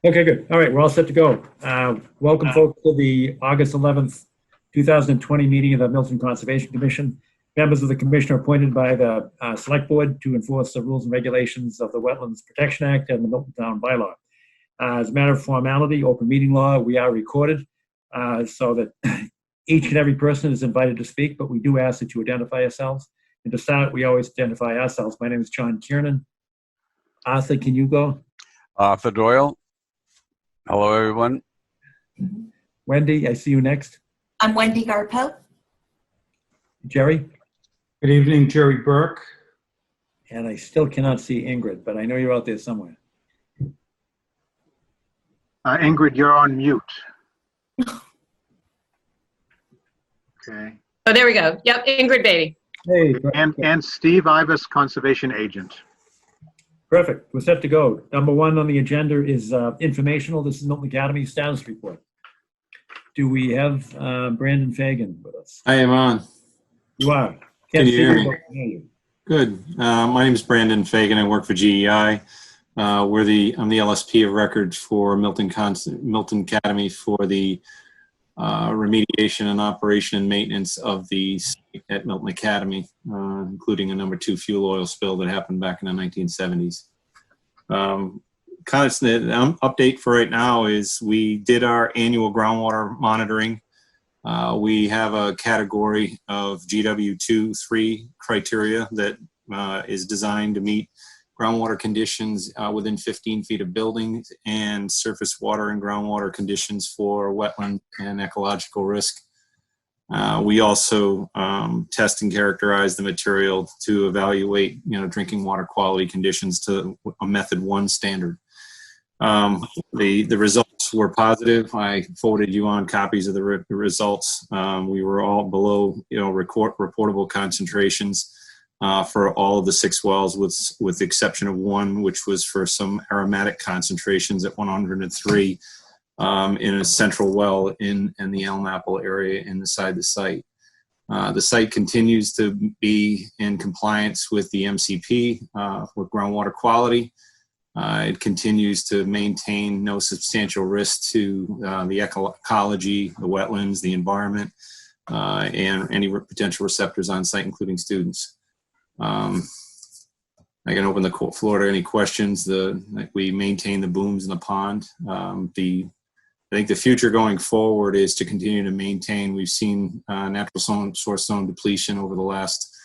Okay, good. All right, we're all set to go. Welcome, folks, to the August 11th, 2020 meeting of the Milton Conservation Commission. Members of the commission are appointed by the Select Board to enforce the rules and regulations of the Wetlands Protection Act and the Milton Town Bylaw. As a matter of formality, open meeting law, we are recorded so that each and every person is invited to speak, but we do ask that you identify yourselves. And to start, we always identify ourselves. My name is John Kiernan. Arthur, can you go? Arthur Doyle. Hello, everyone. Wendy, I see you next. I'm Wendy Garpo. Jerry? Good evening, Jerry Burke. And I still cannot see Ingrid, but I know you're out there somewhere. Ingrid, you're on mute. Okay. Oh, there we go. Yep, Ingrid baby. Hey, And Steve Ivas, Conservation Agent. perfect. We're set to go. Number one on the agenda is informational. This is Milton Academy status report. Do we have Brandon Fagan with us? I am on. You are. Can you hear me? but we can hear you. Good. My name is Brandon Fagan. I work for GEI. I'm the LSP of record for Milton Academy for the remediation and operation and maintenance of the site at Milton Academy, including a #2 fuel oil spill that happened back in the 1970s. The update for right now is we did our annual groundwater monitoring. We have a category of GW2-3 criteria that is designed to meet groundwater conditions within 15 feet of buildings and surface water and groundwater conditions for wetland and ecological risk. We also test and characterize the material to evaluate, drinking water quality conditions to a method 1 standard. The results were positive. I forwarded you on copies of the results. We were all below, reportable concentrations for all of the 6 wells, with the exception of one, which was for some aromatic concentrations at 103 in a central well in the Elm Apple area inside the site. The site continues to be in compliance with the MCP with groundwater quality. It continues to maintain no substantial risk to the ecology, the wetlands, the environment, and any potential receptors on site, including students. I can open the floor to any questions. We maintain the booms in the pond. I think the future going forward is to continue to maintain. We've seen natural source zone depletion over the last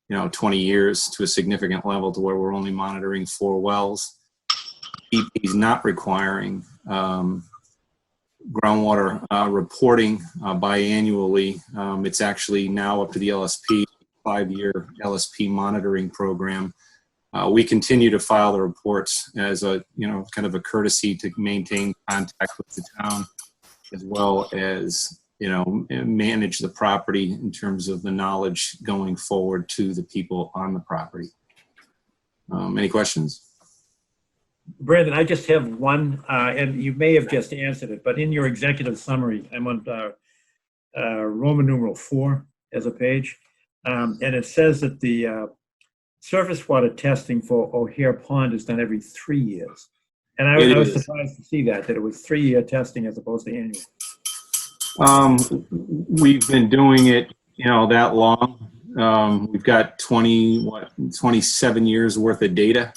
20 years to a significant level to where we're only monitoring 4 wells. EP is not requiring groundwater reporting biannually. It's actually now up to the LSP, 5-year LSP monitoring program. We continue to file the reports as a, kind of a courtesy to maintain contact with the town, as well as, manage the property in terms of the knowledge going forward to the people on the property. Any questions? Brandon, I just have one, and you may have just answered it, but in your executive summary, I'm on Roman numeral 4 as a page, and it says that the surface water testing for O'Hare Pond is done every 3 years. And I was surprised to see that it was 3-year testing as opposed to annual. We've been doing it, that long. We've got 27 years worth of data.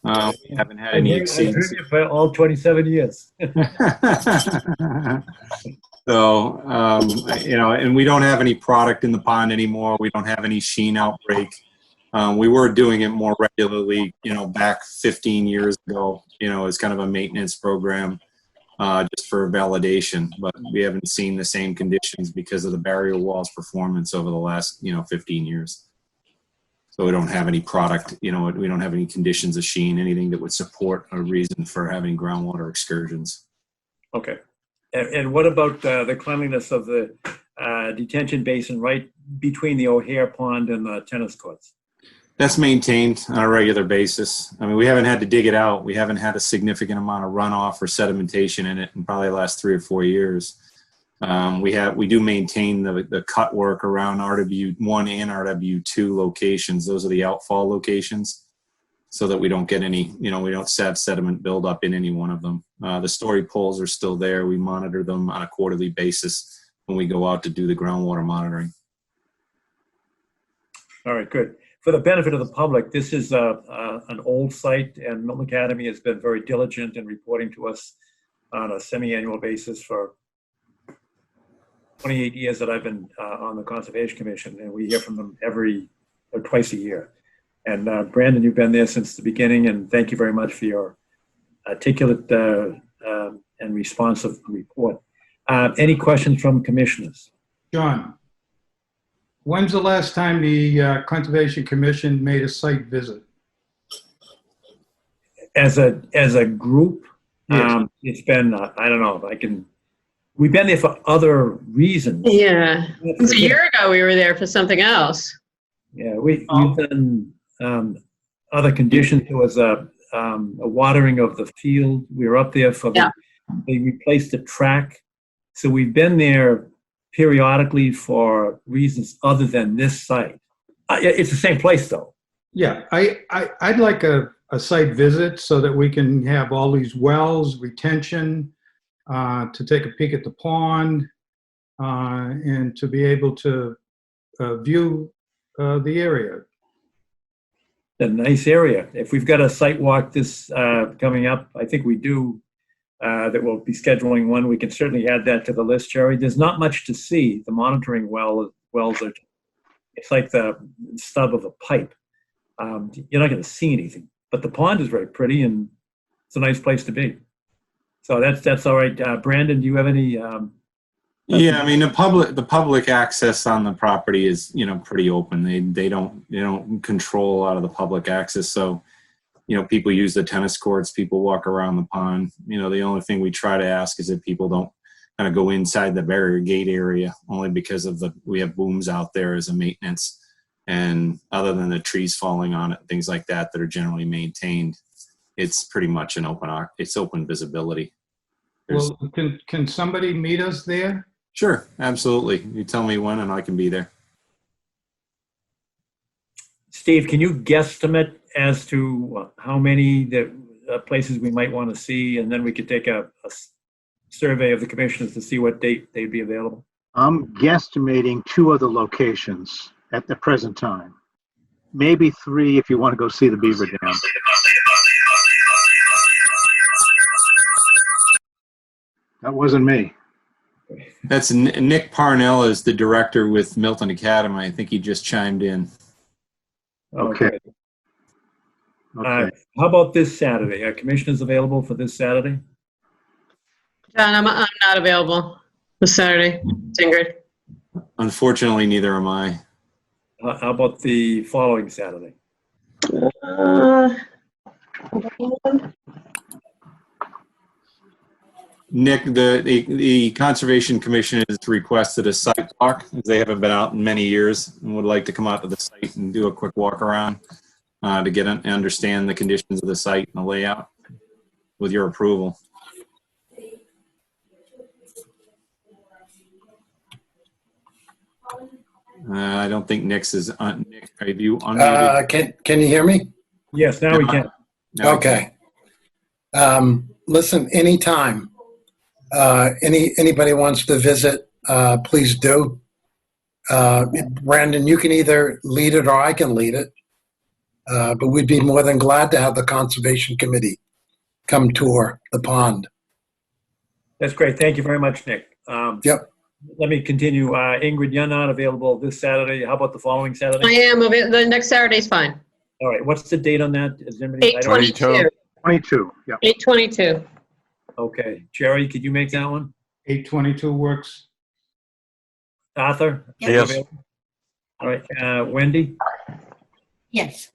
We haven't had any exceedance. For all 27 years. So, and we don't have any product in the pond anymore. We don't have any sheen outbreak. We were doing it more regularly, back 15 years ago, as kind of a maintenance program, just for validation. But we haven't seen the same conditions because of the barrier wall's performance over the last, 15 years. So we don't have any product, we don't have any conditions of sheen, anything that would support a reason for having groundwater excursions. Okay. And what about the cleanliness of the detention basin right between the O'Hare Pond and the tennis courts? That's maintained on a regular basis. I mean, we haven't had to dig it out. We haven't had a significant amount of runoff or sedimentation in it in probably the last 3 or 4 years. We do maintain the cut work around RW1 and RW2 locations. Those are the outfall locations. so that we don't get any, we don't have sediment build up in any one of them. The story poles are still there. We monitor them on a quarterly basis when we go out to do the groundwater monitoring. All right, good. For the benefit of the public, this is an old site, and Milton Academy has been very diligent in reporting to us on a semi-annual basis for 28 years that I've been on the Conservation Commission, and we hear from them twice a year. And Brandon, you've been there since the beginning, and thank you very much for your articulate and responsive report. Any questions from commissioners? John, when's the last time the Conservation Commission made a site visit? As a group, Yes. it's been, I don't know, we've been there for other reasons. Yeah. It was a year ago we were there for something else. Yeah, we've done other conditions. There was a watering of the field. We were up there for they replaced the track. So we've been there periodically for reasons other than this site. It's the same place though. Yeah, I'd like a site visit so that we can have all these wells, retention, to take a peek at the pond, and to be able to view the area. A nice area. If we've got a site walk this coming up, I think we do, that we'll be scheduling one. We can certainly add that to the list, Jerry. There's not much to see. The monitoring wells are, it's like the stub of a pipe. You're not going to see anything, but the pond is very pretty and it's a nice place to be. So that's all right. Brandon, do you have any? Yeah, I mean the public access on the property is pretty open. They don't control a lot of the public access. So people use the tennis courts, people walk around the pond. The only thing we try to ask is that people don't kind of go inside the barrier gate area, only because we have booms out there as a maintenance, and other than the trees falling on it, things like that are generally maintained. It's pretty much open visibility. Well, can somebody meet us there? Sure, absolutely. You tell me when and I can be there. Steve, can you guesstimate as to how many places we might want to see, and then we could take a survey of the commissioners to see what date they'd be available? I'm guesstimating 2 other locations at the present time. Maybe 3 if you want to go see the Beaver Dam. That wasn't me. That's Nick Parnell is the director with Milton Academy. I think he just chimed in. Okay. Okay. How about this Saturday? Are commissioners available for this Saturday? John, I'm not available this Saturday. It's Ingrid. Unfortunately, neither am I. How about the following Saturday? Nick, the Conservation Commission has requested a site walk. They haven't been out in many years and would like to come out to the site and do a quick walk around to understand the conditions of the site and the layout with your approval. I don't think Nick's is on. Nick, are you unmuted? Can you hear me? Yes, now we can. No, Okay. Listen, anytime anybody wants to visit, please do. Brandon, you can either lead it or I can lead it. But we'd be more than glad to have the Conservation Committee come tour the pond. That's great. Thank you very much, Nick. Yep. Let me continue. Ingrid, you're not available this Saturday. How about the following I Saturday? am available. The next Saturday's fine. All right. What's the date on that? Is anybody? 8/22. 22, yeah. 8/22. Okay. Jerry, could you make that one? 8:22 works. Arthur? are you Yes. available? All right. Wendy? Yes.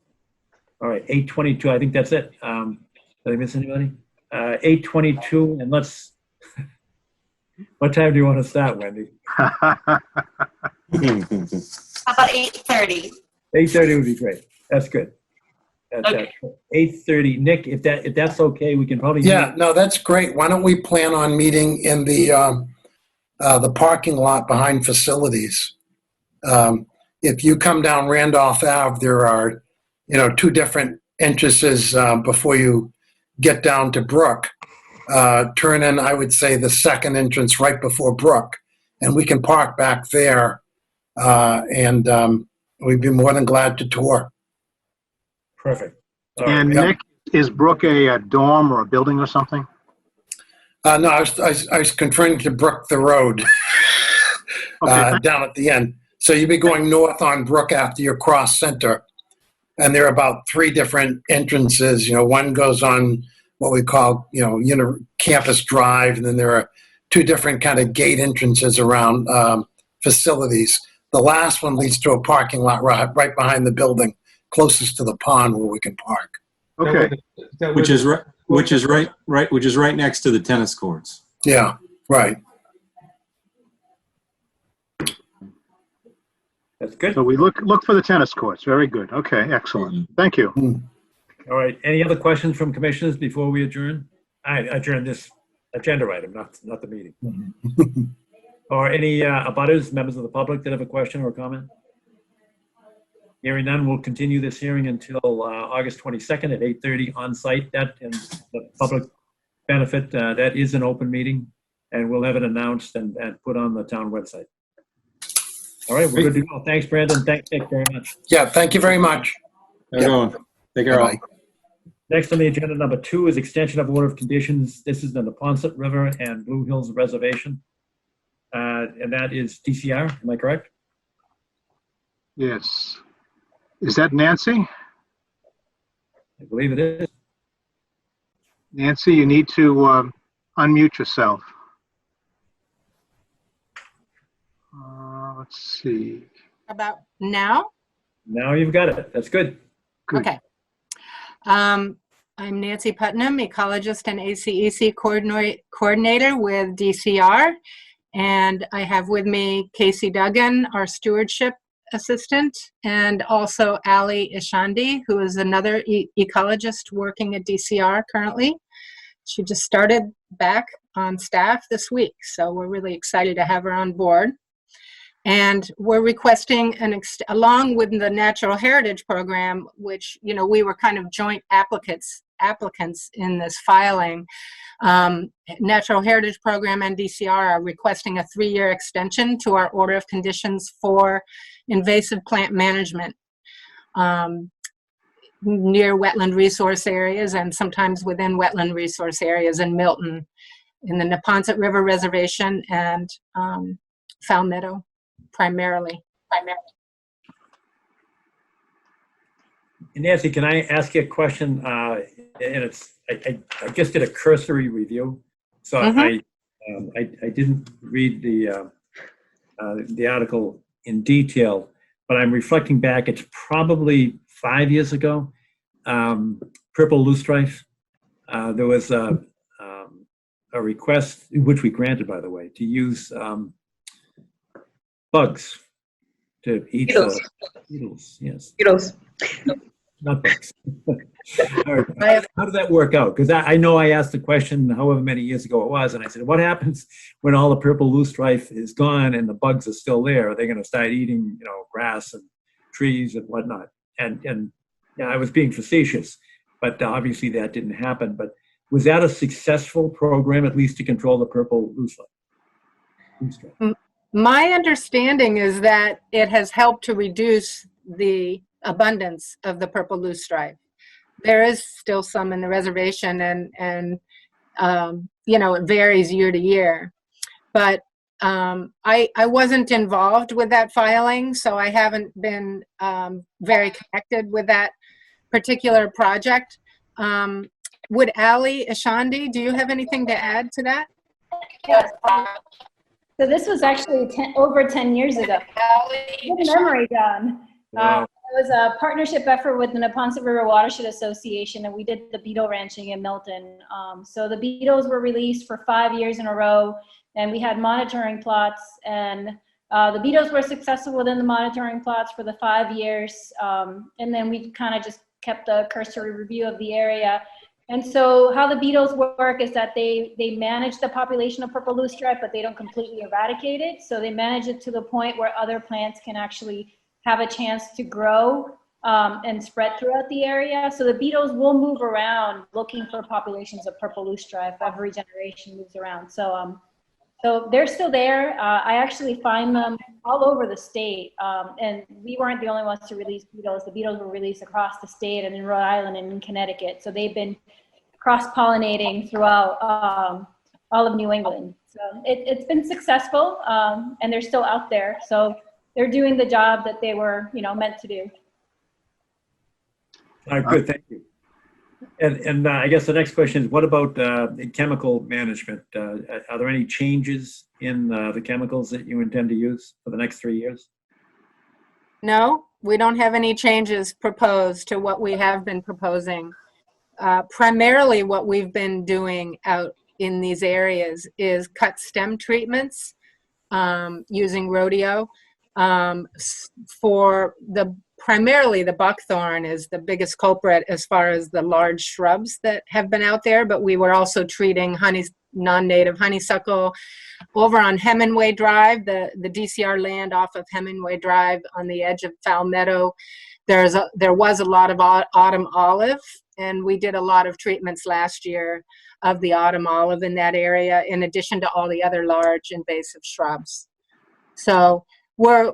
All right. 8:22. I think that's it. Did I miss anybody? 8:22. And let's, what time do you want to start, Wendy? How about 8:30? 8:30 would be great. That's good. Okay. 8:30. Nick, if that's okay, we can probably. Yeah, no, that's great. Why don't we plan on meeting in the parking lot behind facilities? If you come down Randolph Ave, there are, 2 different entrances before you get down to Brook. Turn in, I would say, the second entrance right before Brook, and we can park back there, and we'd be more than glad to tour. Perfect. All right. And Nick, is Brook a dorm or a building or something? No, I was conferring to Brook the road Okay. down at the end. So you'd be going north on Brook after you cross Center, and there are about 3 different entrances. One goes on what we call, Campus Drive, and then there are 2 different kind of gate entrances around facilities. The last one leads to a parking lot right behind the building, closest to the pond where we can park. Okay. Which is right next to the tennis courts. Yeah, right. That's good. So we look for the tennis courts. Very good. Okay, excellent. Thank you. All right. Any other questions from commissioners before we adjourn? I adjourn this agenda item, not the meeting. Or any abutters, members of the public that have a question or comment? Hearing none, we'll continue this hearing until August 22nd at 8:30 on site. That and the public benefit, that is an open meeting, and we'll have it announced and put on the town website. All right, we're good to go. Thanks, Brandon. Thanks, Nick, very much. Yeah, thank you very much. How's it going? Take care. all. Bye-bye. Next on the agenda, number 2 is extension of order of conditions. This is the Neponset River and Blue Hills Reservation. And that is DCR, am I correct? Yes. Is that Nancy? I believe it is. Nancy, you need to unmute yourself. Let's see. About now? Now you've got it. That's good. Good. Okay. I'm Nancy Putnam, ecologist and ACEC coordinator with DCR. And I have with me Casey Duggan, our stewardship assistant, and also Ali Ishandi, who is another ecologist working at DCR currently. She just started back on staff this week, so we're really excited to have her on board. And we're requesting along with the Natural Heritage Program, which, we were kind of joint applicants in this filing. Natural Heritage Program and DCR are requesting a 3-year extension to our order of conditions for invasive plant management near wetland resource areas and sometimes within wetland resource areas in Milton, in the Neponset River Reservation and Fowl Meadow, primarily. Nancy, can I ask you a question? And I just did a cursory review, so I didn't read the article in detail, but I'm reflecting back. It's probably 5 years ago. Purple loosestrife. There was a request, which we granted, by the way, to use bugs to eat beetles. Yes. Beetles. Not bugs. All right. How did that work out? Because I know I asked the question however many years ago it was, and I said, what happens when all the purple loosestrife is gone and the bugs are still there? Are they going to start eating, grass and trees and whatnot? And yeah, I was being facetious, but obviously that didn't happen. But was that a successful program, at least to control the purple loosestrife? My understanding is that it has helped to reduce the abundance of the purple loosestrife. There is still some in the reservation, and it varies year to year. But I wasn't involved with that filing, so I haven't been very connected with that particular project. Would Ali Ishandi, do you have anything to add to that? Yes. So this was actually over 10 years ago. Good memory, John. Wow. It was a partnership effort with the Neponset River Watershed Association, and we did the beetle ranching in Milton. So the beetles were released for 5 years in a row, and we had monitoring plots, and the beetles were successful within the monitoring plots for the 5 years. And then we kind of just kept a cursory review of the area. And so how the beetles work is that they manage the population of purple loosestrife, but they don't completely eradicate it. So they manage it to the point where other plants can actually have a chance to grow and spread throughout the area. So the beetles will move around looking for populations of purple loosestrife. Every generation moves around. So they're still there. I actually find them all over the state. And we weren't the only ones to release beetles. The beetles were released across the state and in Rhode Island and in Connecticut. So they've been cross-pollinating throughout all of New England. So it's been successful, and they're still out there. So they're doing the job that they were, meant to do. Good, thank you. And I guess the next question is, what about chemical management? Are there any changes in the chemicals that you intend to use for the next 3 years? No, we don't have any changes proposed to what we have been proposing. Primarily what we've been doing out in these areas is cut stem treatments using rodeo. Primarily the buckthorn is the biggest culprit as far as the large shrubs that have been out there, but we were also treating non-native honeysuckle over on Hemingway Drive, the DCR land off of Hemingway Drive on the edge of Fowl Meadow. There was a lot of autumn olive, and we did a lot of treatments last year of the autumn olive in that area, in addition to all the other large invasive shrubs. So we're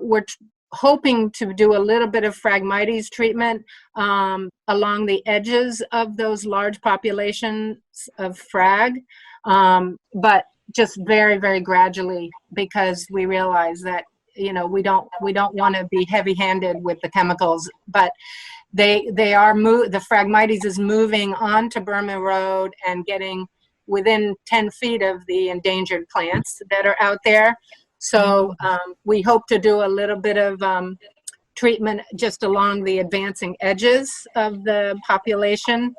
hoping to do a little bit of Phragmites treatment along the edges of those large populations of frag, but just very, very gradually, because we realize that we don't want to be heavy-handed with the chemicals, but the Phragmites is moving onto Burma Road and getting within 10 feet of the endangered plants that are out there. So we hope to do a little bit of treatment just along the advancing edges of the population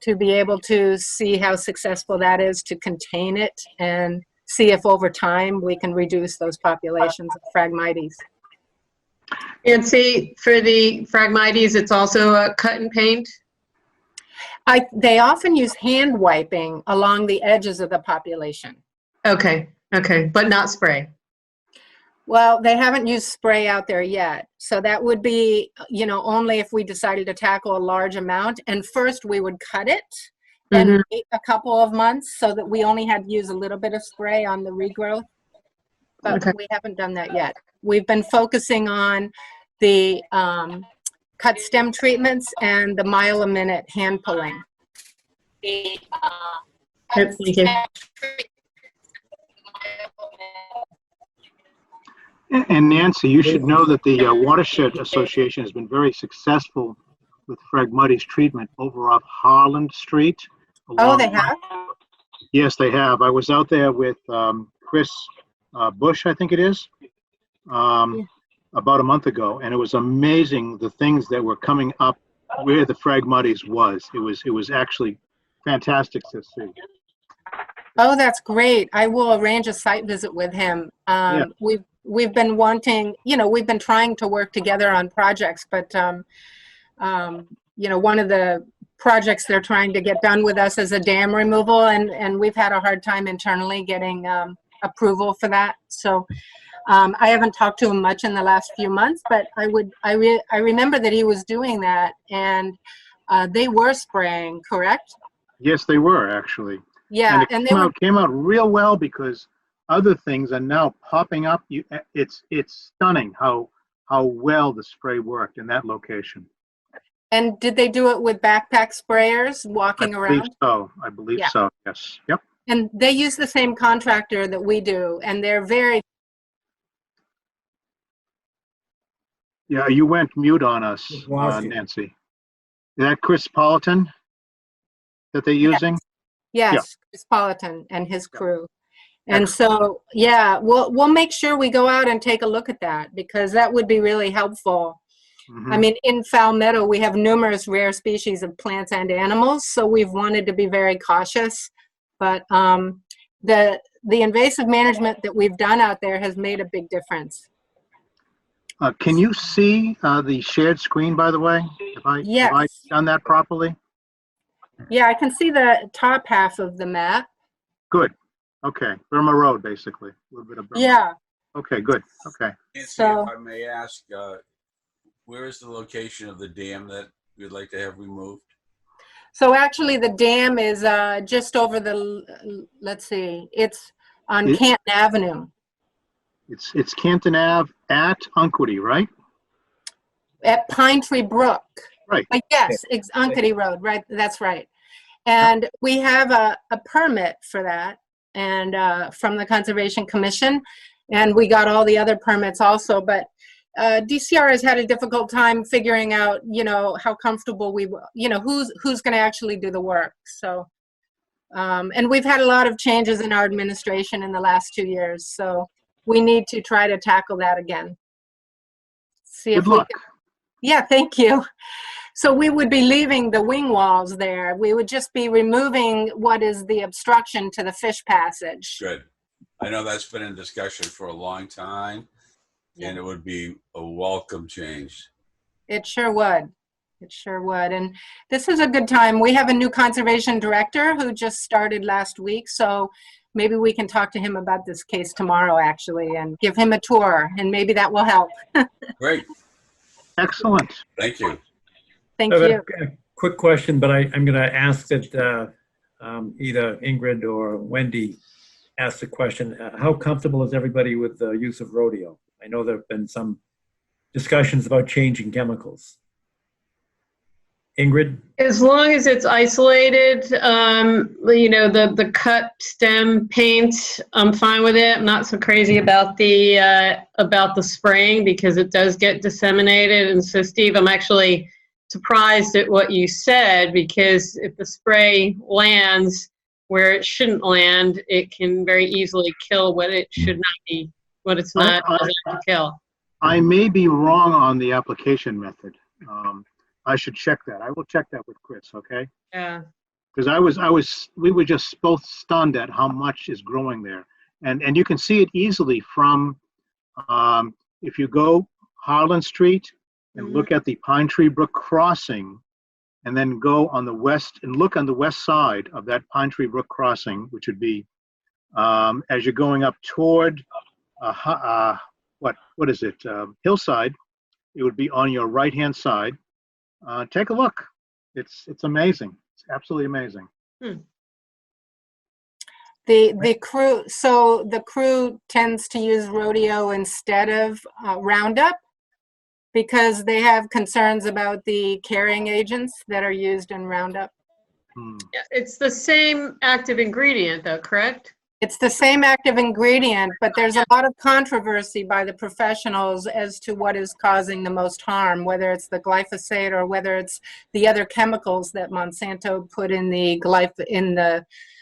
to be able to see how successful that is to contain it and see if over time we can reduce those populations of Phragmites. Nancy, for the Phragmites, it's also a cut and paint? They often use hand wiping along the edges of the population. Okay, but not spray. Well, they haven't used spray out there yet. So that would be, only if we decided to tackle a large amount. And first we would cut it and wait a couple of months so that we only had to use a little bit of spray on the regrowth. But we haven't done that yet. We've been focusing on the cut stem treatments and the mile a minute hand pulling. Thank you. And Nancy, you should know that the Watershed Association has been very successful with Phragmites treatment over off Harland Street. Oh, they have? Yes, they have. I was out there with Chris Bush, I think it is, about a month ago, and it was amazing the things that were coming up where the Phragmites was. It was actually fantastic to see. Oh, that's great. I will arrange a site visit with him. Yeah. We've been wanting, we've been trying to work together on projects, but, one of the projects they're trying to get done with us is a dam removal, and we've had a hard time internally getting approval for that. So I haven't talked to him much in the last few months, but I remember that he was doing that, and they were spraying, correct? Yes, they were actually. Yeah, and it came out real well because other things are now popping up. It's stunning how well the spray worked in that location. And did they do it with backpack sprayers walking around? I believe so. Yes. Yep. And they use the same contractor that we do, and they're very. Yeah, you went mute on us, Nancy. Is that Chris Politan that they're using? Yes, Chris Politan and his crew. And so, we'll make sure we go out and take a look at that, because that would be really helpful. I mean, in Fowl Meadow, we have numerous rare species of plants and animals, so we've wanted to be very cautious. But the invasive management that we've done out there has made a big difference. Can you see the shared screen, by the way? Have I done that properly? Yeah, I can see the top half of the map. Good. Okay. Burma Road, basically. A little bit of Burma. Yeah. Okay, good. Okay. Nancy, if I may ask, Where is the location of the dam that we'd like to have removed? So actually, the dam is just over the, let's see, it's on It- Canton Avenue It's Canton Ave at Unquity, right? at Pine Tree Brook. Right. But yes, it's Unquity Road, right? That's right. And we have a permit for that, and from the Conservation Commission, and we got all the other permits also. But DCR has had a difficult time figuring out, how comfortable who's going to actually do the work. So, and we've had a lot of changes in our administration in the last 2 years. So we need to try to tackle that again. See if Good we luck. can. Yeah, thank you. So we would be leaving the wing walls there. We would just be removing what is the obstruction to the fish passage. Good. I know that's been in discussion for a long time, and it would be a welcome change. It sure would. It sure would. And this is a good time. We have a new conservation director who just started last week. So maybe we can talk to him about this case tomorrow, actually, and give him a tour, and maybe that will help. Great. Excellent. Thank you. Thank I have you. a quick question, but I'm going to ask that either Ingrid or Wendy ask the question. How comfortable is everybody with the use of rodeo? I know there have been some discussions about changing chemicals. Ingrid? As long as it's isolated, the cut stem paint, I'm fine with it. I'm not so crazy about the spraying because it does get disseminated. And so, Steve, I'm actually surprised at what you said, because if the spray lands where it shouldn't land, it can very easily kill what it should not be, what it's not designed to kill. I may be wrong on the application method. I should check that. I will check that with Chris, okay? Yeah. Because we were just both stunned at how much is growing there. And you can see it easily from, if you go Harlan Street and look at the Pine Tree Brook crossing, and then go on the west and look on the west side of that Pine Tree Brook crossing, which would be, as you're going up toward, what is it? Hillside, it would be on your right-hand side. Take a look. It's amazing. It's absolutely amazing. The crew tends to use rodeo instead of Roundup because they have concerns about the carrying agents that are used in Roundup. Yeah, it's the same active ingredient, though, correct? It's the same active ingredient, but there's a lot of controversy by the professionals as to what is causing the most harm, whether it's the glyphosate or whether it's the other chemicals that Monsanto put in the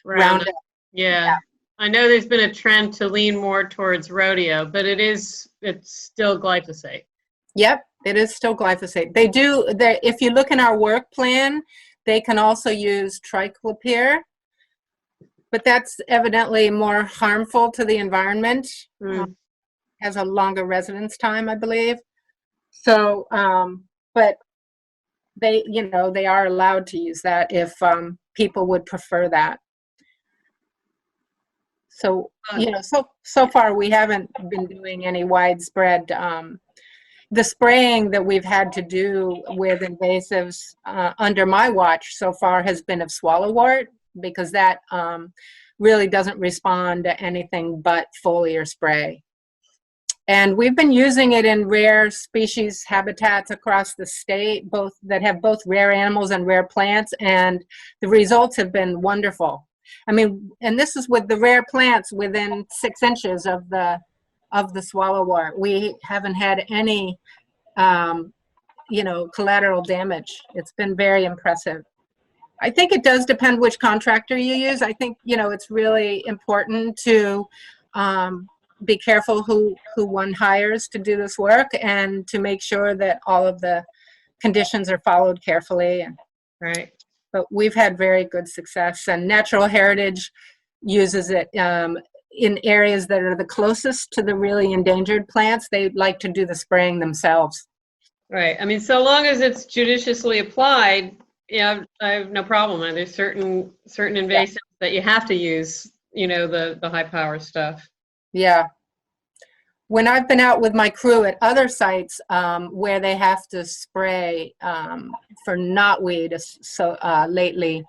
Roundup. Yeah. I know there's been a trend to lean more towards rodeo, but it's still glyphosate. Yep, it is still glyphosate. If you look in our work plan, they can also use triclopyr, but that's evidently more harmful to the environment. Has a longer residence time, I believe. So, but they are allowed to use that if people would prefer that. So, so far we haven't been doing any widespread. The spraying that we've had to do with invasives under my watch so far has been of swallowwort, because that really doesn't respond to anything but foliar spray. And we've been using it in rare species habitats across the state, both that have both rare animals and rare plants, and the results have been wonderful. I mean, and this is with the rare plants within 6 inches of the swallowwort. We haven't had any, collateral damage. It's been very impressive. I think it does depend which contractor you use. I think, it's really important to be careful who one hires to do this work, and to make sure that all of the conditions are followed carefully. Right. But we've had very good success, and Natural Heritage uses it in areas that are the closest to the really endangered plants. They like to do the spraying themselves. Right. I mean, so long as it's judiciously applied, I have no problem. And there's certain invasives that you have to use, the high power stuff. Yeah. when I've been out with my crew at other sites where they have to spray for knotweed lately,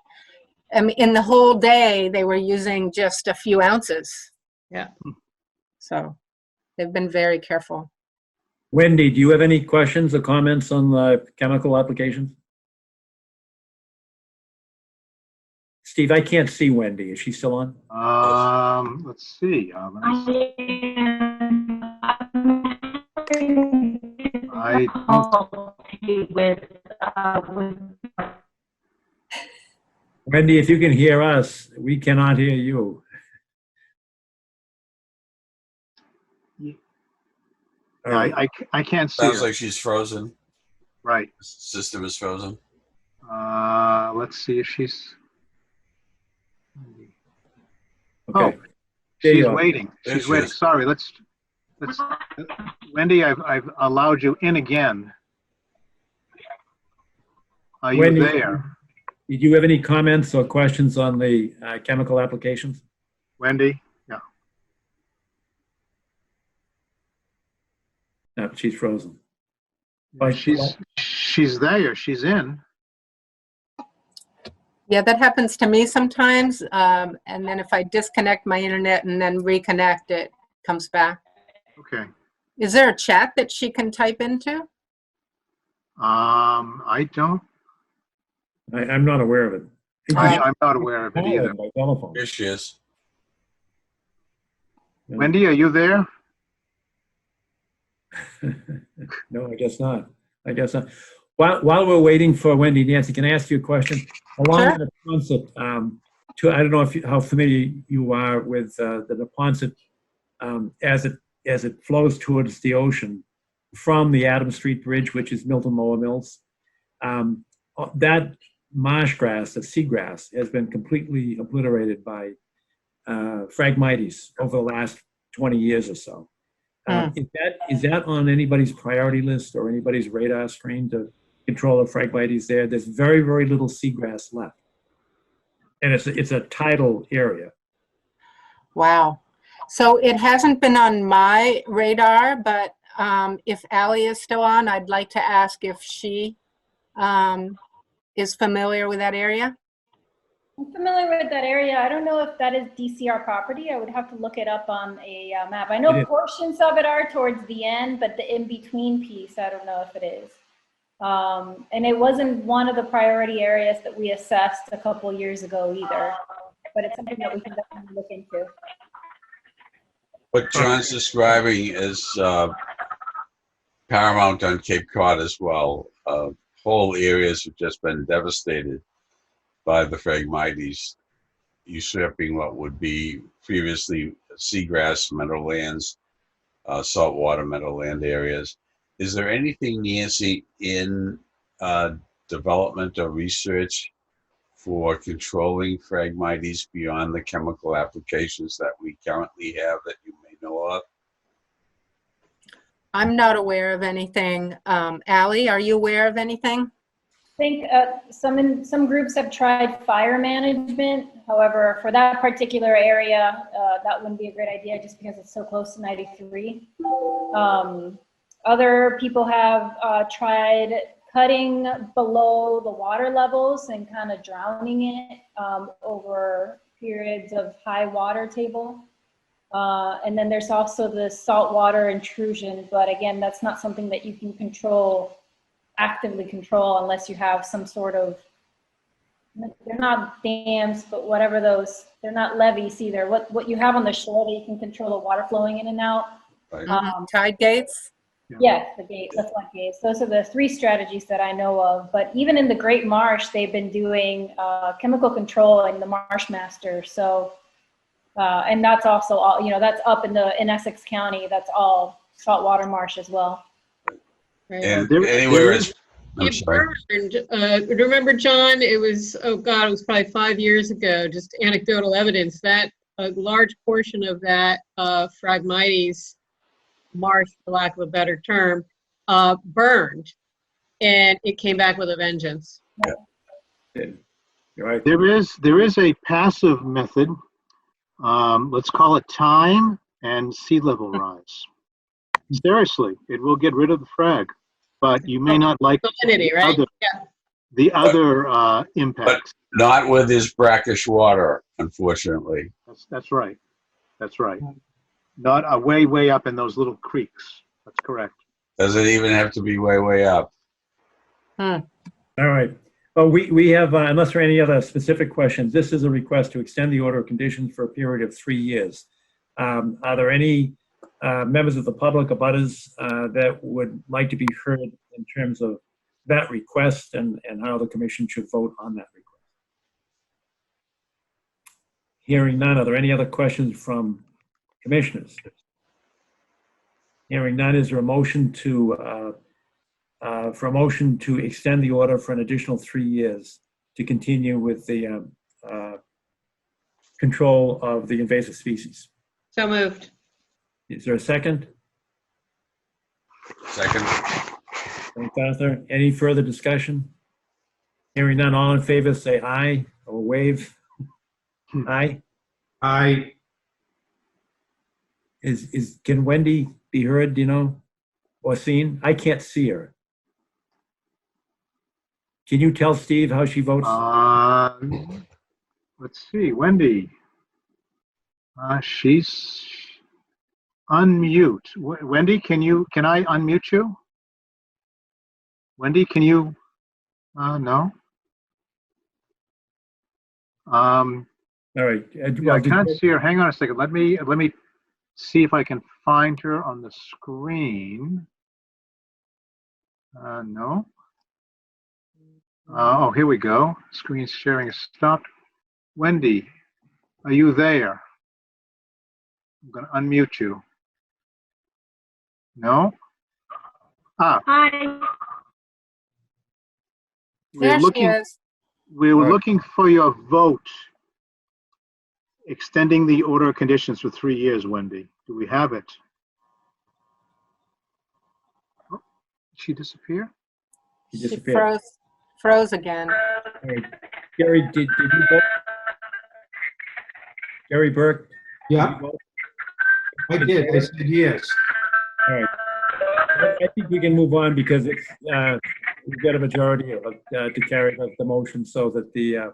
I mean, in the whole day, they were using just a few ounces. Yeah. So they've been very careful. Wendy, do you have any questions or comments on the chemical applications? Steve, I can't see Wendy. Is she still on? Let's see. I Wendy, if you can hear us, we cannot hear you. All right. I can't see Sounds her. like she's frozen. Right. System is frozen. Let's see if she's. Okay. Oh, There you she's are. waiting. There She's she waiting. is. Sorry. Let's. Wendy, I've allowed you in again. Are you Wendy, there, did you have any comments or questions on the chemical applications? Wendy? Yeah. No, she's frozen. Like, She's there. She's in. Yeah, that happens to me sometimes. And then if I disconnect my internet and then reconnect, it comes back. Okay. Is there a chat that she can type into? I don't. I'm not aware of it. I'm not aware of it Call either. her by telephone. Here she is. Wendy, are you there? No, I guess not. I guess not. While we're waiting for Wendy, Nancy, can I ask you a question? Along Sure. the Neponset, I don't know how familiar you are with the Neponset as it flows towards the ocean from the Adams Street Bridge, which is Milton Mower Mills. That marsh grass, the seagrass, has been completely obliterated by Phragmites over the last 20 years or so. Is that on anybody's priority list or anybody's radar screen to control the Phragmites there? There's very, very little seagrass left. And it's a tidal area. Wow. So it hasn't been on my radar, but if Allie is still on, I'd like to ask if she is familiar with that area. I'm familiar with that area. I don't know if that is DCR property. I would have to look it up on a map. I It know is. portions of it are towards the end, but the in-between piece, I don't know if it is. And it wasn't one of the priority areas that we assessed a couple years ago either, but it's something that we can definitely look into. What John's describing is paramount on Cape Cod as well. Whole areas have just been devastated by the Phragmites, usurping what would be previously seagrass meadowlands, saltwater meadowland areas. Is there anything, Nancy, in development or research for controlling Phragmites beyond the chemical applications that we currently have that you may know of? I'm not aware of anything. Allie, are you aware of anything? I think some groups have tried fire management. However, for that particular area, that wouldn't be a great idea just because it's so close to 93. Other people have tried cutting below the water levels and kind of drowning it over periods of high water table. And then there's also the saltwater intrusion, but again, that's not something that you can actively control unless you have some sort of, they're not dams, but whatever those, they're not levees either. What you have on the shore that you can control the water flowing in and out. Right. Tide gates? Yes, the flood gates. Those are the three strategies that I know of. But even in the Great Marsh, they've been doing chemical control in the Marsh Master. So, and that's also all, that's up in Essex County. That's all saltwater marsh as well. Right. And There- anywhere there is, I'm It sorry. burned. Remember, John, it was, oh God, it was probably 5 years ago, just anecdotal evidence that a large portion of that Phragmites marsh, for lack of a better term, burned, and it came back with a vengeance. You're right. There is a passive method. Let's call it time and sea level rise. Seriously, it will get rid of the frag, but you may not like Salinity, right? Yeah. the other impacts. Not with this brackish water, unfortunately. That's right. That's right. Not way, way up in those little creeks. That's correct. Does it even have to be way, way up? All right. Well, we have, unless there are any other specific questions, this is a request to extend the order of conditions for a period of 3 years. Are there any members of the public, abutters, that would like to be heard in terms of that request and how the commission should vote on that request? Hearing none, are there any other questions from commissioners? Hearing none, is there a motion to extend the order for an additional 3 years to continue with the control of the invasive species? So moved. Is there a second? Second. Thanks, Arthur. Any further discussion? Hearing none, all in favor, say aye or wave. Aye. I, Can Wendy be heard, do you know, or seen? I can't see her. Can you tell Steve how she votes? Let's see, Wendy. She's unmute. Wendy, can I unmute you? Wendy, can you? No. All right. Yeah, I can't see her. Hang on a second. Let me see if I can find her on the screen. No. Oh, here we go. Screen sharing is stopped. Wendy, are you there? I'm going to unmute you. No? Hi. There she is. We were looking for your vote extending the order of conditions for 3 years, Wendy. Do we have it? Oh, did she disappear? She She disappeared. froze again. All right. Gary, did you vote? Gary Burke? did yeah, you vote? I did. I said yes. All right. I think we can move on because it's, we've got a majority to carry the motion so that the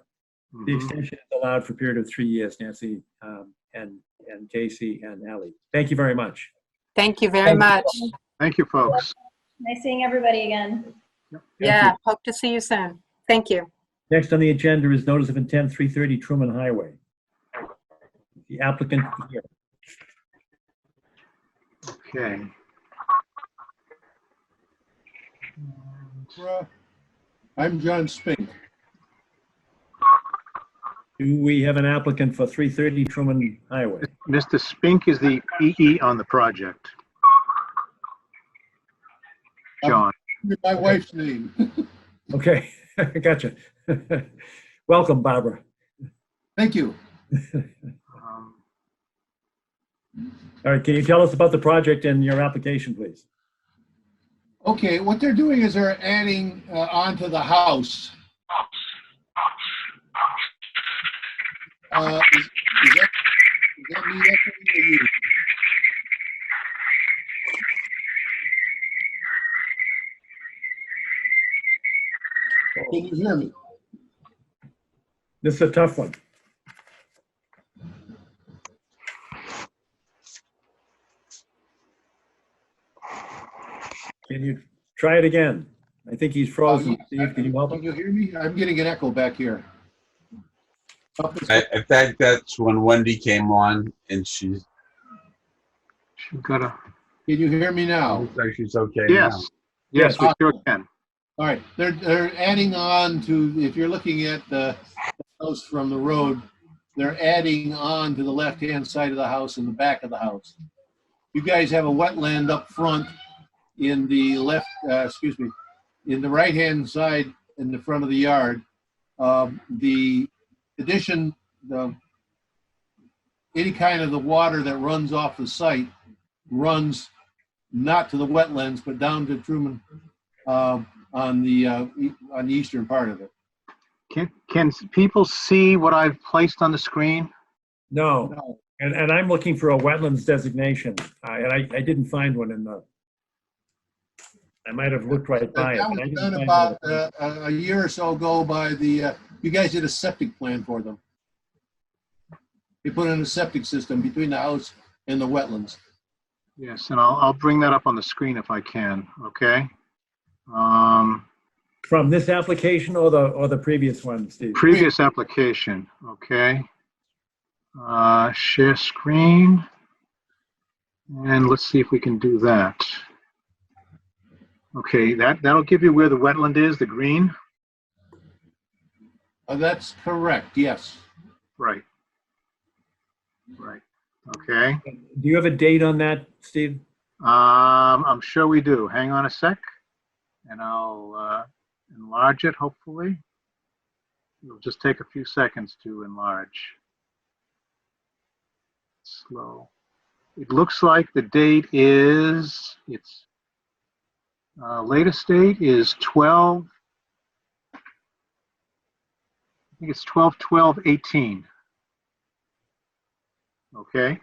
extension is allowed for a period of 3 years, Nancy, and Casey and Ally. Thank you very much. Thank you very much. Thank you, folks. Nice seeing everybody again. Yeah, hope to see you soon. Thank you. Next on the agenda is notice of intent 330 Truman Highway. The applicant is here. Okay. I'm John Spink. Do we have an applicant for 330 Truman Highway? Mr. Spink is the PE on the project. John. My wife's name. Okay, gotcha. Welcome, Barbara. Thank you. All right, can you tell us about the project and your application, please? Okay, what they're doing is they're adding onto the house. Is that me echoing or you? Can you hear me? This is a tough one. Can you try it again? I think he's frozen. Steve, can you help Can him? you hear me? I'm getting an echo back here. I think that's when Wendy came on and she's Got a, Can you hear me now? looks like she's okay now. yes. Yes, we sure can. All right, they're adding on to, if you're looking at the house from the road, they're adding on to the left-hand side of the house and the back of the house. You guys have a wetland up front in the left, in the right-hand side in the front of the yard. The addition, any kind of the water that runs off the site runs not to the wetlands, but down to Truman on the eastern part of it. Can people see what I've placed on the screen? No. No. And I'm looking for a wetlands designation, and I didn't find one in the, I might have looked right by it. That but I was didn't done find about one. a year or so ago by the, you guys did a septic plan for them. You put in a septic system between the house and the wetlands. Yes, and I'll bring that up on the screen if I can, okay? From this application or the previous one, Steve? Previous application, okay? Share screen. And let's see if we can do that. Okay, that'll give you where the wetland is, the green. That's correct, yes. Right. Right, okay. Do you have a date on that, Steve? I'm sure we do. Hang on a sec, and I'll enlarge it, hopefully. It'll just take a few seconds to enlarge. Slow. It looks like the date is, its latest date is 12, I think it's 12/12/18. Okay,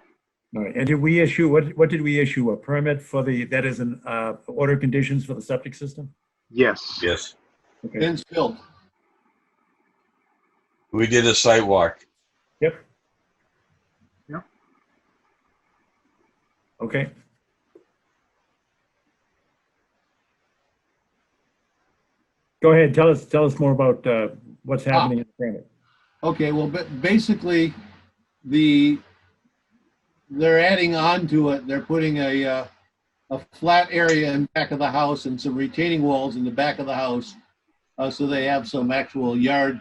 All right. And did we issue, what did we issue? A permit for that is an order of conditions for the septic system? yes. Yes. Okay. Ben's built. We did a site walk. Yep. Yep. Okay. Go ahead. Tell us more about what's happening in the permit. Okay, well, basically, they're adding on to it. They're putting a flat area in back of the house and some retaining walls in the back of the house. So they have some actual yard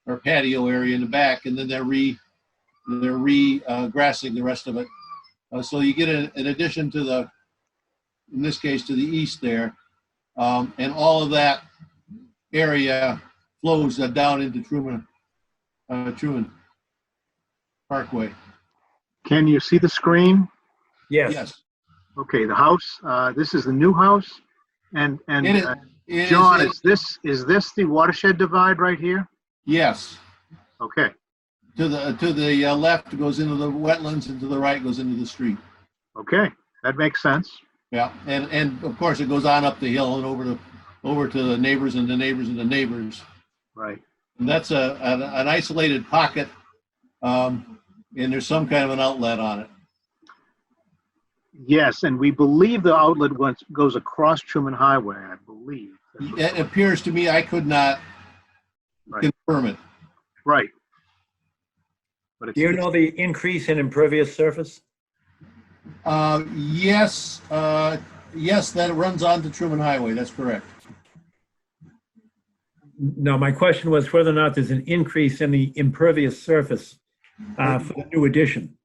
or patio area in the back, and then they're grassing the rest of it. So you get an addition to the, in this case, to the east there. And all of that area flows down into Truman Parkway. Can you see the screen? Yes. Yes. Okay, the house, this is the new house. And It is- John, is this the watershed divide right here? Yes. Okay, To the left goes into the wetlands, and to the right goes into the street. okay, that makes sense. Yeah, and of course it goes on up the hill and over to the neighbors and the neighbors and the neighbors. Right. And that's an isolated pocket, and there's some kind of an outlet on it. Yes, and we believe the outlet goes across Truman Highway, I believe. It appears to me, I could not Right. confirm it. Right. But Do you know the increase in impervious surface? Yes, that runs onto Truman Highway, that's correct. No, my question was whether or not there's an increase in the impervious surface for the new addition.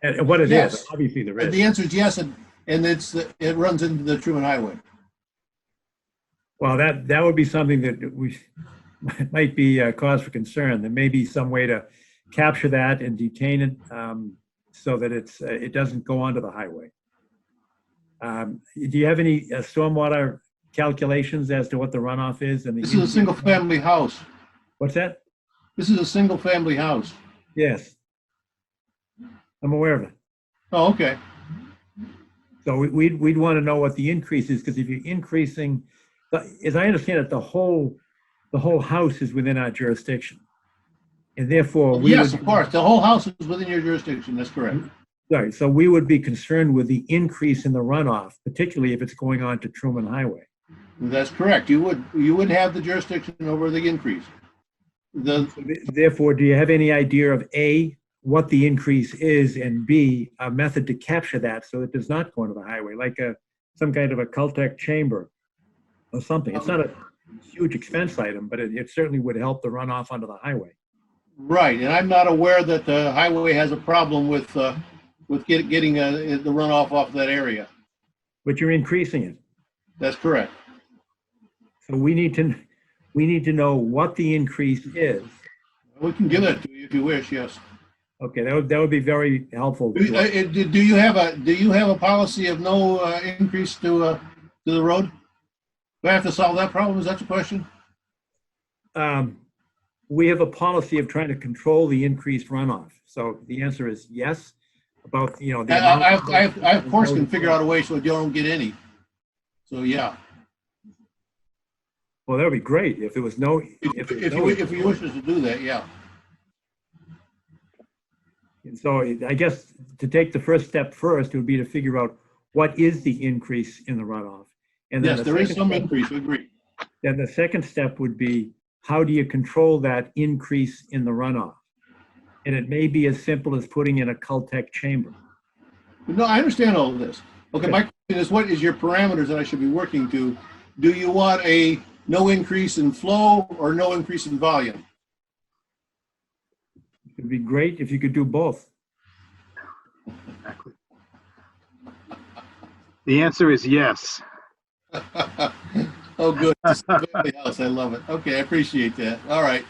And what it Yes. is, obviously there And is. the answer is yes, and it runs into the Truman Highway. Well, that would be something that we might be a cause for concern. There may be some way to capture that and detain it so that it doesn't go onto the highway. Do you have any stormwater calculations as to what the runoff is? And This is a single-family house. What's that? This is a single-family house. Yes. I'm aware of it. Oh, okay. So we'd want to know what the increase is, because if you're increasing, as I understand it, the whole house is within our jurisdiction. And therefore, Yes, of course. The whole house is within your jurisdiction. That's correct. Sorry, so we would be concerned with the increase in the runoff, particularly if it's going on to Truman Highway. That's correct. You would have the jurisdiction over the increase. Therefore, do you have any idea of A, what the increase is, and B, a method to capture that so it does not go onto the highway, like some kind of a Caltech chamber or something? It's not a huge expense item, but it certainly would help the runoff onto the highway. Right, and I'm not aware that the highway has a problem with getting the runoff off that area. But you're increasing it. That's correct. So we need to know what the increase is. We can give that to you if you wish. Yes. Okay, that would be very helpful. Do you have a policy of no increase to the road? Do I have to solve that problem? Is that the question? we have a policy of trying to control the increased runoff. So the answer is yes. About, the amount. I of course can figure out a way so you don't get any. So, yeah. Well, that would be great if there was no. If you wish us to do that, yeah. So I guess to take the first step first, it would be to figure out what is the increase in the runoff. And then Yes, the there is second some step- increase, we agree. Then the second step would be, how do you control that increase in the runoff? And it may be as simple as putting in a Caltech chamber. No, I understand all of this. Okay, my question is, what is your parameters that I should be working to? Do you want a no increase in flow or no increase in volume? It'd be great if you could do both. Exactly. The answer is yes. Oh, good. This is the family house. I love it. Okay, I appreciate that. All right.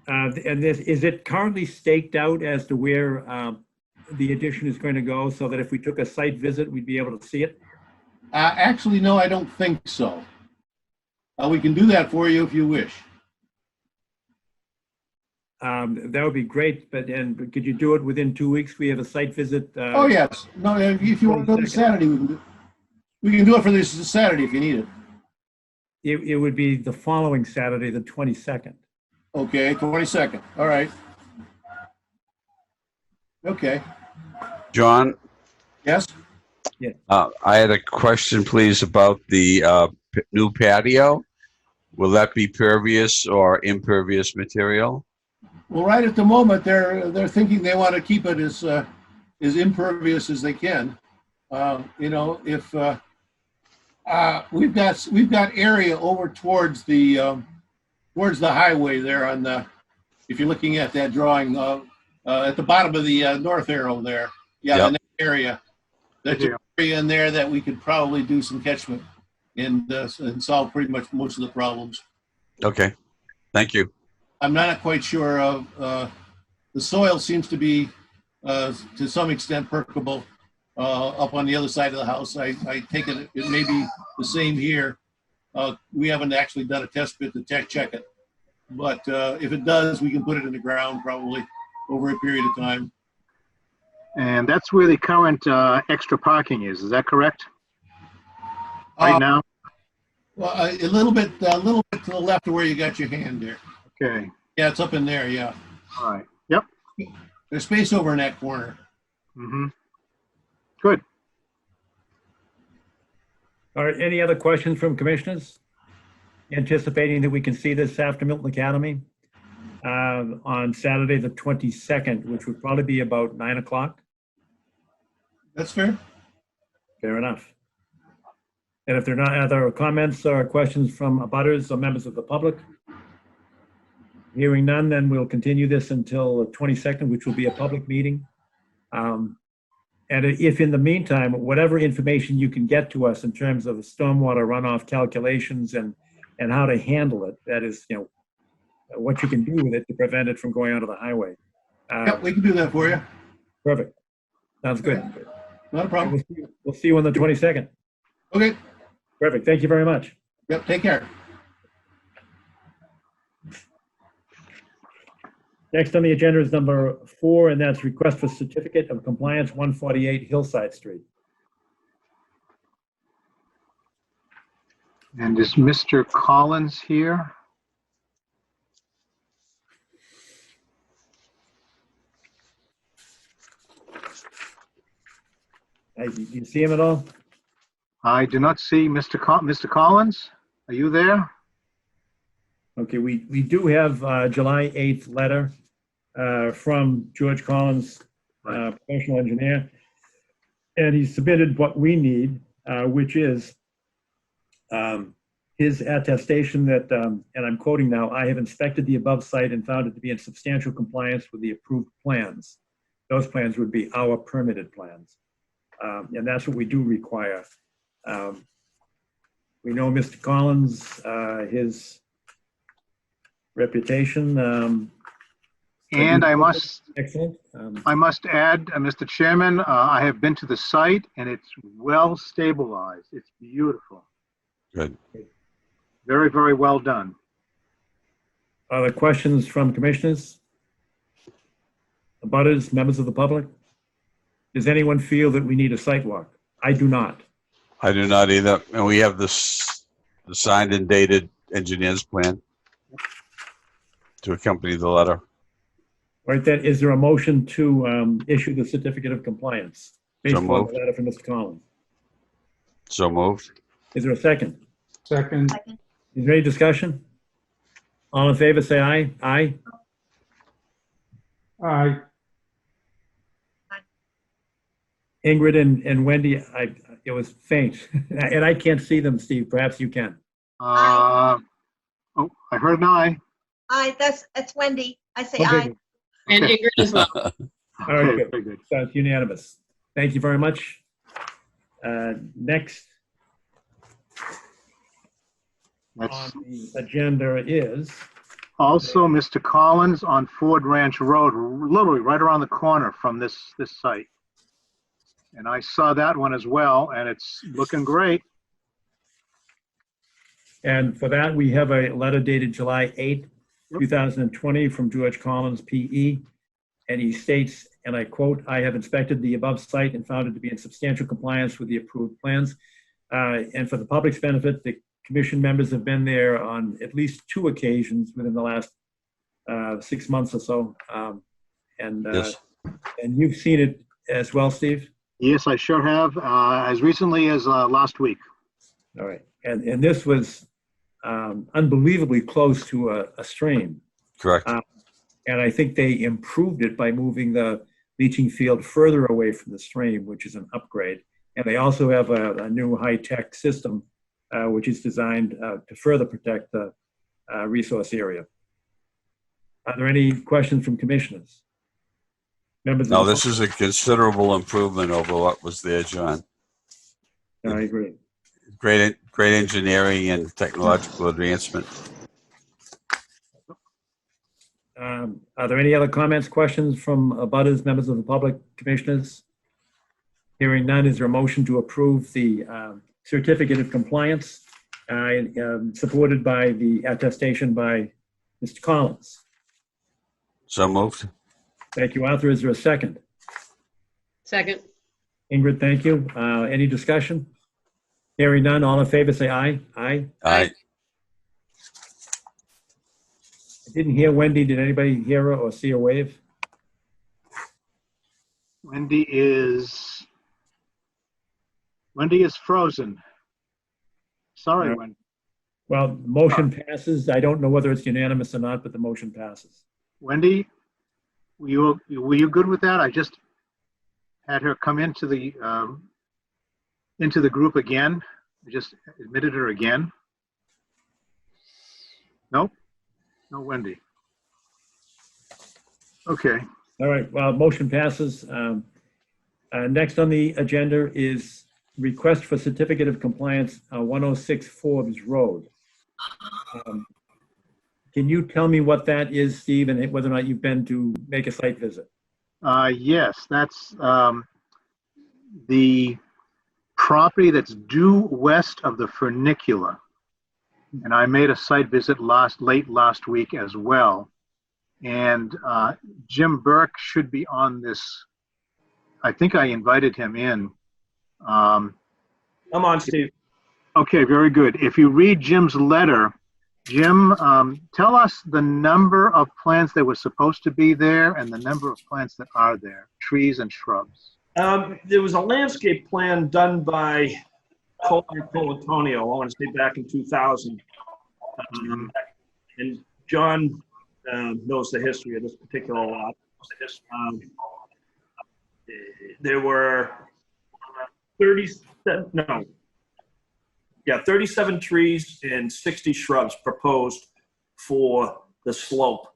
And this, is it currently staked out as to where the addition is going to go, so that if we took a site visit, we'd be able to see it? Actually, no, I don't think so. We can do that for you if you wish. That would be great, but could you do it within 2 weeks? We have a site visit. Oh, yes. No, if you want to do it Saturday, we can do it for this Saturday if you need it. It would be the following Saturday, the 22nd. Okay, 22nd. All right. Okay. John, Yes? I had a question, please, about the new patio. Will that be pervious or impervious material? Well, right at the moment, they're thinking they want to keep it as impervious as they can. If we've got area over towards the highway there on the, if you're looking at that drawing at the bottom of the north arrow there, yeah, Yep. the next area. That's an area in there that we could probably do some catchment and solve pretty much most of the problems. Okay, thank you. I'm not quite sure of, the soil seems to be, to some extent permeable, up on the other side of the house. I take it may be the same here. We haven't actually done a test bit to check it. But, if it does, we can put it in the ground probably over a period of time. And that's where the current extra parking is that correct? Right now? Well, a little bit to the left of where you got your hand there. Okay, Yeah, it's up in there, yeah. all right. Yep. There's space over in that corner. Mm-hmm. Good. All right, any other questions from commissioners? Anticipating that we can see this after Milton Academy on Saturday, the 22nd, which would probably be about 9 o'clock. That's fair. Fair enough. And if there are not other comments or questions from abutters or members of the public, hearing none, then we'll continue this until the 22nd, which will be a public meeting. And if in the meantime, whatever information you can get to us in terms of the stormwater runoff calculations and how to handle it, that is, what you can do with it to prevent it from going onto the highway. Yep, we can do that for you. Perfect. Sounds good. Not a problem. We'll see you on the 22nd. Okay. Perfect. Thank you very much. Yep, take care. Next on the agenda is number 4, and that's request for certificate of compliance, 148 Hillside Street. And is Mr. Collins here? You see him at all? I do not see Mr. Collins. Are you there? Okay, we do have July 8th letter from George Collins, professional engineer. And he submitted what we need, which is his attestation that, and I'm quoting now, I have inspected the above site and found it to be in substantial compliance with the approved plans. Those plans would be our permitted plans. And that's what we do require. We know Mr. Collins, his reputation. And I must Excellent. add, Mr. Chairman, I have been to the site and it's well stabilized. It's beautiful. Good. Very, very well done. Other questions from commissioners? Abutters, members of the public? Does anyone feel that we need a site walk? I do not. I do not either. And we have this, the signed and dated engineer's plan to accompany the letter. Right then, is there a motion to issue the certificate of compliance based So on the moved. letter from Mr. Collins? So moved. Is there a second? Second, Is there any discussion? All in favor, say aye. Aye. aye. Ingrid and Wendy, it was faint, and I can't see them, Steve. Perhaps you can. Oh, I heard an aye. Aye, that's Wendy. I say Okay, aye. good. And Okay. Ingrid as well. All right, Okay, good. very good. Sounds unanimous. Thank you very much. Next That's on the agenda is, also Mr. Collins on Ford Ranch Road, literally right around the corner from this site. And I saw that one as well, and it's looking great. and for that, we have a letter dated July 8th, 2020 from George Collins, PE. And he states, and I quote, "I have inspected the above site and found it to be in substantial compliance with the approved plans." And for the public's benefit, the commission members have been there on at least 2 occasions within the last 6 months or so. Yes. And you've seen it as well, Steve? Yes, I sure have, as recently as last week. All right. And this was unbelievably close to a stream. Correct. And I think they improved it by moving the leaching field further away from the stream, which is an upgrade. And they also have a new high-tech system, which is designed to further protect the resource area. Are there any questions from commissioners? Members of No, the this is a considerable improvement over what was there, John. public? I agree. Great engineering and technological advancement. Are there any other comments, questions from abutters, members of the public, commissioners? Hearing none, is there a motion to approve the certificate of compliance supported by the attestation by Mr. Collins? So moved. Thank you, Arthur. Is there a second? Second. Ingrid, thank you. Any discussion? Hearing none, all in favor, say aye. Aye. Aye. I didn't hear Wendy. Did anybody hear her or see her wave? Wendy is frozen. Sorry, Yeah. Wendy. Well, motion passes. I don't know whether it's unanimous or not, but the motion passes. Wendy, were you good with that? I just had her come into the group again. I just admitted her again. Nope. No Wendy. Okay. All right, well, motion passes. Next on the agenda is request for certificate of compliance, 106 Forbes Road. Can you tell me what that is, Steve, and whether or not you've been to make a site visit? Yes, that's the property that's due west of the funicular. And I made a site visit late last week as well. And Jim Burke should be on this. I think I invited him in. I'm on, Steve. Okay, very good. If you read Jim's letter, Jim, tell us the number of plants that were supposed to be there and the number of plants that are there, trees and shrubs. There was a landscape plan done by Colatonio, I want to say back in 2000. And John knows the history of this particular lot. There were 37 trees and 60 shrubs proposed for the slope.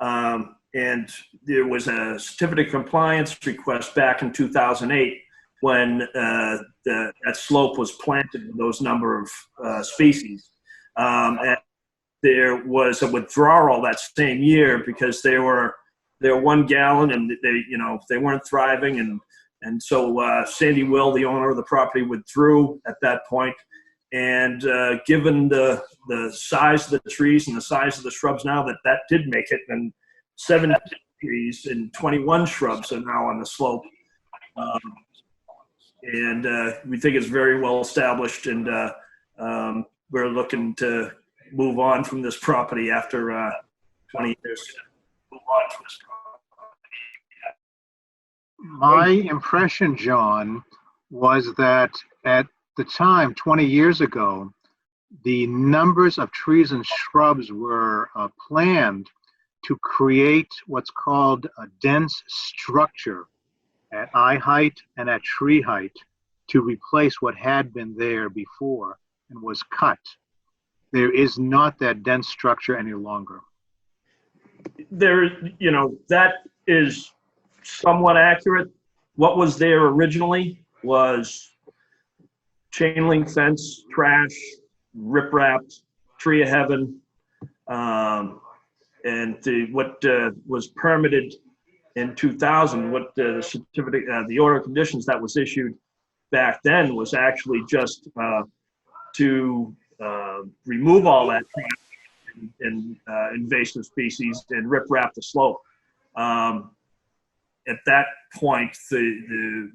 And there was a certificate of compliance request back in 2008 when that slope was planted with those number of species. And there was a withdrawal that same year because they were 1 gallon and they weren't thriving, and so Sandy Will, the owner of the property, withdrew at that point, And given the size of the trees and the size of the shrubs now, that did make it. And 7 trees and 21 shrubs are now on the slope. And we think it's very well established, and we're looking to move on from this property after 20 years. Move on from this property. My impression, John, was that at the time, 20 years ago, the numbers of trees and shrubs were planned to create what's called a dense structure at eye height and at tree height to replace what had been there before and was cut. There is not that dense structure any longer. There, that is somewhat accurate. What was there originally was chain link fence, trash, riprap, tree of heaven, and what was permitted in 2000, what the certificate, the order of conditions that was issued back then was actually just to remove all that trash and invasive species and riprap the slope. At that point, the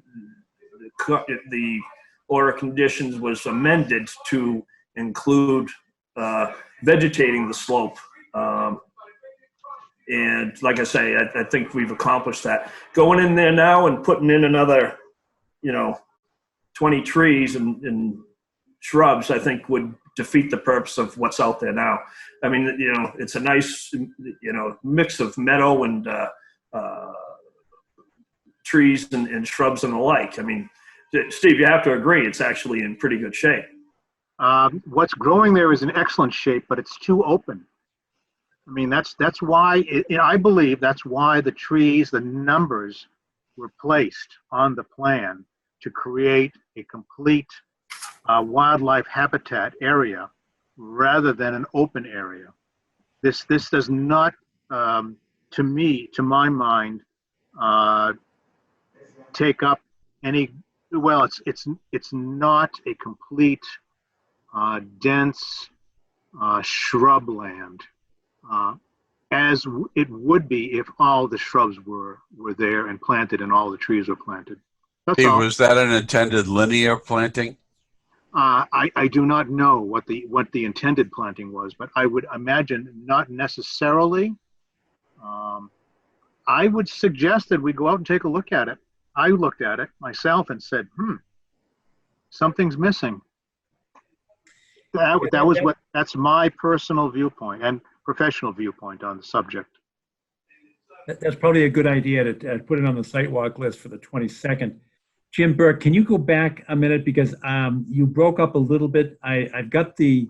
order of conditions was amended to include vegetating the slope. And like I say, I think we've accomplished that. Going in there now and putting in another, 20 trees and shrubs, I think would defeat the purpose of what's out there now. I mean, it's a nice, mix of meadow and trees and shrubs and the like. I mean, Steve, you have to agree, it's actually in pretty good shape. What's growing there is in excellent shape, but it's too open. I mean, that's why I believe that's why the trees, the numbers were placed on the plan to create a complete wildlife habitat area rather than an open area. This does not, to my mind, take up any. Well, it's not a complete dense shrubland. As it would be if all the shrubs were there and planted and all the trees were planted. That's Steve, all. was that an intended linear planting? I do not know what the intended planting was, but I would imagine not necessarily. I would suggest that we go out and take a look at it. I looked at it myself and said, something's missing. That's my personal viewpoint and professional viewpoint on the subject. That's probably a good idea to put it on the sidewalk list for the 22nd. Jim Burke, can you go back a minute because you broke up a little bit. I've got the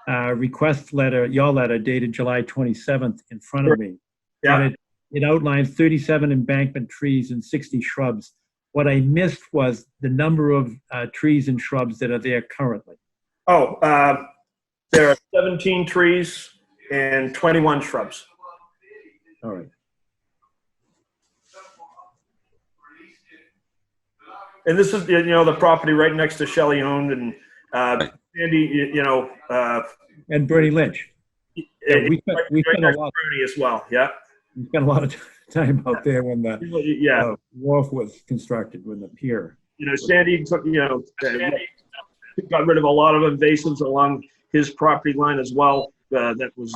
request letter, your letter dated July 27th in front of me. Yeah. And it outlines 37 embankment trees and 60 shrubs. What I missed was the number of trees and shrubs that are there currently. Oh, there are 17 trees and 21 shrubs. All right. And this is, the property right next to Shelley owned and Andy, And Bernie Lynch. Yeah, we spent a lot. Bernie as well. Yeah. We spent a lot of time out there when the wharf was constructed, when the pier. Sandy took, got rid of a lot of invasives along his property line as well. That was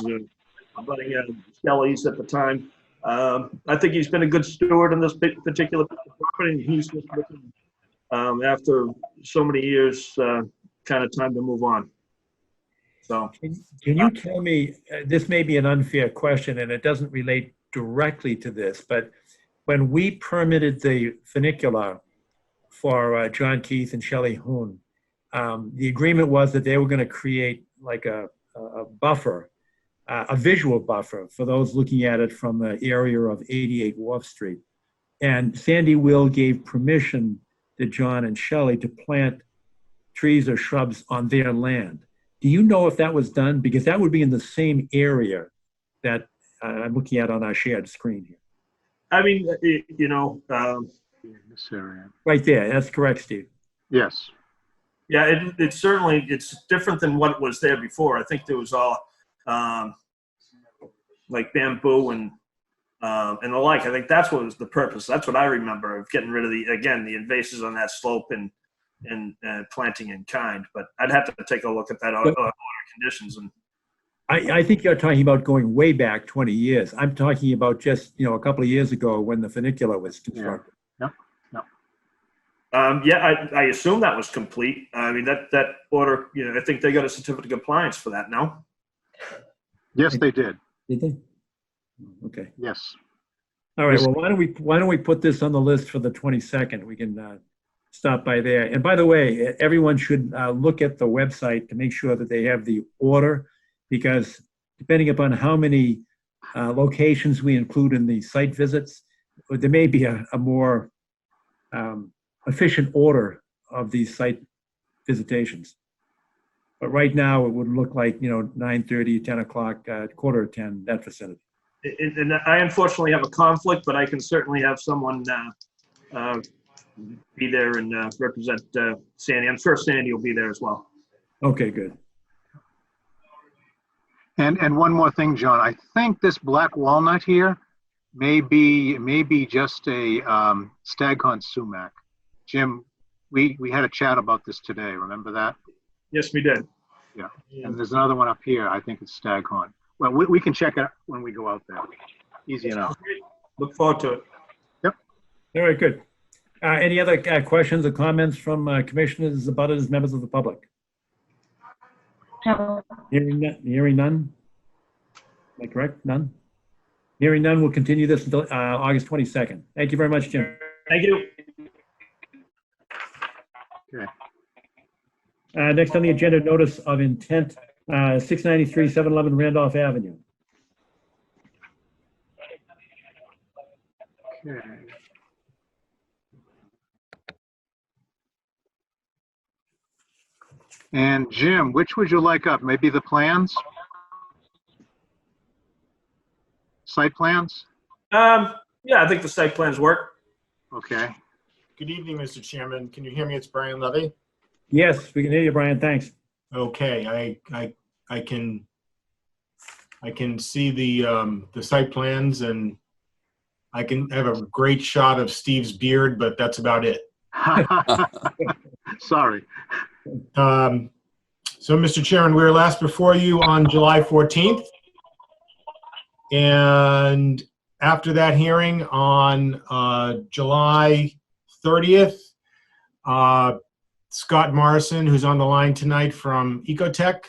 running Shelley's at the time. I think he's been a good steward in this particular property, and he's just looking, after so many years, kind of time to move on. So, can you tell me, this may be an unfair question and it doesn't relate directly to this, but when we permitted the funicular for John Keith and Shelley Hoon, the agreement was that they were going to create like a buffer, a visual buffer for those looking at it from the area of 88 Wharf Street. And Sandy Will gave permission to John and Shelley to plant trees or shrubs on their land. Do you know if that was done? Because that would be in the same area that I'm looking at on our shared screen here. I mean, In this area. Right there. That's correct, Steve. Yes. Yeah, it's certainly, it's different than what was there before. I think there was all like bamboo and the like. I think that's what was the purpose. That's what I remember of getting rid of the invasives on that slope and planting in kind. But I'd have to take a look at that order conditions. And I think you're talking about going way back 20 years. I'm talking about just, a couple of years ago when the funicular was constructed. I assume that was complete. I mean, that order, I think they got a certificate of compliance for that now. Yes, they did. Did they? Okay. Yes. All right. Well, why don't we put this on the list for the 22nd? We can stop by there. And by the way, everyone should look at the website to make sure that they have the order, because depending upon how many locations we include in the site visits, there may be a more efficient order of these site visitations. But right now, it would look like, 9:30, 10 o'clock, quarter to 10, that vicinity. And I unfortunately have a conflict, but I can certainly have someone be there and represent Sandy. I'm sure Sandy will be there as well. Okay, good. And one more thing, John. I think this black walnut here may be just a staghorn sumac. Jim, we had a chat about this today. Remember that? Yes, we did. Yeah. And there's another one up here. I think it's staghorn. Well, we can check it when we go out there. Easy enough. Look forward to it. Yep. All right, good. Any other questions or comments from commissioners, abutters, members of the public? Hearing none? Am I correct? None? Hearing none, we'll continue this until August 22nd. Thank you very much, Jim. Thank you. Okay. Next on the agenda, notice of intent, 693 711 Randolph Avenue. Okay. And Jim, which would you like up? Maybe the plans? Site plans? Yeah, I think the site plans work. Okay. Good evening, Mr. Chairman. Can you hear me? It's Brian Levy. Yes, we can hear you, Brian. Thanks. Okay, I can see the site plans, and I can have a great shot of Steve's beard, but that's about it. Sorry. So, Mr. Chairman, we were last before you on July 14th, and after that hearing on July 30th, Scott Morrison, who's on the line tonight from Ecotech,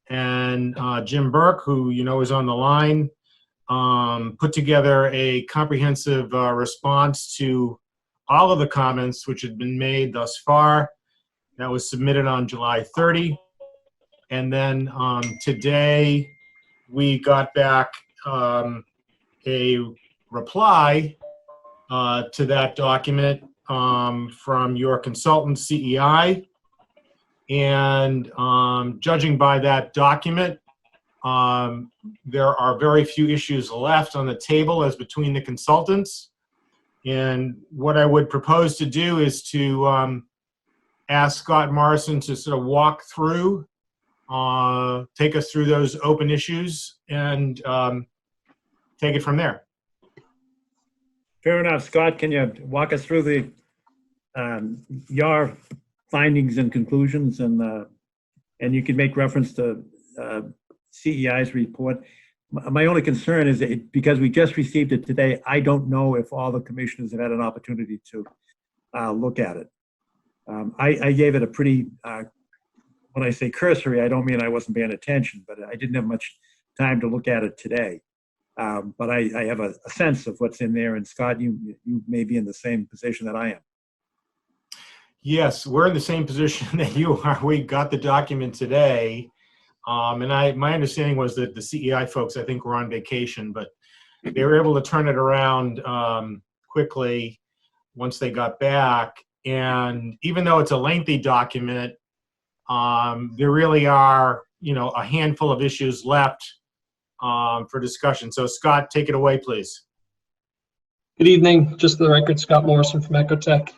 and Jim Burke, who is on the line, put together a comprehensive response to all of the comments which had been made thus far. That was submitted on July 30. And then today we got back a reply to that document from your consultant, CEI. And judging by that document, there are very few issues left on the table as between the consultants. And what I would propose to do is to ask Scott Morrison to sort of walk through, take us through those open issues, and take it from there. Fair enough. Scott, can you walk us through the your findings and conclusions, and you can make reference to CEI's report. My only concern is that because we just received it today, I don't know if all the commissioners have had an opportunity to look at it. I gave it a pretty, when I say cursory, I don't mean I wasn't paying attention, but I didn't have much time to look at it today. But I have a sense of what's in there, and Scott, you may be in the same position that I am. Yes, we're in the same position that you are. We got the document today. And my understanding was that the CEI folks, I think, were on vacation, but they were able to turn it around quickly once they got back. And even though it's a lengthy document, there really are, a handful of issues left for discussion. So Scott, take it away, please. Good evening. Just for the record, Scott Morrison from Ecotech.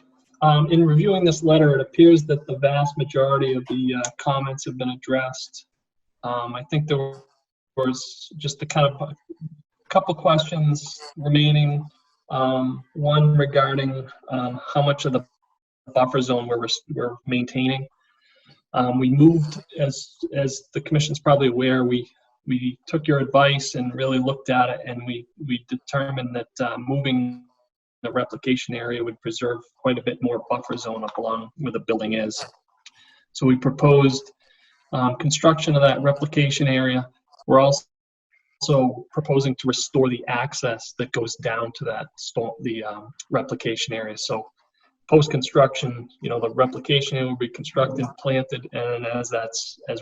In reviewing this letter, it appears that the vast majority of the comments have been addressed. I think there was just a kind of a couple questions remaining. One regarding how much of the buffer zone we're maintaining. We moved, as the commission's probably aware, we took your advice and really looked at it, and we determined that moving the replication area would preserve quite a bit more buffer zone up along where the building is. So we proposed construction of that replication area. We're also proposing to restore the access that goes down to that replication area. So post-construction, the replication area will be constructed, planted, and as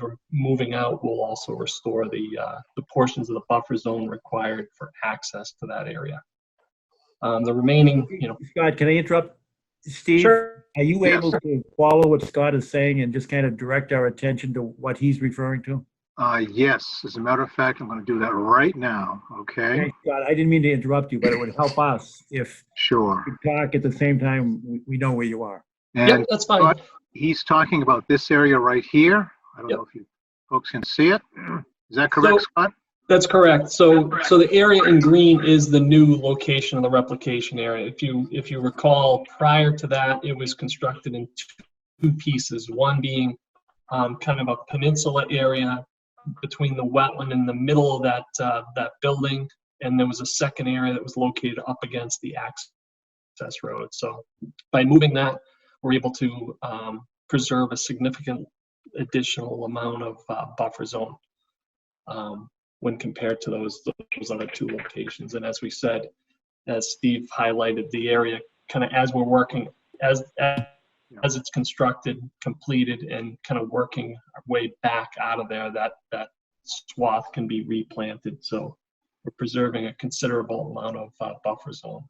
we're moving out, we'll also restore the portions of the buffer zone required for access to that area. The remaining, Scott, can I interrupt? Steve, Sure. Are you able to follow what Scott is saying and just kind of direct our attention to what he's referring to? Yes, as a matter of fact, I'm going to do that right now, okay? Okay, Scott, I didn't mean to interrupt you, but it would help us if Sure. you talk at the same time we know where you are. And Yep, that's fine. Scott, he's talking about this area right here. I don't Yep. know if you folks can see it. Is that correct, Scott? That's correct. So the area in green is the new location of the replication area. If you recall, prior to that, it was constructed in two pieces. One being kind of a peninsula area between the wetland in the middle of that building, and there was a second area that was located up against the access road. So by moving that, we're able to preserve a significant additional amount of buffer zone when compared to those other two locations. And as we said, as Steve highlighted, the area kind of as we're working, as it's constructed, completed, and kind of working our way back out of there, that swath can be replanted. So we're preserving a considerable amount of buffer zone.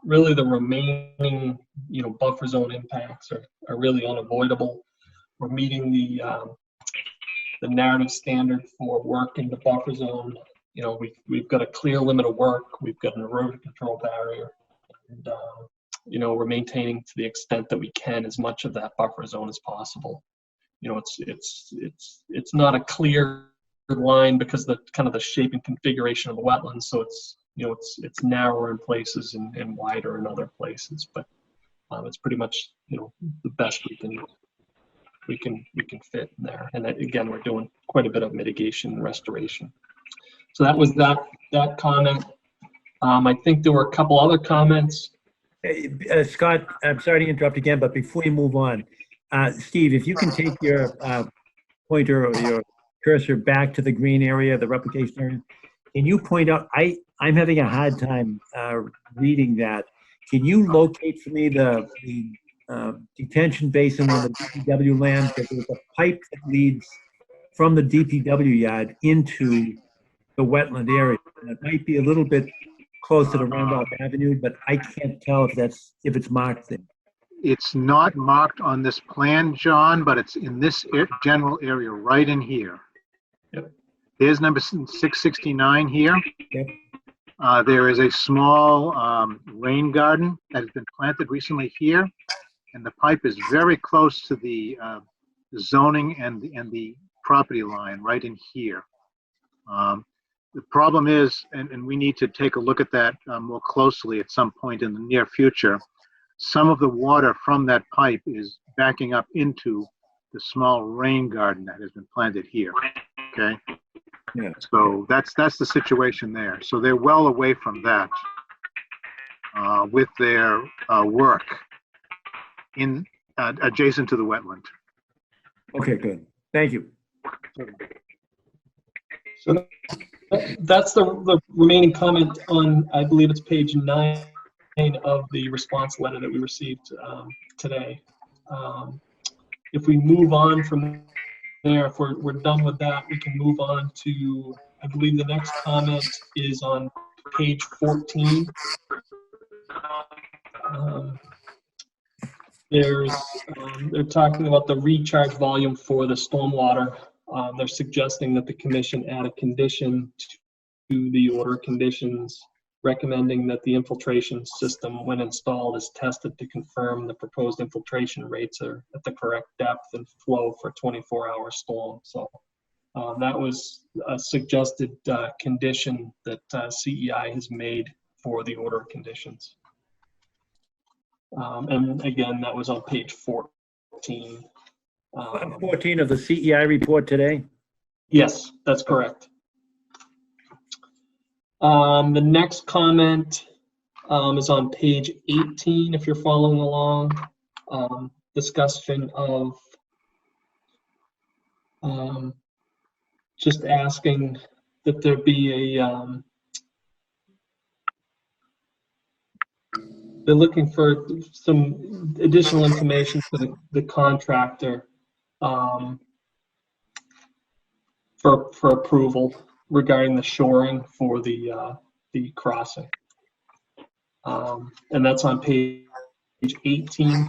Really, the remaining, buffer zone impacts are really unavoidable. We're meeting the narrative standard for work in the buffer zone. We've got a clear limit of work. We've got an erosion control barrier, and we're maintaining to the extent that we can as much of that buffer zone as possible. It's not a clear line because the kind of the shape and configuration of the wetlands. So it's narrower in places and wider in other places, but it's pretty much the best we can fit in there. And again, we're doing quite a bit of mitigation and restoration. So that was that comment. I think there were a couple other comments. Hey, Scott, I'm sorry to interrupt again, but before you move on, Steve, if you can take your pointer or your cursor back to the green area, the replication area, can you point out, I'm having a hard time reading that. Can you locate for me the detention basin on the DPW land? Because there's a pipe that leads from the DPW yard into the wetland area. And it might be a little bit closer to Randolph Avenue, but I can't tell if it's marked there. It's not marked on this plan, John, but it's in this general area right in here. Yep. There's number 669 here. Yep. There is a small rain garden that has been planted recently here, and the pipe is very close to the zoning and the property line right in here. The problem is, and we need to take a look at that more closely at some point in the near future, some of the water from that pipe is backing up into the small rain garden that has been planted here, okay? Yeah. So that's the situation there. So they're well away from that with their work in adjacent to the wetland. Okay, good. Thank you. So that's the remaining comment on, I believe it's page 9 of the response letter that we received today. If we move on from there, if we're done with that, we can move on to, I believe the next comment is on page 14. They're talking about the recharge volume for the stormwater. They're suggesting that the commission add a condition to the order conditions recommending that the infiltration system, when installed, is tested to confirm the proposed infiltration rates are at the correct depth and flow for 24-hour storm. So that was a suggested condition that CEI has made for the order of conditions. And again, that was on page 14. 14 of the CEI report today. Yes, that's correct. The next comment is on page 18, if you're following along. Discussion of just asking that there be a, they're looking for some additional information for the contractor for approval regarding the shoring for the crossing. And that's on page 18.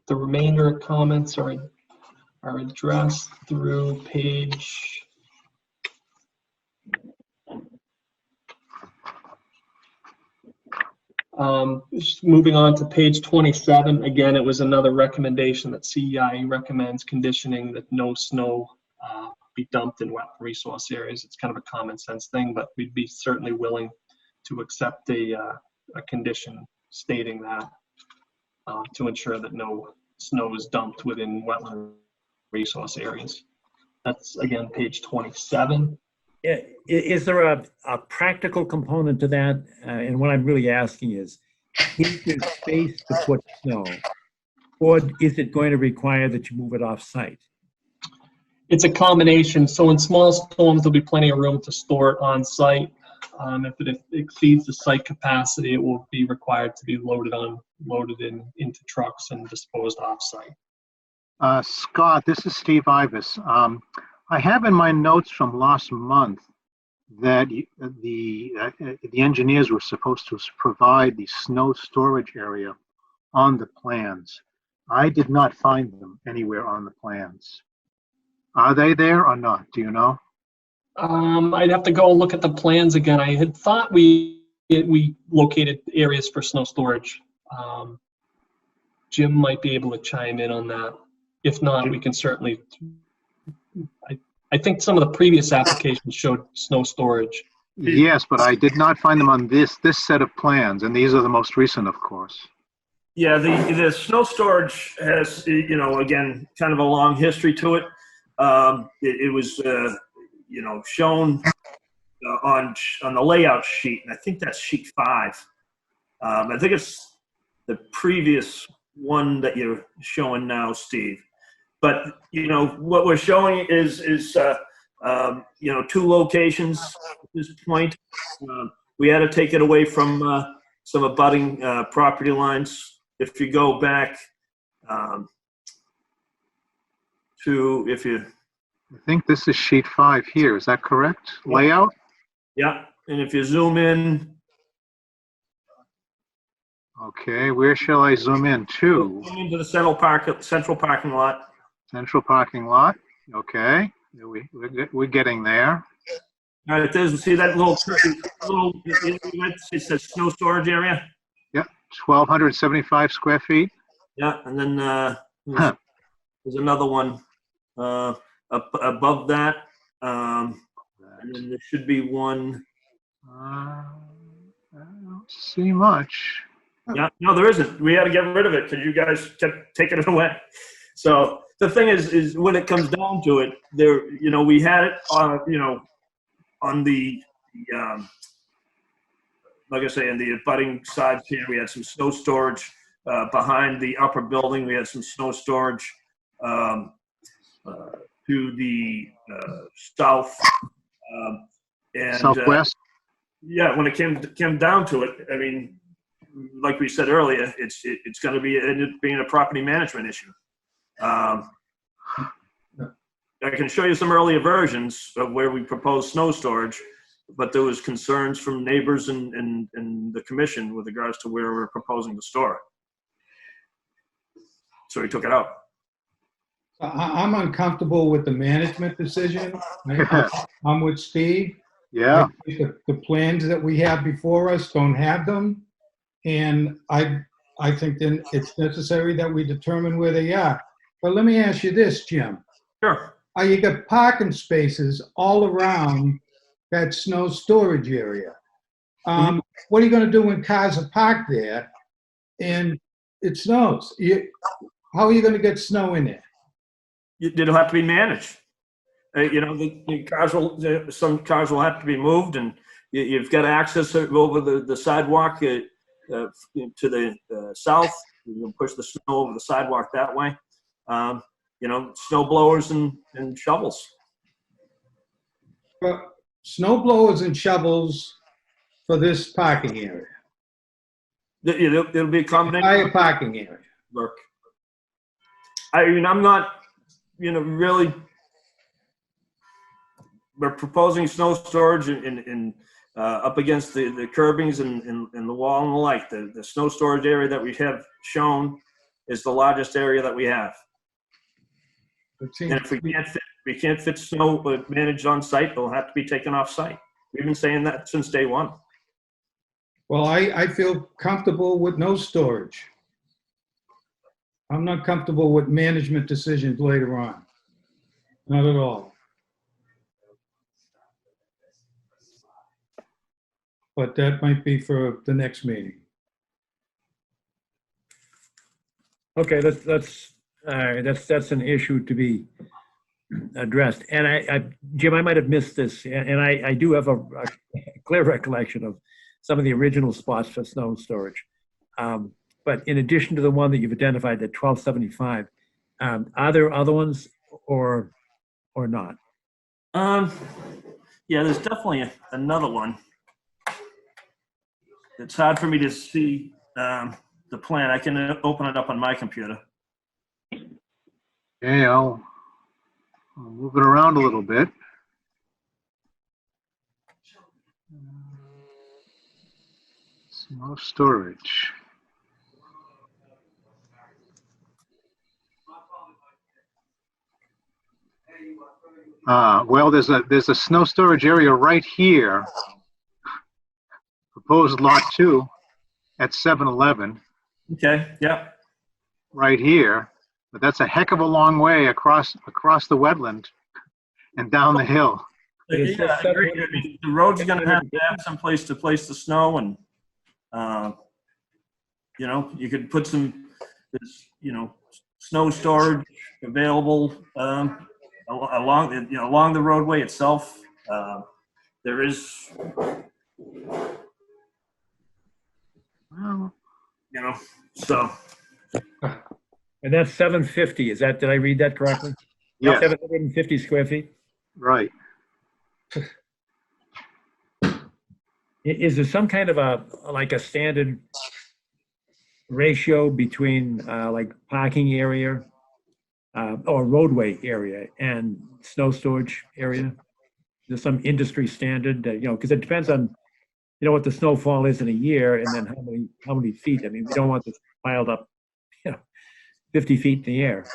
The remainder of comments are addressed through page just moving on to page 27. Again, it was another recommendation that CEI recommends conditioning that no snow be dumped in wet resource areas. It's kind of a common sense thing, but we'd be certainly willing to accept a condition stating that to ensure that no snow is dumped within wetland resource areas. That's again page 27. Yeah, is there a practical component to that? And what I'm really asking is there space to put snow, or is it going to require that you move it off-site? It's a combination. So in small storms, there'll be plenty of room to store it on site. If it exceeds the site capacity, it will be required to be loaded into trucks and disposed off-site. Scott, this is Steve Ivis. I have in my notes from last month that the engineers were supposed to provide the snow storage area on the plans. I did not find them anywhere on the plans. Are they there or not? Do you know? I'd have to go look at the plans again. I had thought we located areas for snow storage. Jim might be able to chime in on that. If not, we can certainly. I think some of the previous applications showed snow storage. Yes, but I did not find them on this set of plans, and these are the most recent, of course. Yeah, the snow storage has, again, kind of a long history to it. It was, shown on the layout sheet, and I think that's sheet 5. I think it's the previous one that you're showing now, Steve. But what we're showing is 2 locations at this point. We had to take it away from some abutting property lines. If you go back I think this is sheet 5 here. Is that correct? Layout? Yeah, and if you zoom in. Okay, where shall I zoom in to? Zoom into the central parking lot. Central parking lot. Okay, we're getting there. All right, see that little it says snow storage area? Yep, 1,275 square feet. Yeah, and then there's another one above that. And then there should be one. I don't see much. Yeah, no, there isn't. We had to get rid of it because you guys kept taking it away. So the thing is when it comes down to it, we had it on the like I say, in the abutting sides here, we had some snow storage behind the upper building. We had some snow storage to the south and southwest. Yeah, when it came down to it, I mean, like we said earlier, it's going to be being a property management issue. I can show you some earlier versions of where we proposed snow storage, but there was concerns from neighbors and the commission with regards to where we're proposing to store it. So we took it out. I'm uncomfortable with the management decision. I'm with Steve. Yeah. The plans that we have before us don't have them. And I think then it's necessary that we determine where they are. But let me ask you this, Jim. Sure. You got parking spaces all around that snow storage area. What are you going to do when cars are parked there and it snows? How are you going to get snow in there? It'll have to be managed. The cars will, some cars will have to be moved, and you've got access over the sidewalk to the south. You can push the snow over the sidewalk that way. Snow blowers and shovels. Snow blowers and shovels for this parking area. It'll be a combination. Entire parking area. Work. I'm not, really. We're proposing snow storage in up against the curbings and the wall and the like. The snow storage area that we have shown is the largest area that we have. And if we can't fit snow managed on site, it'll have to be taken off site. We've been saying that since day one. Well, I feel comfortable with no storage. I'm not comfortable with management decisions later on. Not at all. But that might be for the next meeting. Okay, that's an issue to be addressed. And Jim, I might have missed this, and I do have a clear recollection of some of the original spots for snow storage. But in addition to the one that you've identified, the 1275, are there other ones or not? Yeah, there's definitely another one. It's hard for me to see the plan. I can open it up on my computer. Okay, I'll move it around a little bit. Snow storage. Well, there's a snow storage area right here. Proposed lot 2 at 7-Eleven. Okay, yeah. Right here, but that's a heck of a long way across the wetland and down the hill. Yeah, I agree. I mean, the road's going to have some place to place the snow, and you could put some, snow storage available along the roadway itself. There is, so. And that's 750. Did I read that correctly? Yes. 750 square feet? Right. Is there some kind of a standard ratio between like parking area or roadway area and snow storage area? There's some industry standard that, because it depends on, what the snowfall is in a year and then how many feet. I mean, we don't want this piled up, 50 feet in the air.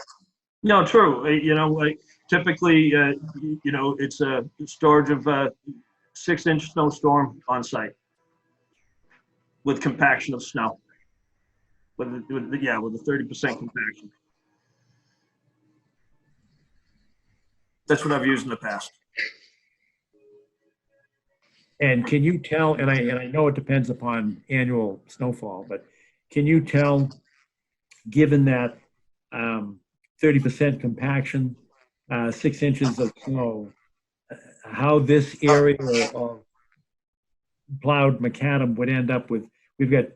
No, true. Typically, it's a storage of 6-inch snowstorm on site with compaction of snow. With a 30% compaction. That's what I've used in the past. And can you tell, and I know it depends upon annual snowfall, but can you tell, given that 30% compaction, 6 inches of snow, how this area of plowed macadam would end up with, we've got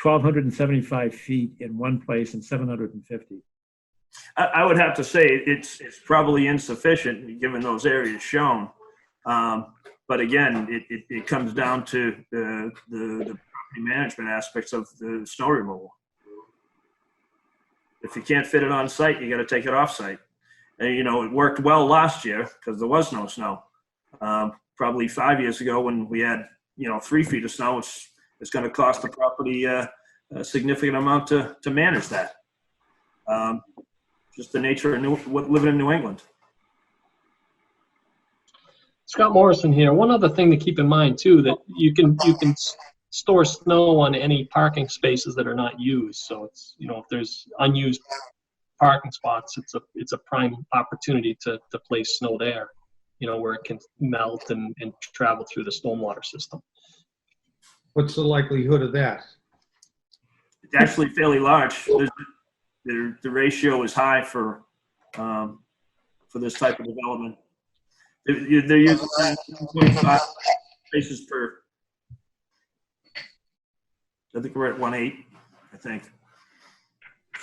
1,275 feet in one place and 750. I would have to say it's probably insufficient given those areas shown. But again, it comes down to the property management aspects of the snow removal. If you can't fit it on site, you got to take it off site. And, it worked well last year because there was no snow. Probably 5 years ago when we had, 3 feet of snow, it's going to cost the property a significant amount to manage that. Just the nature of living in New England. Scott Morrison here. One other thing to keep in mind too, that you can store snow on any parking spaces that are not used. So it's, you know, if there's unused parking spots, it's a prime opportunity to place snow there, you know, where it can melt and travel through the stormwater system. What's the likelihood of that? It's actually fairly large. The ratio is high for this type of development. They're using 1.5 spaces per. I think we're at 1.8. I think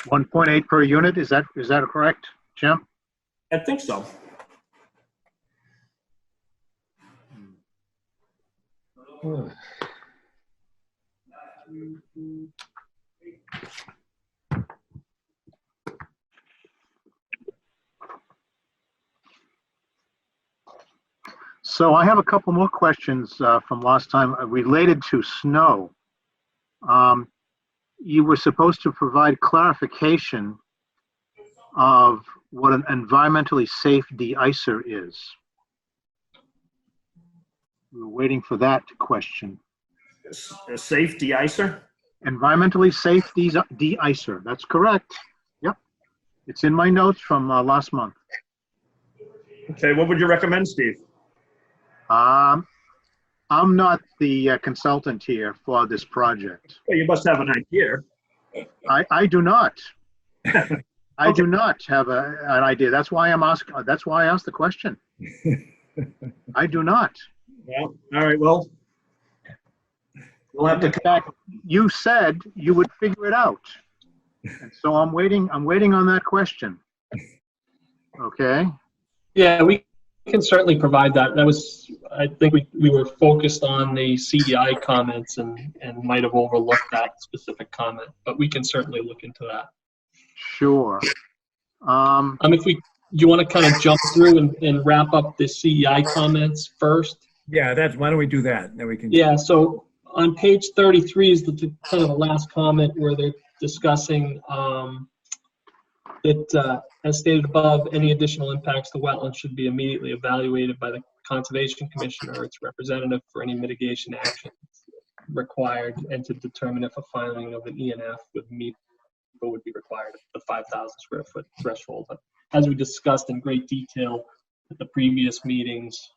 1.8 per unit, is that correct, Jim? I think so. So I have a couple more questions from last time related to snow. You were supposed to provide clarification of what an environmentally safe de-icer is. We were waiting for that question. A safe de-icer? Environmentally safe de-icer, that's correct. Yep, it's in my notes from last month. Okay, what would you recommend, Steve? I'm not the consultant here for this project. Well, you must have an idea. I do not. I do not have an idea. That's why I'm asking. That's why I asked the question. I do not. Well, all right. Well, we'll have to In fact, you said you would figure it out, and so I'm waiting. I'm waiting on that question. Okay. Yeah, we can certainly provide that. That was, I think we were focused on the CEI comments and might have overlooked that specific comment, but we can certainly look into that. Sure. If do you want to kind of jump through and wrap up the CEI comments first? Yeah, why don't we do that? Then we can. Yeah, so on page 33 is the kind of the last comment where they're discussing that, as stated above, any additional impacts to wetlands should be immediately evaluated by the Conservation Commission or its representative for any mitigation action required, and to determine if a filing of an ENF would be required at the 5,000 square foot threshold. But as we discussed in great detail at the previous meetings,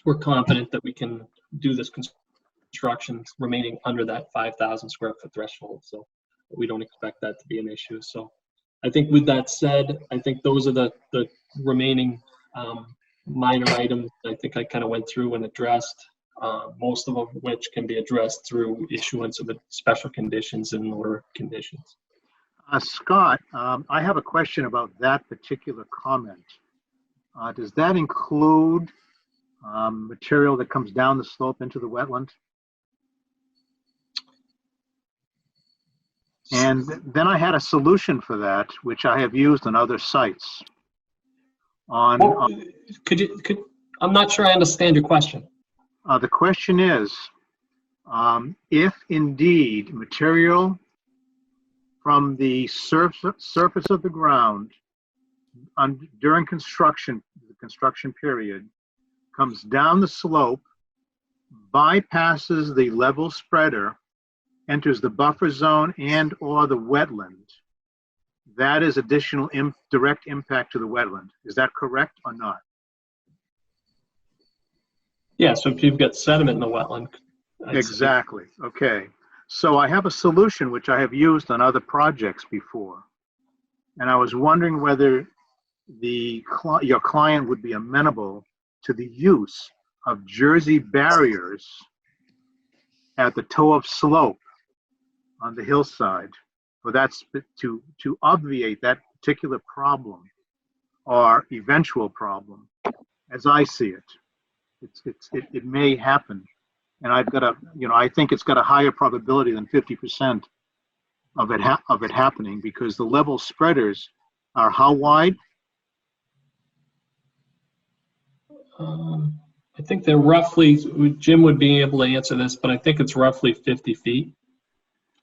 we're confident that we can do this construction remaining under that 5,000 square foot threshold. So we don't expect that to be an issue. So I think with that said, I think those are the remaining minor items I think I kind of went through and addressed, most of them which can be addressed through issuance of the special conditions and order conditions. Scott, I have a question about that particular comment. Does that include material that comes down the slope into the wetland? And then I had a solution for that, which I have used on other sites. I'm not sure I understand your question. The question is, if indeed material from the surface of the ground during the construction period, comes down the slope, bypasses the level spreader, enters the buffer zone and or the wetland, that is additional direct impact to the wetland. Is that correct or not? Yeah, so if you've got sediment in the wetland. Exactly. Okay. So I have a solution which I have used on other projects before. And I was wondering whether your client would be amenable to the use of Jersey barriers at the toe of slope on the hillside, for that's to obviate that particular problem or eventual problem. As I see it, it may happen, and I've got I think it's got a higher probability than 50% of it happening, because the level spreaders are how wide? I think they're roughly, Jim would be able to answer this, but I think it's roughly 50 feet.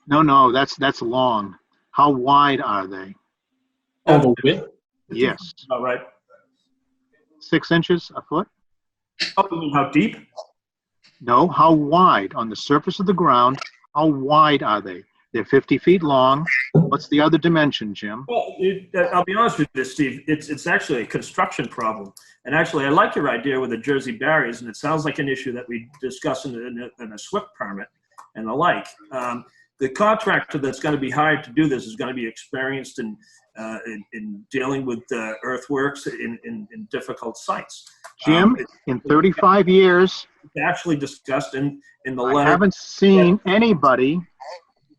No, that's long. How wide are they? Oh, the width? Yes. All right. 6 inches, a foot? Oh, you mean how deep? No, how wide on the surface of the ground? How wide are they? They're 50 feet long. What's the other dimension, Jim? Well, I'll be honest with you, Steve. It's actually a construction problem. And actually, I like your idea with the Jersey barriers, and it sounds like an issue that we discussed in a SWIP permit and the like. The contractor that's going to be hired to do this is going to be experienced in dealing with earthworks in difficult sites. Jim, in 35 years, It's actually discussed in the I letter. haven't seen anybody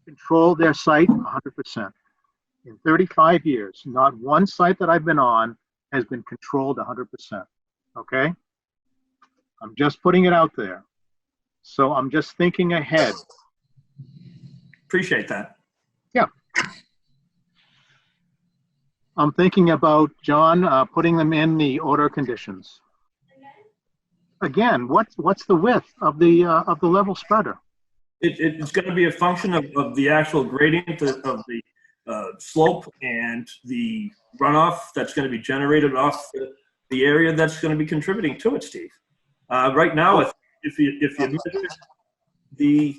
control their site 100%. In 35 years, not one site that I've been on has been controlled 100%. Okay? I'm just putting it out there. So I'm just thinking ahead. Appreciate that. Yeah. I'm thinking about, John, putting them in the order conditions. Again, what's the width of the level spreader? It's going to be a function of the actual gradient of the slope and the runoff that's going to be generated off the area that's going to be contributing to it, Steve. Right now, if you measure the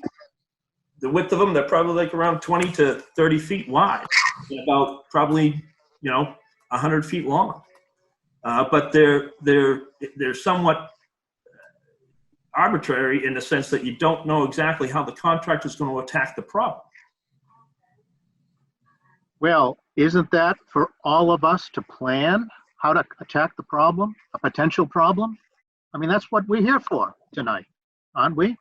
width of them, they're probably like around 20 to 30 feet wide, and about probably 100 feet long. But they're somewhat arbitrary in the sense that you don't know exactly how the contractor is going to attack the problem. Well, isn't that for all of us to plan how to attack the problem, a potential problem? I mean, that's what we're here for tonight, aren't we?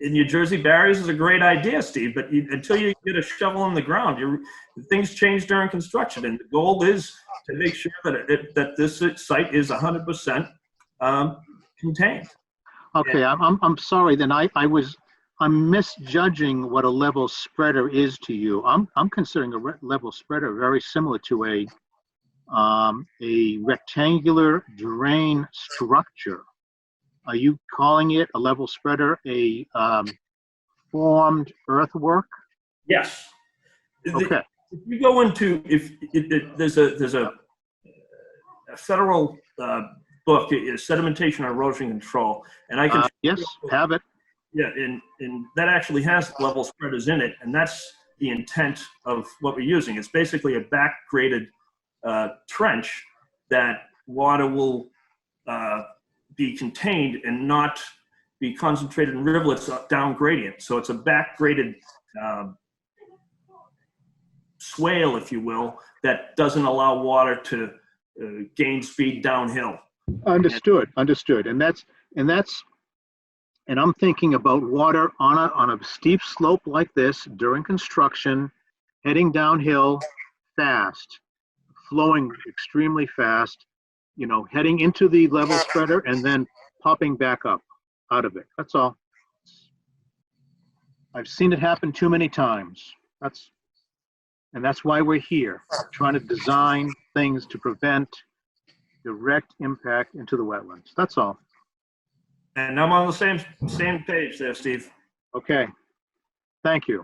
In New Jersey barriers is a great idea, Steve, but until you get a shovel in the ground, things change during construction, and the goal is to make sure that this site is 100% contained. Okay, I'm sorry. Then I'm misjudging what a level spreader is to you. I'm considering a level spreader very similar to a rectangular drain structure. Are you calling it a level spreader, a formed earthwork? Yes. Okay. If you go into there's a federal book, Sedimentation and Erosion Control, and I can yes, have it. Yeah, and that actually has level spreaders in it, and that's the intent of what we're using. It's basically a back-graded trench that water will be contained and not be concentrated in rivulets down gradient. So it's a back-graded swale, if you will, that doesn't allow water to gain speed downhill. Understood. And I'm thinking about water on a steep slope like this during construction, heading downhill fast, flowing extremely fast, heading into the level spreader and then popping back up out of it. That's all. I've seen it happen too many times. That's why we're here, trying to design things to prevent direct impact into the wetlands. That's all. And I'm on the same page there, Steve. Okay. Thank you.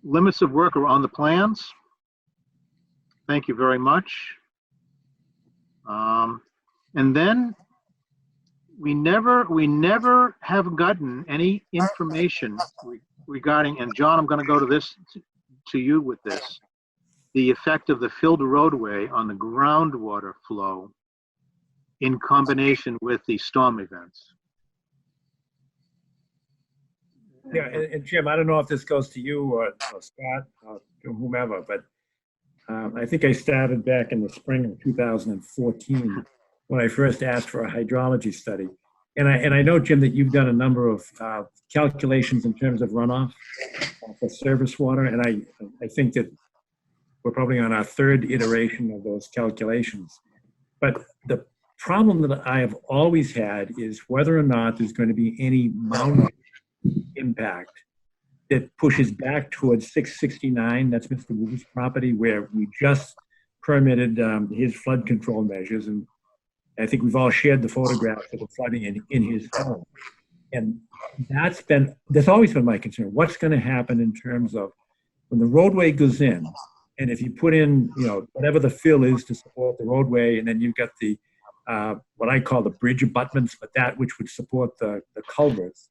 Limits of work are on the plans. Thank you very much. And then we never have gotten any information regarding, and John, I'm going to go to you with this, the effect of the filled roadway on the groundwater flow in combination with the storm events. Yeah, and Jim, I don't know if this goes to you or Scott or whomever, but I think I started back in the spring of 2014 when I first asked for a hydrology study. And I know, Jim, that you've done a number of calculations in terms of runoff for surface water, and I think that we're probably on our third iteration of those calculations. But the problem that I have always had is whether or not there's going to be any mountain impact that pushes back towards 669, that's Mr. Wu's property, where we just permitted his flood control measures. And I think we've all shared the photographs of the flooding in his home. And that's always been my concern. What's going to happen in terms of when the roadway goes in, and if you put in, whatever the fill is to support the roadway, and then you've got the, what I call the bridge abutments, but that which would support the culverts,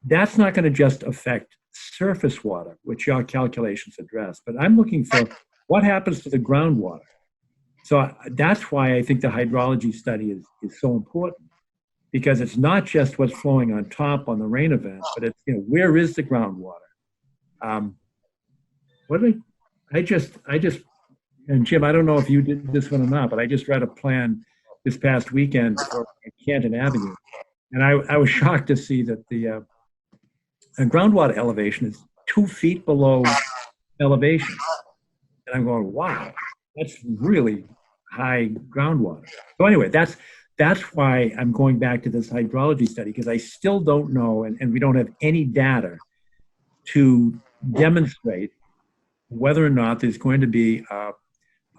that's not going to just affect surface water, which your calculations address, but I'm looking for what happens to the groundwater. So that's why I think the hydrology study is so important, because it's not just what's flowing on top on the rain events, but it's, where is the groundwater? And Jim, I don't know if you did this one or not, but I just read a plan this past weekend for Canton Avenue. And I was shocked to see that the groundwater elevation is 2 feet below elevation. And I'm going, wow, that's really high groundwater. So anyway, that's why I'm going back to this hydrology study, because I still don't know, and we don't have any data to demonstrate whether or not there's going to be a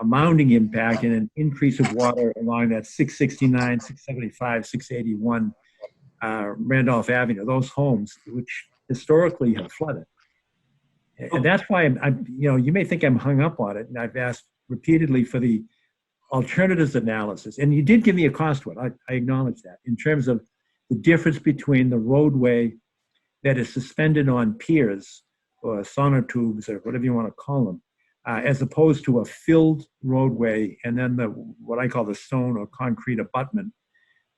mounding impact and an increase of water along that 669, 675, 681 Randolph Avenue, those homes which historically have flooded. And that's why I'm you may think I'm hung up on it, and I've asked repeatedly for the alternatives analysis. And you did give me a cost one, I acknowledge that, in terms of the difference between the roadway that is suspended on piers or sonotubes or whatever you want to call them, as opposed to a filled roadway and then what I call the stone or concrete abutment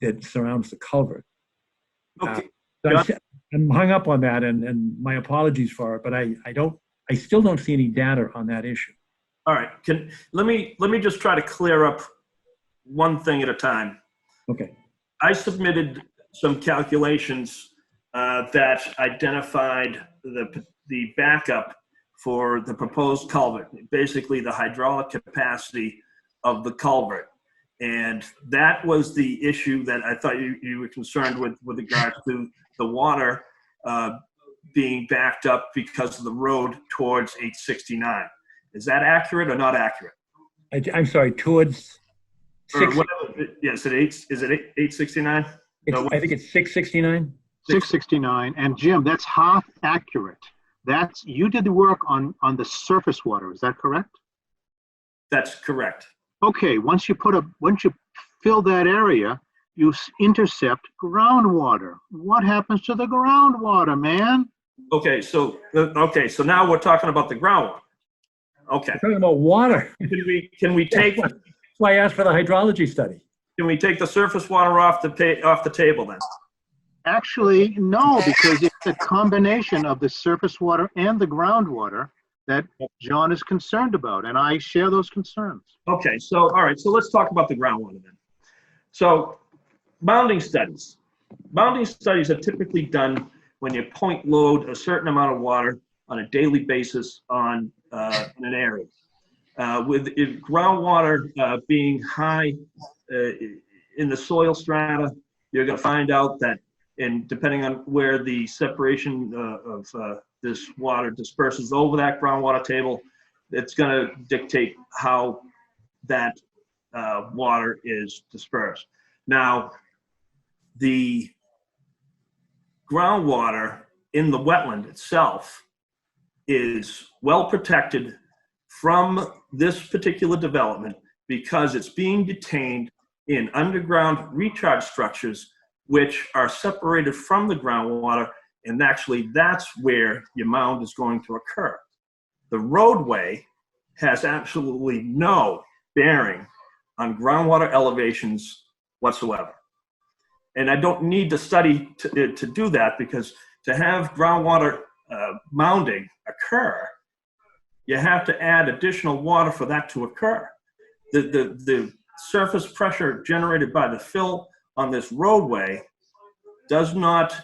that surrounds the culvert. Okay. I'm hung up on that, and my apologies for it, but I still don't see any data on that issue. All right. Let me just try to clear up one thing at a time. Okay. I submitted some calculations that identified the backup for the proposed culvert, basically the hydraulic capacity of the culvert. And that was the issue that I thought you were concerned with regard to the water being backed up because of the road towards 869. Is that accurate or not accurate? I'm sorry, towards Or whatever. Yes, is it 869? No, I think it's 669. 669. And Jim, that's half accurate. You did the work on the surface water. Is that correct? That's correct. Okay. Once you fill that area, you intercept groundwater. What happens to the groundwater, man? Okay. So now we're talking about the groundwater. Okay. We're talking about water. Can we take? That's why I asked for the hydrology study. Can we take the surface water off the table then? Actually, no, because it's a combination of the surface water and the groundwater that John is concerned about, and I share those concerns. Okay. So all right. So let's talk about the groundwater then. So mounding studies. Mounding studies are typically done when you point load a certain amount of water on a daily basis in an area. With groundwater being high in the soil strata, you're going to find out that, and depending on where the separation of this water disperses over that groundwater table, it's going to dictate how that water is dispersed. Now, the groundwater in the wetland itself is well protected from this particular development because it's being detained in underground recharge structures which are separated from the groundwater, and actually that's where your mound is going to occur. The roadway has absolutely no bearing on groundwater elevations whatsoever. And I don't need to study to do that, because to have groundwater mounding occur, you have to add additional water for that to occur. The surface pressure generated by the fill on this roadway does not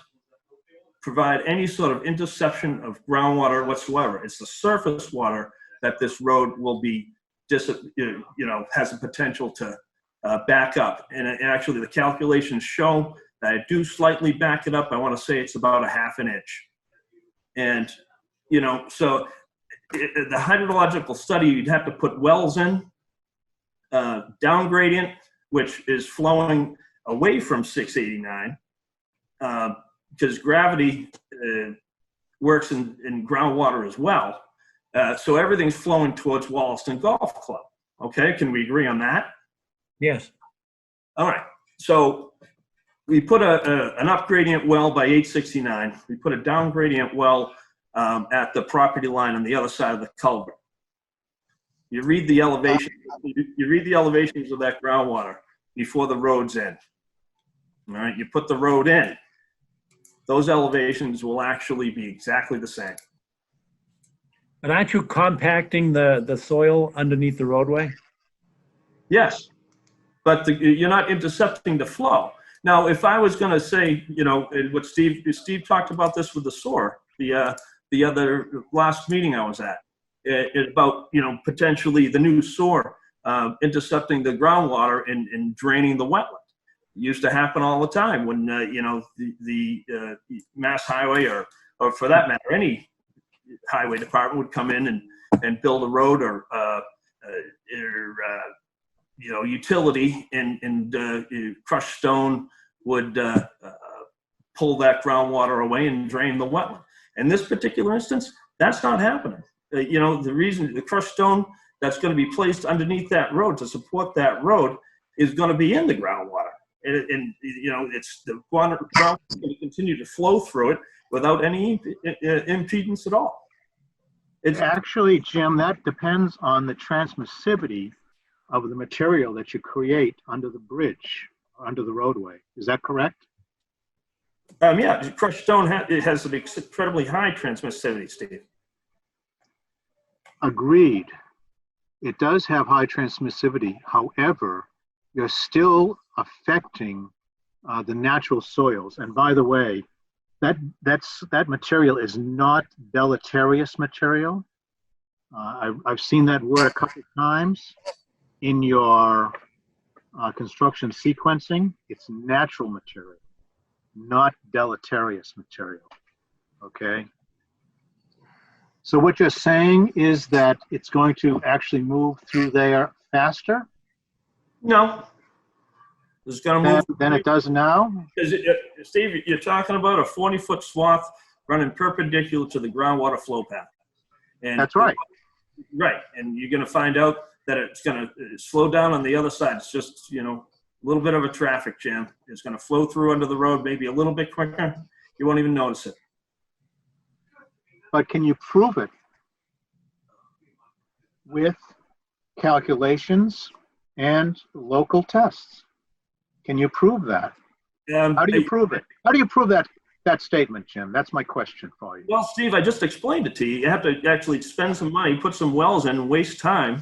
provide any sort of interception of groundwater whatsoever. It's the surface water that this road will be, has the potential to back up. And actually the calculations show that I do slightly back it up. I want to say it's about 1/2 inch. And, so the hydrological study, you'd have to put wells in, down gradient, which is flowing away from 689, because gravity works in groundwater as well. So everything's flowing towards Wollaston Golf Club. Okay, can we agree on that? Yes. All right. So we put an up gradient well by 869. We put a down gradient well at the property line on the other side of the culvert. You read the elevation. You read the elevations of that groundwater before the road's in. All right. You put the road in. Those elevations will actually be exactly the same. But aren't you compacting the soil underneath the roadway? Yes, but you're not intercepting the flow. Now, if I was going to say, you know, what Steve talked about this with the SOAR, the other last meeting I was at, about, you know, potentially the new SOAR intercepting the groundwater and draining the wetland. It used to happen all the time when, you know, the Mass Highway or for that matter, any highway department would come in and build a road or you know, utility and crushed stone would pull that groundwater away and drain the wetland. In this particular instance, that's not happening. You know, the reason the crushed stone that's going to be placed underneath that road to support that road is going to be in the groundwater. And you know, it's the ground is going to continue to flow through it without any impedance at all. It's actually, Jim, that depends on the transmissivity of the material that you create under the bridge, under the roadway. Is that correct? Yeah, crushed stone has an incredibly high transmissivity, Steve. Agreed. It does have high transmissivity. However, you're still affecting the natural soils. And by the way, that material is not deleterious material. I've seen that word a couple of times in your construction sequencing. It's natural material, not deleterious material. Okay. So what you're saying is that it's going to actually move through there faster? No. It's going to move than it does now? Steve, you're talking about a 40-foot swath running perpendicular to the groundwater flow path. And that's right. Right. And you're going to find out that it's going to slow down on the other side. It's just, you know, a little bit of a traffic jam. It's going to flow through under the road maybe a little bit quicker. You won't even notice it. But can you prove it with calculations and local tests? Can you prove that? How do you prove it? How do you prove that statement, Jim? That's my question for you. Well, Steve, I just explained it to you. You have to actually spend some money, put some wells in, and waste time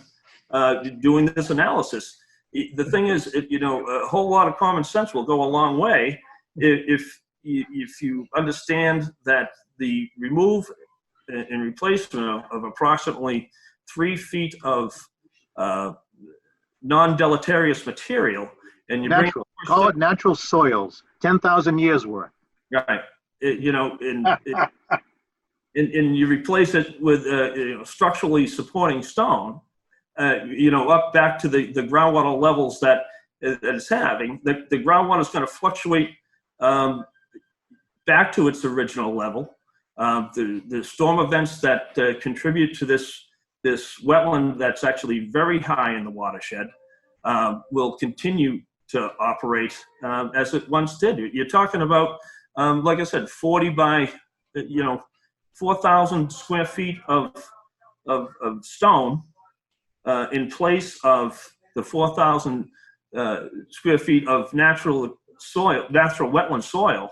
doing this analysis. The thing is, you know, a whole lot of common sense will go a long way if you understand that the remove and replacement of approximately 3 feet of non-deleterious material, and you call it natural soils, 10,000 years worth. Right. You know, and you replace it with you know, structurally supporting stone, you know, up back to the groundwater levels that it's having. The groundwater is going to fluctuate back to its original level. The storm events that contribute to this wetland that's actually very high in the watershed will continue to operate as it once did. You're talking about, like I said, 40 by, you know, 4,000 square feet of stone in place of the 4,000 square feet of natural wetland soil.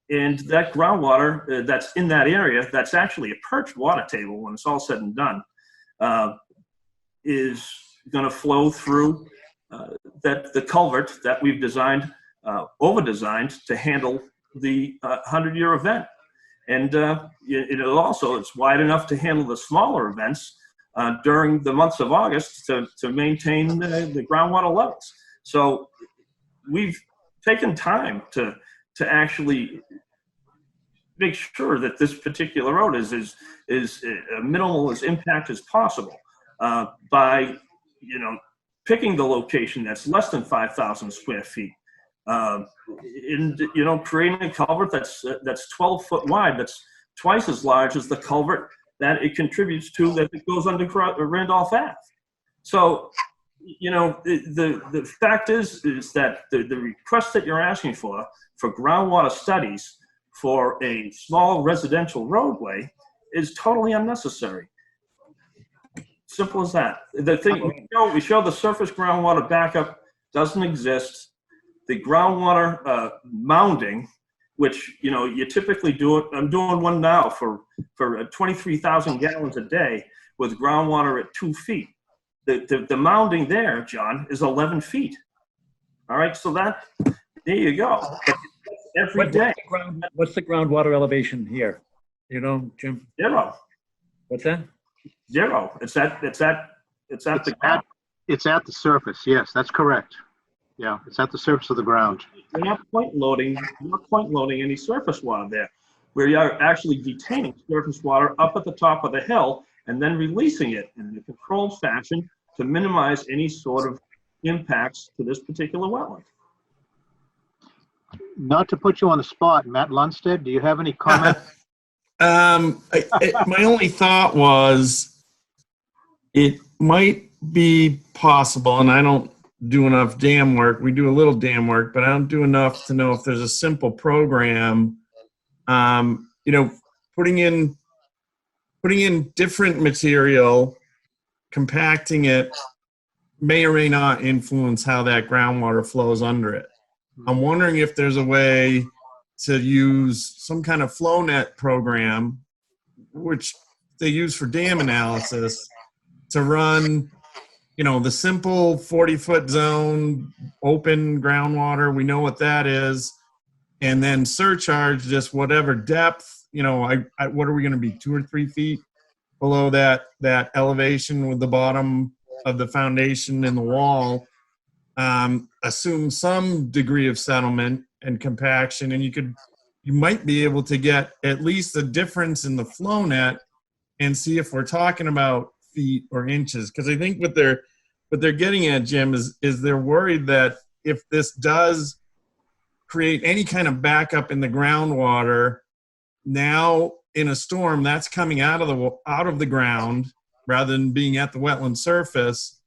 And that groundwater that's in that area, that's actually a perched water table when it's all said and done, is going to flow through the culvert that we've designed, over-designed to handle the 100-year event. And it's wide enough to handle the smaller events during the months of August to maintain the groundwater levels. So we've taken time to actually make sure that this particular road is minimal as impact as possible by, you know, picking the location that's less than 5,000 square feet And, you know, creating a culvert that's 12 foot wide, that's twice as large as the culvert that it contributes to that it goes under Randolph Ave. So, you know, the fact is that the request that you're asking for groundwater studies for a small residential roadway is totally unnecessary. Simple as that. The thing, we show the surface groundwater backup doesn't exist. The groundwater mounding, which, you know, you typically do it. I'm doing one now for 23,000 gallons a day with groundwater at 2 feet. The mounding there, John, is 11 feet. All right, so there you go. But every day. What's the groundwater elevation here? You know, Jim? 0. What's that? 0. It's at the ground. It's at the surface. Yes, that's correct. Yeah, it's at the surface of the ground. You're not point loading any surface water there, where you're actually detaining surface water up at the top of the hill and then releasing it in a controlled fashion to minimize any sort of impacts to this particular wetland. Not to put you on the spot, Matt Lundstedt, do you have any comments? My only thought was it might be possible, and I don't do enough dam work. We do a little dam work, but I don't do enough to know if there's a simple program, you know, putting in different material, compacting it may or may not influence how that groundwater flows under it. I'm wondering if there's a way to use some kind of flow net program, which they use for dam analysis, to run, you know, the simple 40-foot zone, open groundwater. We know what that is. And then surcharge just whatever depth, you know, what are we going to be, 2 or 3 feet below that elevation with the bottom of the foundation and the wall? Assume some degree of settlement and compaction, and you might be able to get at least a difference in the flow net and see if we're talking about feet or inches. Because I think what they're getting at, Jim, is they're worried that if this does create any kind of backup in the groundwater, now in a storm that's coming out of the ground rather than being at the wetland surface,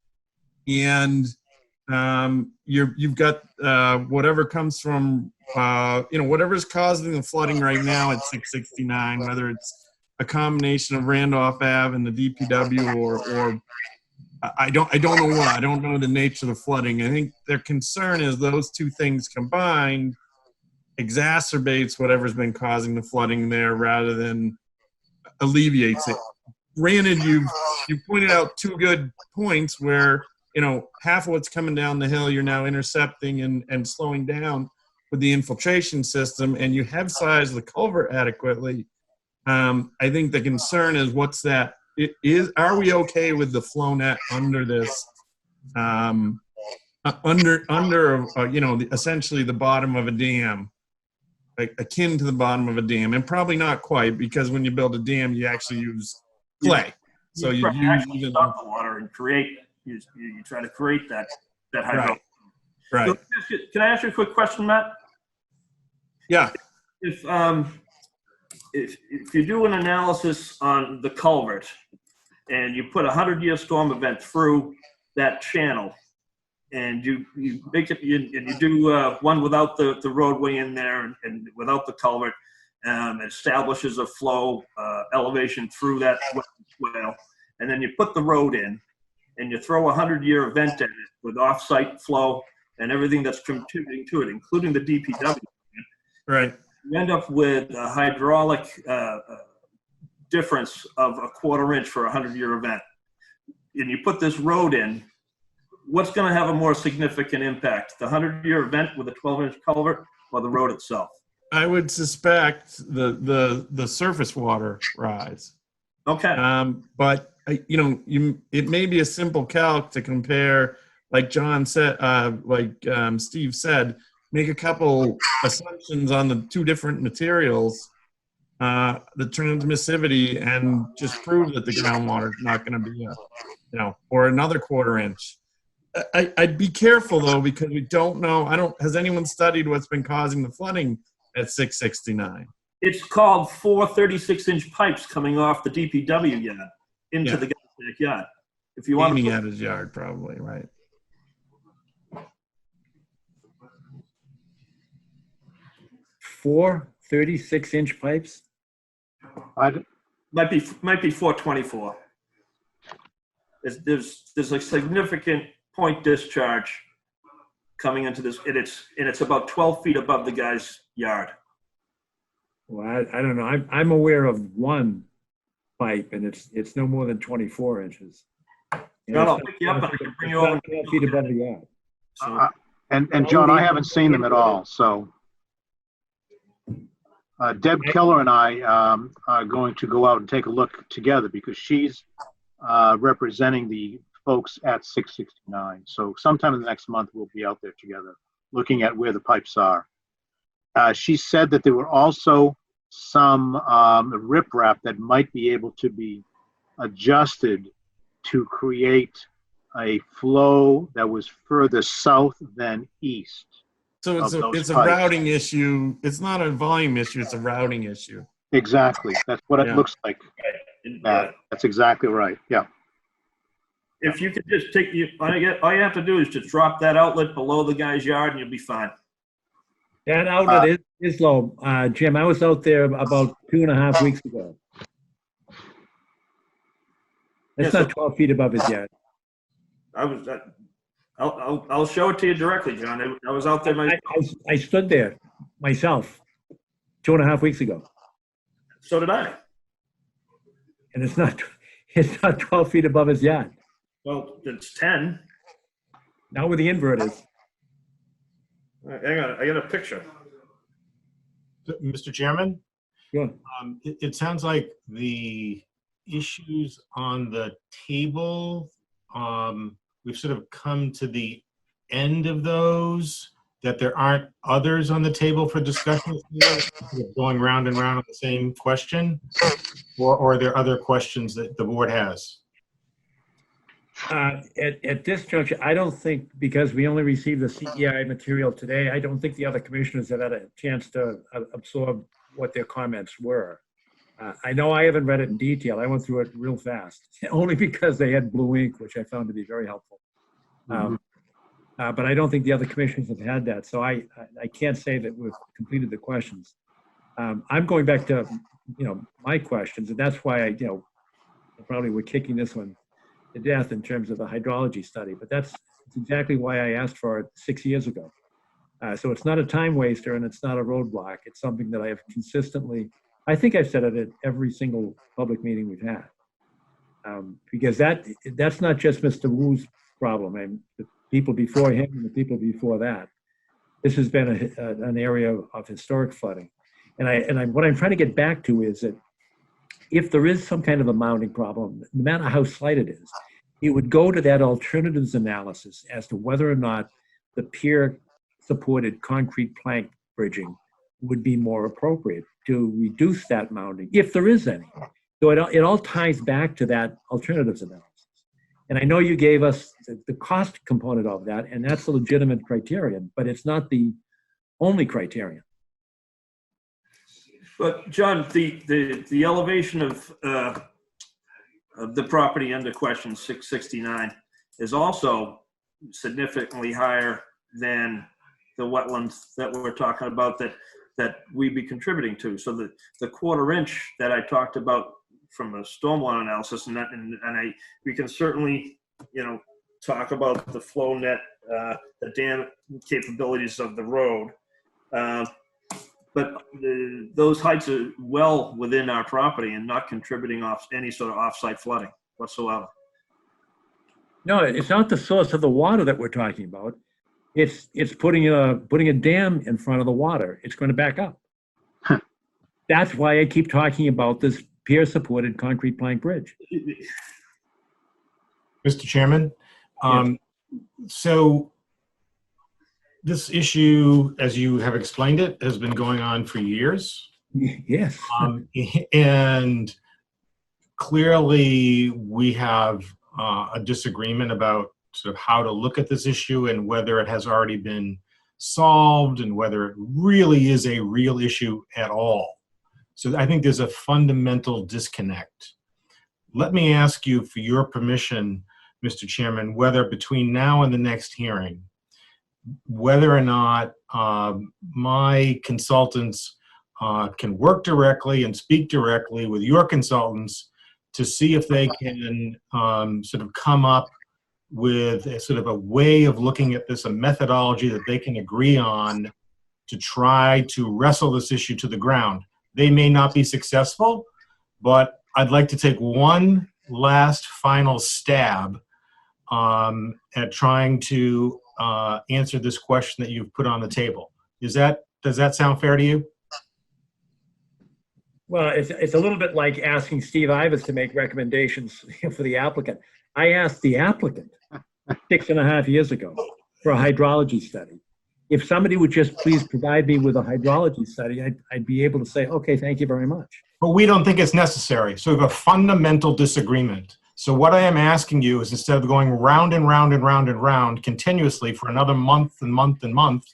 and you've got whatever comes from you know, whatever's causing the flooding right now at 669, whether it's a combination of Randolph Ave and the DPW or I don't know what. I don't know the nature of the flooding. I think their concern is those two things combined exacerbates whatever's been causing the flooding there rather than alleviates it. Granted, you pointed out 2 good points where, you know, half of what's coming down the hill you're now intercepting and slowing down with the infiltration system, and you have sized the culvert adequately. I think the concern is are we okay with the flow net under this, under you know, essentially the bottom of a dam, like akin to the bottom of a dam, and probably not quite, because when you build a dam, you actually use clay. So you use stop the water and create. You try to create that hydro. Right. So can I ask you a quick question, Matt? Yeah. If you do an analysis on the culvert and you put a 100-year storm event through that channel, and you make it, and you do one without the roadway in there and without the culvert, it establishes a flow elevation through that swale, and then you put the road in, and you throw a 100-year event in it with off-site flow and everything that's contributing to it, including the DPW. Right. You end up with a hydraulic difference of a 1/4 inch for a 100-year event. And you put this road in, what's going to have a more significant impact? The 100-year event with a 12-inch culvert or the road itself? I would suspect the surface water rise. Okay. But you know, it may be a simple calc to compare, like John said, Steve said, make a couple assumptions on the 2 different materials, the transmissivity, and just prove that the groundwater is not going to be or another 1/4 inch. I'd be careful though, because we don't know. Has anyone studied what's been causing the flooding at 669? It's called 4 36-inch pipes coming off the DPW yard into Yeah. the guy's backyard. If you want Aiming to, at his yard, probably, right? 4 36-inch pipes? might be 424. There's a significant point discharge coming into this, and it's about 12 feet above the guy's yard. Well, I don't know. I'm aware of one pipe, and it's no more than 24 inches. John, I'll pick you up and I can bring you over. 12 feet above the yard. So, And John, I haven't seen them at all, so. Deb Keller and I are going to go out and take a look together because she's representing the folks at 669. So sometime in the next month, we'll be out there together looking at where the pipes are. She said that there were also some riprap that might be able to be adjusted to create a flow that was further south than east. So it's a pipes. routing issue. It's not a volume issue. It's a routing issue. Exactly. That's what it Yeah. looks like. That's exactly right. Yeah. if you could just all you have to do is just drop that outlet below the guy's yard and you'll be fine. That outlet is low. Jim, I was out there about 2.5 weeks ago. That's Yeah, not 12 feet above his yard. I'll show it to you directly, John. I was out there myself. I stood there myself 2.5 weeks ago, So did I. and it's not 12 feet above his yard. Well, it's 10. Not with the inverters. Hang on, I got a picture. Mr. Chairman? Sure. It sounds like the issues on the table, we've sort of come to the end of those, that there aren't others on the table for discussion, going round and round on the same question, or are there other questions that the board has? At this juncture, I don't think, because we only received the CEI material today, I don't think the other commissioners have had a chance to absorb what their comments were. I know I haven't read it in detail. I went through it real fast, only because they had blue ink, which I found to be very helpful. But I don't think the other commissioners have had that, so I can't say that we've completed the questions. I'm going back to, my questions, and that's why I probably we're kicking this one to death in terms of the hydrology study, but that's exactly why I asked for it 6 years ago. So it's not a time waster and it's not a roadblock. It's something that I have consistently, I think I've said it at every single public meeting we've had. Because that's not just Mr. Wu's problem, and the people before him and the people before that. This has been an area of historic flooding. And what I'm trying to get back to is that if there is some kind of a mounting problem, no matter how slight it is, it would go to that alternatives analysis as to whether or not the pier-supported concrete plank bridging would be more appropriate to reduce that mounting, if there is any. So it all ties back to that alternatives analysis. And I know you gave us the cost component of that, and that's a legitimate criterion, but it's not the only criterion. But John, the elevation of the property under question 669 is also significantly higher than the wetlands that we're talking about that we'd be contributing to. So the 1/4 inch that I talked about from a stormwater analysis, we can certainly talk about the flow net, the dam capabilities of the road. But those heights are well within our property and not contributing off any sort of off-site flooding whatsoever. No, it's not the source of the water that we're talking about. It's putting a dam in front of the water. It's going to back up. That's why I keep talking about this pier-supported concrete plank bridge. Mr. Chairman, so this issue, as you have explained it, has been going on for years. Yes. And clearly we have a disagreement about sort of how to look at this issue and whether it has already been solved and whether it really is a real issue at all. So I think there's a fundamental disconnect. Let me ask you for your permission, Mr. Chairman, whether between now and the next hearing, whether or not my consultants can work directly and speak directly with your consultants to see if they can sort of come up with a sort of a way of looking at this, a methodology that they can agree on to try to wrestle this issue to the ground. They may not be successful, but I'd like to take one last final stab at trying to answer this question that you've put on the table. Does that sound fair to you? Well, it's a little bit like asking Steve Ivers to make recommendations for the applicant. I asked the applicant 6.5 years ago for a hydrology study. If somebody would just please provide me with a hydrology study, I'd be able to say, okay, thank you very much. But we don't think it's necessary. So we have a fundamental disagreement. So what I am asking you is, instead of going round and round and round and round continuously for another month and month and month,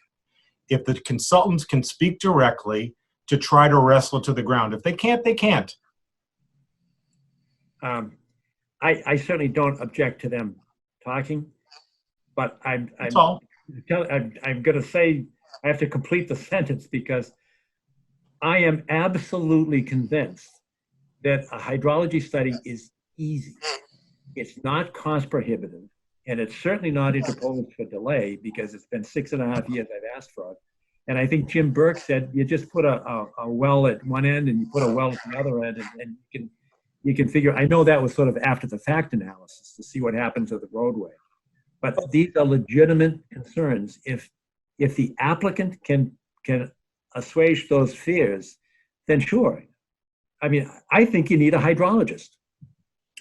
if the consultants can speak directly to try to wrestle it to the ground. If they can't, they can't. I certainly don't object to them talking, but I'm going to say, I have to complete the sentence because I am absolutely convinced that a hydrology study is easy. It's not cost prohibitive, and it's certainly not interposed for delay because it's been 6.5 years I've asked for it. And I think Jim Burke said you just put a well at one end and you put a well at the other end, and you can figure. I know that was sort of after the fact analysis to see what happens to the roadway, but these are legitimate concerns. If the applicant can assuage those fears, then sure. I mean, I think you need a hydrologist.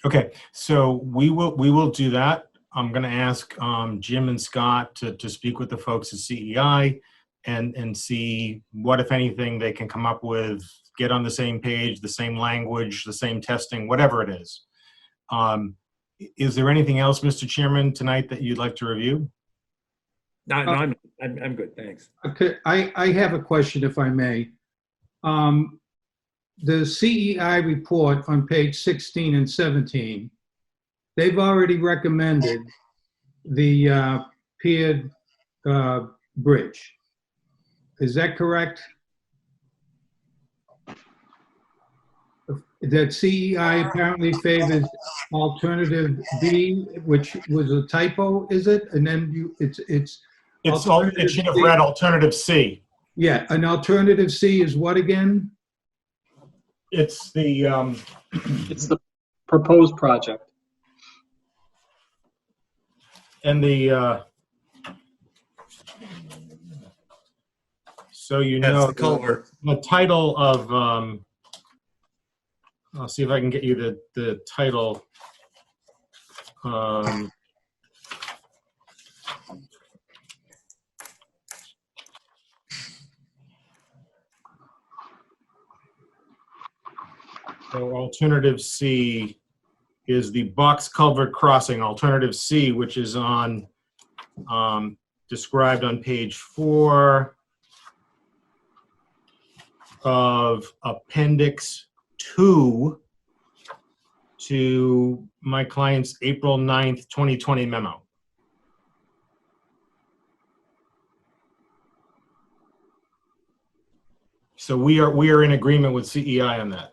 Okay, so we will do that. I'm going to ask Jim and Scott to speak with the folks at CEI and see what, if anything, they can come up with, get on the same page, the same language, the same testing, whatever it is. Is there anything else, Mr. Chairman, tonight that you'd like to review? No, I'm good, thanks. Okay, I have a question, if I may. The CEI report on page 16 and 17, they've already recommended the piered bridge. Is that correct? That CEI apparently favors alternative B, which was a typo, is it? And then it should have read alternative C. Yeah, an alternative C is what again? It's the It's the proposed project. and the so you That's know the culvert. the title of I'll see if I can get you the title. So alternative C is the box culvert crossing. Alternative C, which is on described on page 4 of Appendix 2 to my client's April 9th, 2020 memo. So we are in agreement with CEI on that.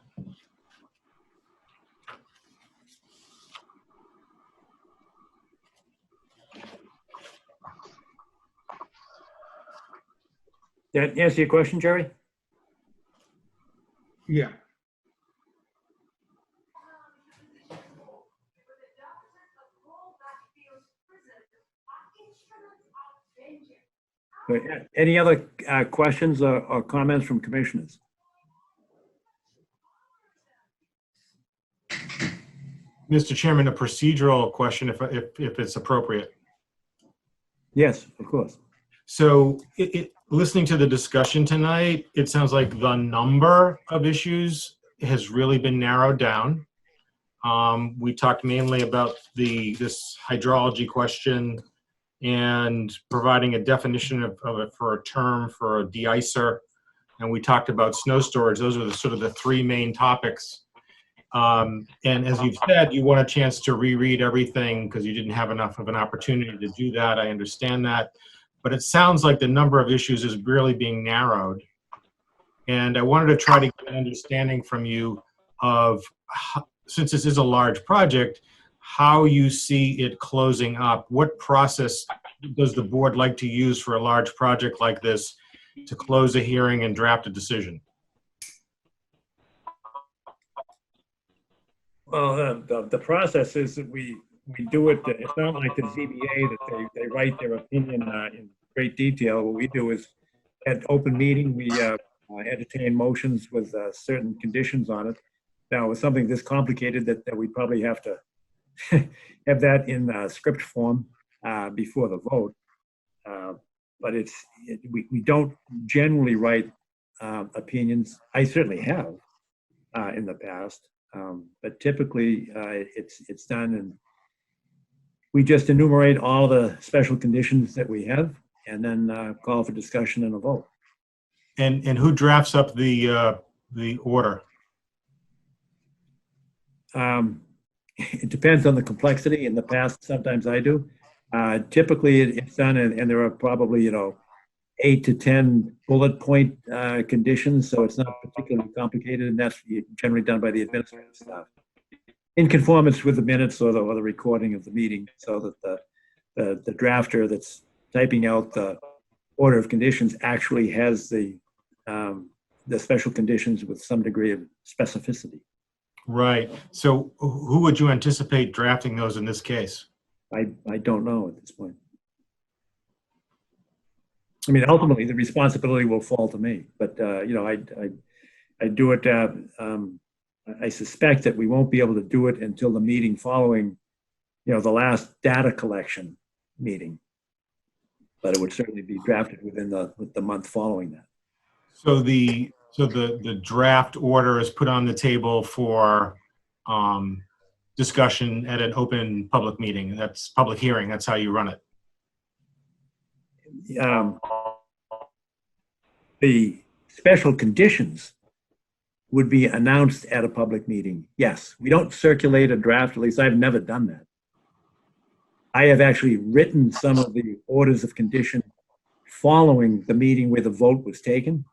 Did that answer your question, Jerry? Yeah. Any other questions or comments from commissioners? Mr. Chairman, a procedural question, if it's appropriate. Yes, of course. So listening to the discussion tonight, it sounds like the number of issues has really been narrowed down. We talked mainly about this hydrology question and providing a definition of it for a term for a de-icer. And we talked about snow storage. Those are sort of the three main topics. And as you've said, you want a chance to reread everything because you didn't have enough of an opportunity to do that. I understand that. But it sounds like the number of issues is really being narrowed. And I wanted to try to get an understanding from you of, since this is a large project, how you see it closing up. What process does the board like to use for a large project like this to close a hearing and draft a decision? Well, the process is that we do it. It's not like the ZBA that they write their opinion in great detail. What we do is at open meeting, we entertain motions with certain conditions on it. Now, with something this complicated, that we probably have to have that in script form before the vote. But we don't generally write opinions. I certainly have in the past, but typically it's done, and we just enumerate all the special conditions that we have, and then call for discussion and a vote. And who drafts up the order? It depends on the complexity. In the past, sometimes I do. Typically, it's done, and there are probably 8 to 10 bullet point conditions, so it's not particularly complicated, and that's generally done by the administrative staff in conformance with the minutes or the recording of the meeting, so that the drafter that's typing out the order of conditions actually has the special conditions with some degree of specificity. Right. So who would you anticipate drafting those in this case? I don't know at this point. I mean, ultimately, the responsibility will fall to me, but I do it. I suspect that we won't be able to do it until the meeting following, the last data collection meeting. But it would certainly be drafted within the month following that. So the draft order is put on the table for discussion at an open public meeting. That's public hearing. That's how you run it. The special conditions would be announced at a public meeting. Yes, we don't circulate a draft. At least I've never done that. I have actually written some of the orders of condition following the meeting where the vote was taken,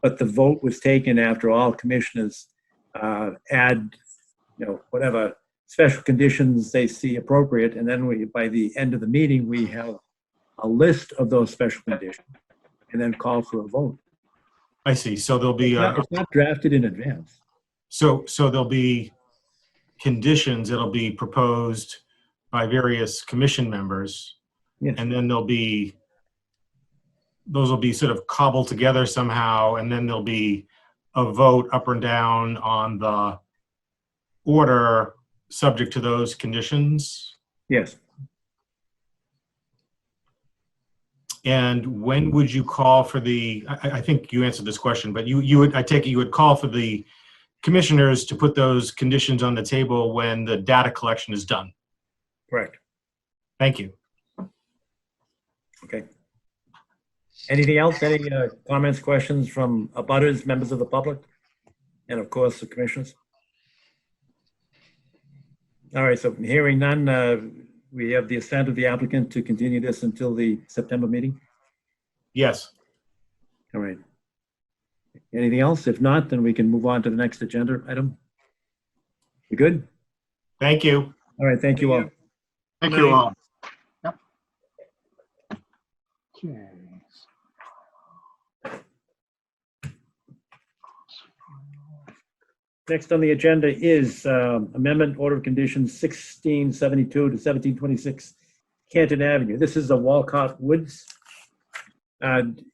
but the vote was taken after all commissioners add, whatever special conditions they see appropriate, and then by the end of the meeting, we have a list of those special conditions, and then call for a vote. I see. So there'll be it's not drafted in advance. So there'll be conditions that'll be proposed by various commission members, yes. And then those will be sort of cobbled together somehow, and then there'll be a vote up or down on the order subject to those conditions. Yes. And when would you call for I think you answered this question, but I take it you would call for the commissioners to put those conditions on the table when the data collection is done. Correct. Thank you. Okay. Anything else? Any comments, questions from abutters, members of the public, and of course the commissioners? All right, so hearing none, we have the assent of the applicant to continue this until the September meeting? Yes. All right. Anything else? If not, then we can move on to the next agenda item. We good? Thank you. All right, thank you all. Thank you all. Yep. Okay. Next on the agenda is amendment order of conditions 1672 to 1726 Canton Avenue. This is the Walcott Woods.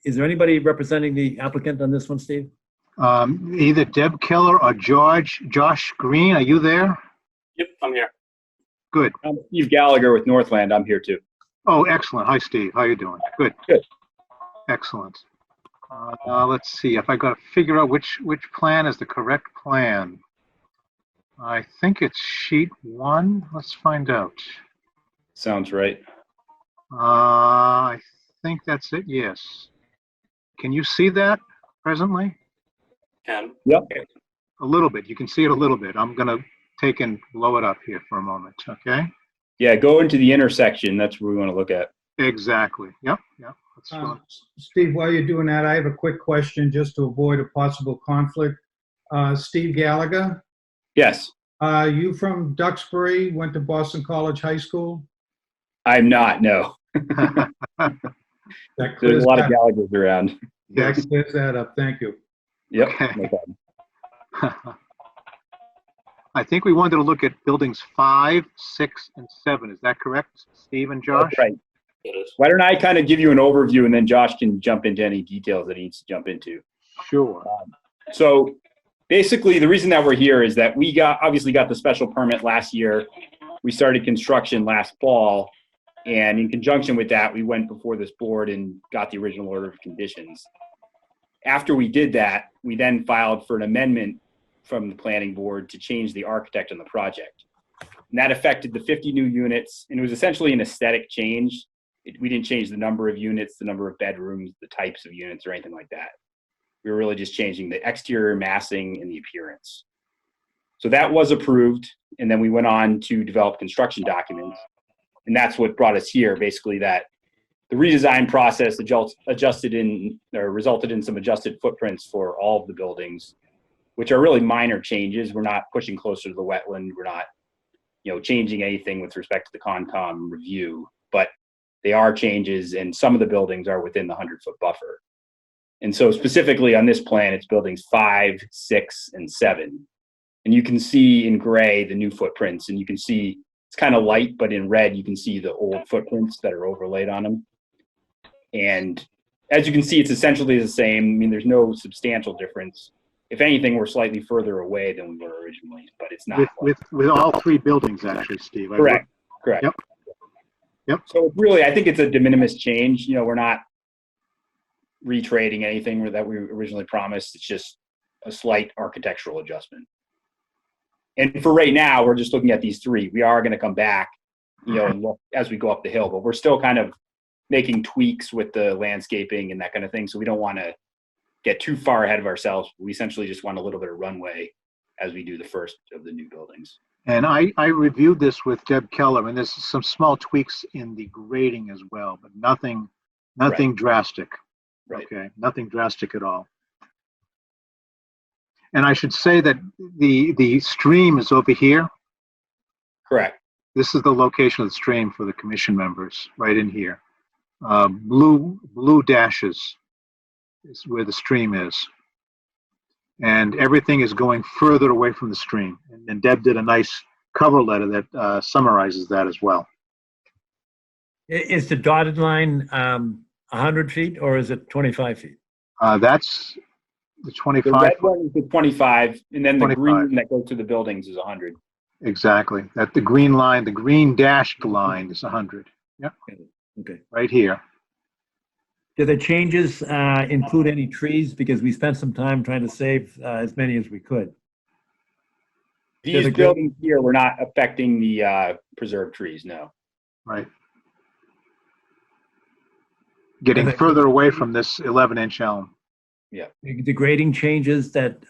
Is there anybody representing the applicant on this one, Steve? Either Deb Keller or Josh Green. Are you there? Yep, I'm here. Good. I'm Steve Gallagher with Northland. I'm here too. Oh, excellent. Hi, Steve. How you doing? Good. Good. Excellent. Let's see if I got to figure out which plan is the correct plan. I think it's sheet 1. Let's find out. Sounds right. I think that's it, yes. Can you see that presently? Yep. A little bit. You can see it a little bit. I'm going to take and blow it up here for a moment, okay? Yeah, go into the intersection. That's what we want to look at. Exactly. Yep. That's fine. Steve, while you're doing that, I have a quick question just to avoid a possible conflict. Steve Gallagher, Yes, you from Duxbury, went to Boston College High School? I'm not. No. That There's clears a lot of that, Gallaghers around. that clears that up. Thank you. Yep. Okay. No problem. I think we wanted to look at buildings 5, 6, and 7. Is that correct, Steve and Josh? That's right. Why don't I kind of give you an overview and then Josh can jump into any details that he needs to jump into. Sure. So basically the reason that we're here is that we obviously got the special permit last year. We started construction last fall, and in conjunction with that, we went before this board and got the original order of conditions. After we did that, we then filed for an amendment from the planning board to change the architect on the project. And that affected the 50 new units, and it was essentially an aesthetic change. We didn't change the number of units, the number of bedrooms, the types of units, or anything like that. We were really just changing the exterior massing and the appearance. So that was approved, and then we went on to develop construction documents. And that's what brought us here, basically, that the redesign resulted in some adjusted footprints for all of the buildings, which are really minor changes. We're not pushing closer to the wetland. We're not, changing anything with respect to the Concom review, but they are changes, and some of the buildings are within the 100-foot buffer. And so specifically on this plan, it's buildings 5, 6, and 7. And you can see in gray the new footprints, and you can see it's kind of light, but in red, you can see the old footprints that are overlaid on them. And as you can see, it's essentially the same. I mean, there's no substantial difference. If anything, we're slightly further away than we were originally, but it's not. With all 3 buildings, actually, Steve. Correct. Yep. So really, I think it's a de minimis change. We're not retrading anything that we originally promised. It's just a slight architectural adjustment. And for right now, we're just looking at these 3. We are going to come back, and look as we go up the hill, but we're still kind of making tweaks with the landscaping and that kind of thing. So we don't want to get too far ahead of ourselves. We essentially just want a little bit of runway as we do the first of the new buildings. And I reviewed this with Deb Keller, and there's some small tweaks in the grading as well, but nothing drastic. Right. Okay, nothing drastic at all. And I should say that the stream is over here. Correct. This is the location of the stream for the commission members, right in here. Blue dashes is where the stream is. And everything is going further away from the stream. And Deb did a nice cover letter that summarizes that as well. Is the dotted line 100 feet or is it 25 feet? That's the 25. The red one is the 25, and then the 25. green that goes to the buildings is 100. Exactly. That the green line, the green dashed line is 100. Yep. Okay. Right here. Do the changes include any trees? Because we spent some time trying to save as many as we could. These buildings here, we're not affecting the preserved trees, no. Right. Getting further away from this 11-inch elm. Yeah. The grading changes that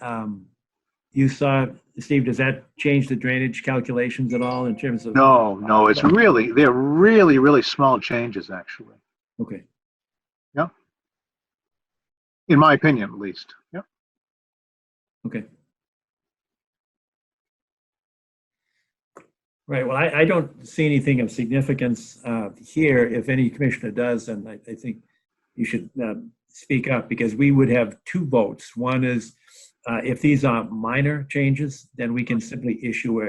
you saw, Steve, does that change the drainage calculations at all in terms of? No, they're really small changes, actually. Okay. Yep. In my opinion, at least. Yep. Okay. Right. Well, I don't see anything of significance here. If any commissioner does, then I think you should speak up, because we would have 2 votes. One is if these are minor changes, then we can simply issue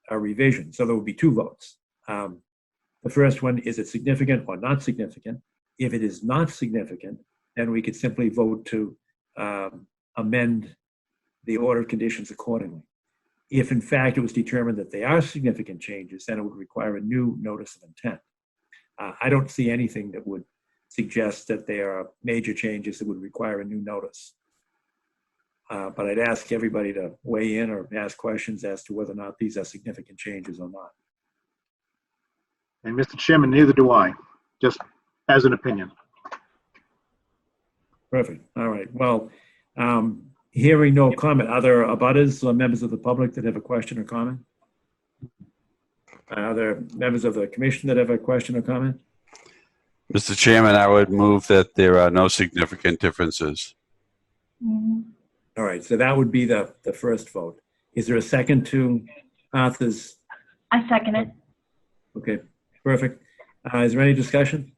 a revision. So there would be 2 votes. The first one, is it significant or not significant? If it is not significant, then we could simply vote to amend the order of conditions accordingly. If in fact it was determined that they are significant changes, then it would require a new notice of intent. I don't see anything that would suggest that there are major changes that would require a new notice. But I'd ask everybody to weigh in or ask questions as to whether or not these are significant changes or not. And Mr. Chairman, neither do I, just as an opinion. Perfect. All right. Well, hearing no comment, are there abutters or members of the public that have a question or comment? Are there members of the commission that have a question or comment? Mr. Chairman, I would move that there are no significant differences. All right. So that would be the first vote. Is there a second to Arthur's? I second it. Okay, perfect. Is there any discussion?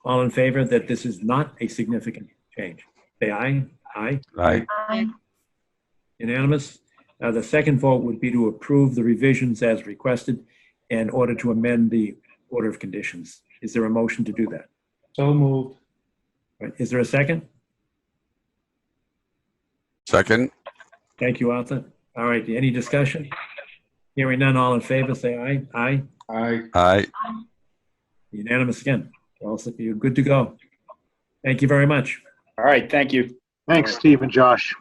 All in favor that this is not a significant change? Say aye. Aye. Aye. Aye. Unanimous. The second vote would be to approve the revisions as requested in order to amend the order of conditions. Is there a motion to do that? So moved. All right, is there a second? Second. Thank you, Arthur. All right, any discussion? Hearing none, all in favor, say aye. Aye. Aye. Aye. Unanimous again. Well, so you're good to go. Thank you very much. All right, thank you. Thanks, Steve and Josh.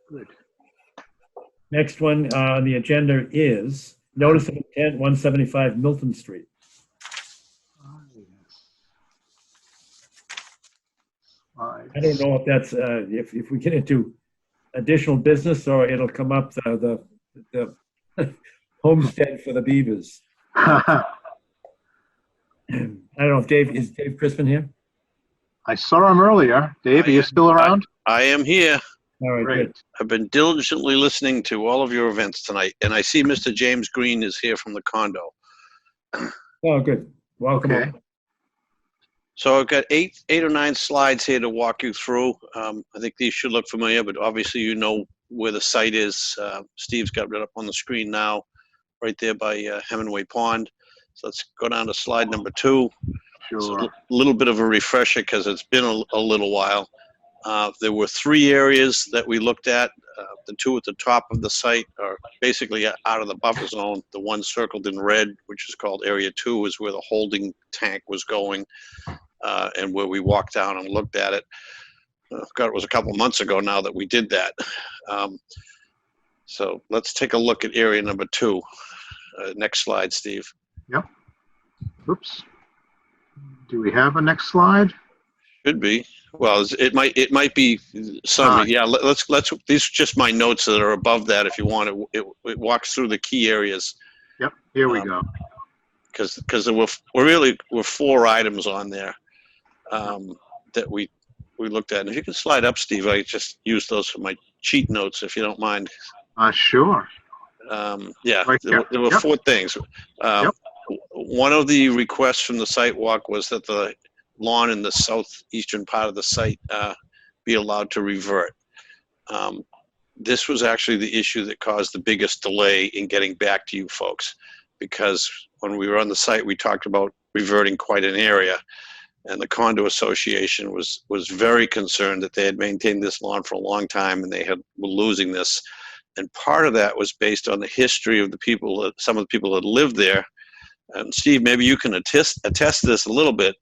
Good. Next one on the agenda is notice of intent 175 Milton Street. I don't know if that's, if we get into additional business or it'll come up the homestead for the beavers. I don't know if is Dave Crispin here? I saw him earlier. Dave, are you still around? I am here. All right, Great. good. I've been diligently listening to all of your events tonight, and I see Mr. James Green is here from the condo. Oh, good. Welcome. Okay. over. So I've got eight or nine slides here to walk you through. I think these should look familiar, but obviously you know where the site is. Steve's got it up on the screen now, right there by Hemingway Pond. So let's go down to slide number 2. Sure. So a little bit of a refresher because it's been a little while. There were 3 areas that we looked at. The 2 at the top of the site are basically out of the buffer zone. The one circled in red, which is called Area 2, is where the holding tank was going, and where we walked down and looked at it. God, it was a couple months ago now that we did that. So let's take a look at area number 2. Next slide, Steve. Yep. Oops. Do we have a next slide? Should be. Well, it might be some. Yeah, let's. These are just my notes that are above that. If you want it, it walks through the key areas. Yep. Here we go. Because there were 4 items on there that we looked at. And if you can slide up, Steve, I just use those for my cheat notes, if you don't mind. Sure. Yeah, Right there were Yep. 4 things. Yep. One of the requests from the site walk was that the lawn in the southeastern part of the site be allowed to revert. This was actually the issue that caused the biggest delay in getting back to you folks, because when we were on the site, we talked about reverting quite an area, and the condo association was very concerned that they had maintained this lawn for a long time and were losing this. And part of that was based on the history of some of the people that lived there. And Steve, maybe you can attest this a little bit,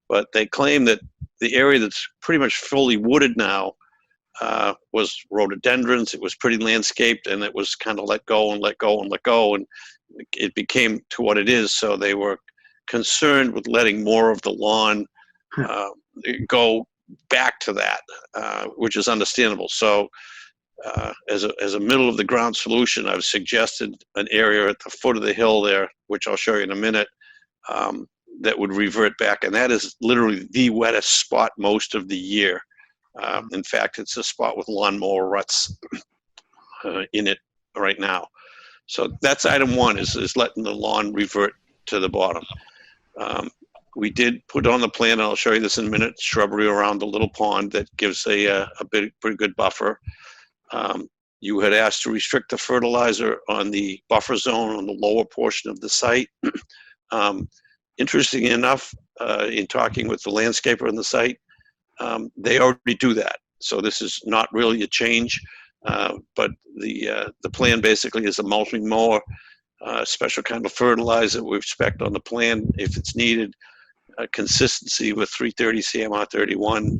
but they claim that the area that's pretty much fully wooded now was rhododendrons. It was pretty landscaped, and it was kind of let go and let go and let go, and it became to what it is. So they were concerned with letting more of the lawn go back to that, which is understandable. So as a middle of the ground solution, I've suggested an area at the foot of the hill there, which I'll show you in a minute, that would revert back. And that is literally the wettest spot most of the year. In fact, it's a spot with lawnmower ruts in it right now. So that's item 1, is letting the lawn revert to the bottom. We did put on the plan, and I'll show you this in a minute, shrubbery around the little pond that gives a pretty good buffer. You had asked to restrict the fertilizer on the buffer zone on the lower portion of the site. Interestingly enough, in talking with the landscaper on the site, they already do that. So this is not really a change, but the plan basically is a mulching mower, special kind of fertilizer we expect on the plan if it's needed, consistency with 330 CMR 31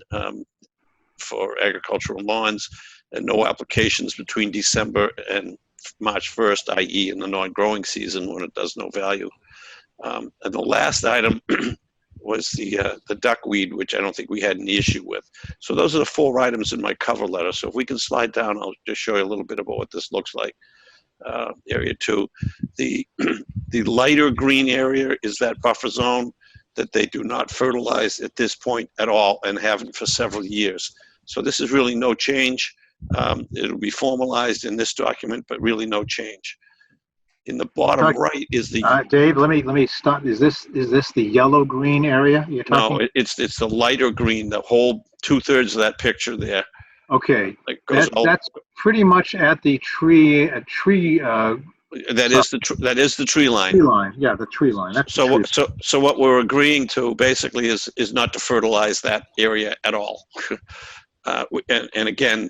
for agricultural lawns, and no applications between December and March 1st, i.e. in the non-growing season when it does no value. And the last item was the duckweed, which I don't think we had any issue with. So those are the 4 items in my cover letter. So if we can slide down, I'll just show you a little bit about what this looks like. Area 2. The lighter green area is that buffer zone that they do not fertilize at this point at all and haven't for several years. So this is really no change. It'll be formalized in this document, but really no change. In the bottom right is the Dave, let me stop. Is this the yellow green area you're talking? no, it's the lighter green, the whole 2/3 of that picture there. Okay, Like goes that's pretty much at the tree. That is the tree line. Tree line, yeah, the tree line. That's So what we're agreeing to basically is not to fertilize that area at all. And again,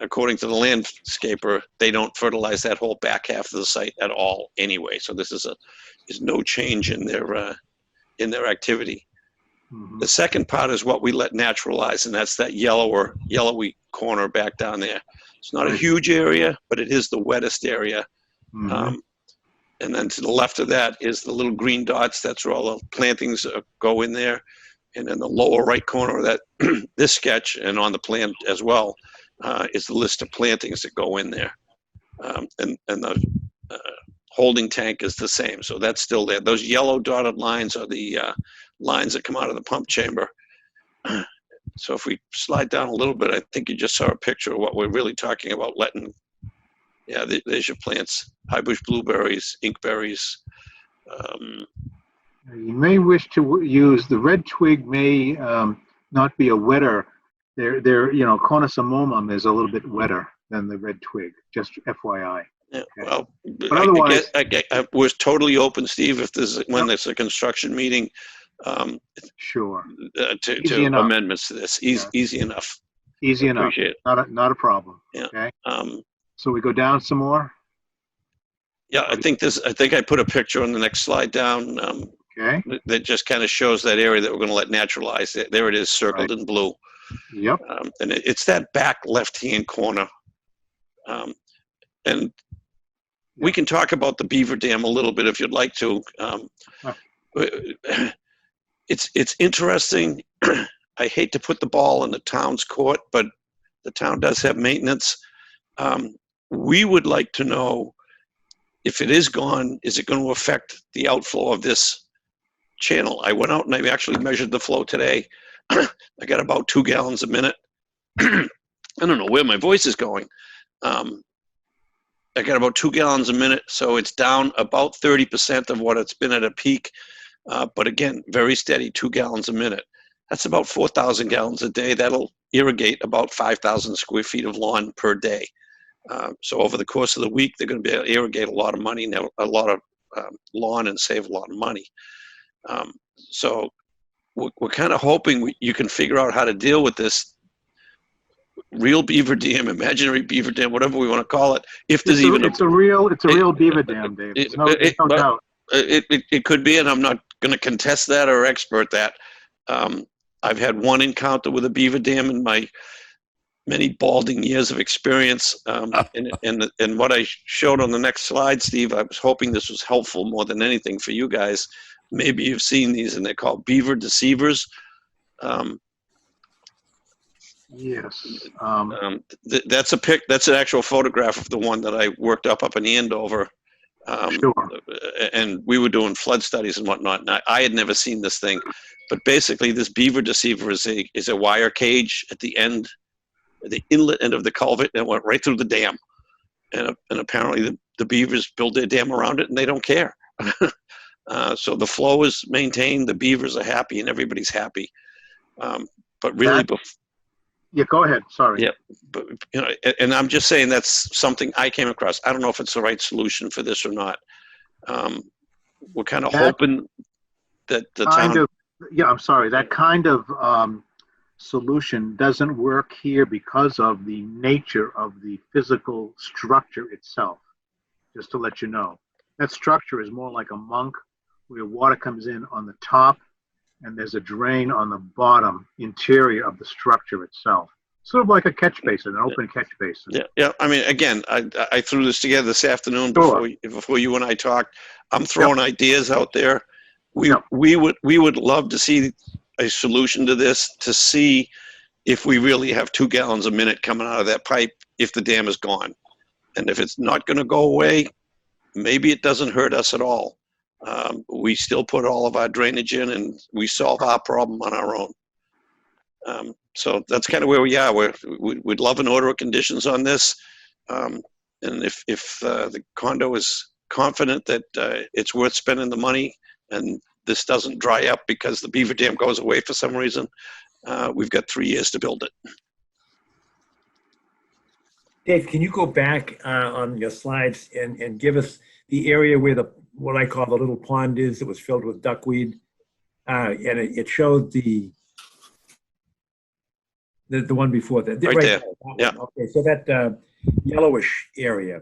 according to the landscaper, they don't fertilize that whole back half of the site at all anyway. So this is no change in their activity. Mm-hmm. The second part is what we let naturalize, and that's that yellowy corner back down there. It's not a huge area, but it is the wettest area. Mm-hmm. And then to the left of that is the little green dots. That's where all the plantings go in there. And then the lower right corner of that, this sketch, and on the plan as well, is the list of plantings that go in there. And the holding tank is the same. So that's still there. Those yellow dotted lines are the lines that come out of the pump chamber. So if we slide down a little bit, I think you just saw a picture of what we're really talking about letting. Yeah, there's your plants: high bush blueberries, inkberries. You may wish to use the red twig. May not be a wetter. Conosamomum is a little bit wetter than the red twig. Just FYI. Yeah, okay. well, but otherwise, I was totally open, Steve. If when there's a construction meeting, sure, to amendments to this, easy enough. Easy enough. Appreciate it. Not a problem. Yeah. Okay. So we go down some more. Yeah, I think I put a picture on the next slide down. Okay. That just kind of shows that area that we're going to let naturalize. There it is, circled in blue. Yep. And it's that back left-hand corner. And we can talk about the beaver dam a little bit if you'd like to. It's interesting. I hate to put the ball in the town's court, but the town does have maintenance. We would like to know if it is gone, is it going to affect the outflow of this channel? I went out and I actually measured the flow today. I got about 2 gallons a minute. I don't know where my voice is going. I got about 2 gallons a minute, so it's down about 30% of what it's been at a peak. But again, very steady, 2 gallons a minute. That's about 4,000 gallons a day. That'll irrigate about 5,000 square feet of lawn per day. So over the course of the week, they're going to be able to irrigate a lot of money, a lot of lawn, and save a lot of money. So we're kind of hoping you can figure out how to deal with this real beaver dam, imaginary beaver dam, whatever we want to call it. If there's it's a real beaver dam, Dave. There's no doubt. It could be, and I'm not going to contest that or expert that. I've had one encounter with a beaver dam in my many balding years of experience. And what I showed on the next slide, Steve, I was hoping this was helpful more than anything for you guys. Maybe you've seen these, and they're called beaver deceivers. Yes. That's an actual photograph of the one that I worked up in Andover. Sure. And we were doing flood studies and whatnot, and I had never seen this thing. But basically, this beaver deceiver is a wire cage at the end, the inlet end of the culvert, and it went right through the dam. And apparently, the beavers build their dam around it, and they don't care. So the flow is maintained, the beavers are happy, and everybody's happy. But really, yeah, go ahead. Sorry. Yeah, but and I'm just saying that's something I came across. I don't know if it's the right solution for this or not. We're kind of hoping that the town. Yeah, I'm sorry. That kind of solution doesn't work here because of the nature of the physical structure itself. Just to let you know, that structure is more like a monk, where water comes in on the top, and there's a drain on the bottom interior of the structure itself. Sort of like a catch basin, an open catch basin. Yeah, yeah. I mean, again, I threw this together this afternoon Sure. before you and I talked. I'm throwing ideas out there. We Yep. we would love to see a solution to this, to see if we really have 2 gallons a minute coming out of that pipe if the dam is gone. And if it's not going to go away, maybe it doesn't hurt us at all. We still put all of our drainage in, and we solve our problem on our own. So that's kind of where we are. We'd love an order of conditions on this. And if the condo is confident that it's worth spending the money and this doesn't dry up because the beaver dam goes away for some reason, we've got 3 years to build it. Dave, can you go back on your slides and give us the area where what I call the little pond is that was filled with duckweed? And it showed the one before that. Right there. That Yeah. one. Okay, so that yellowish area.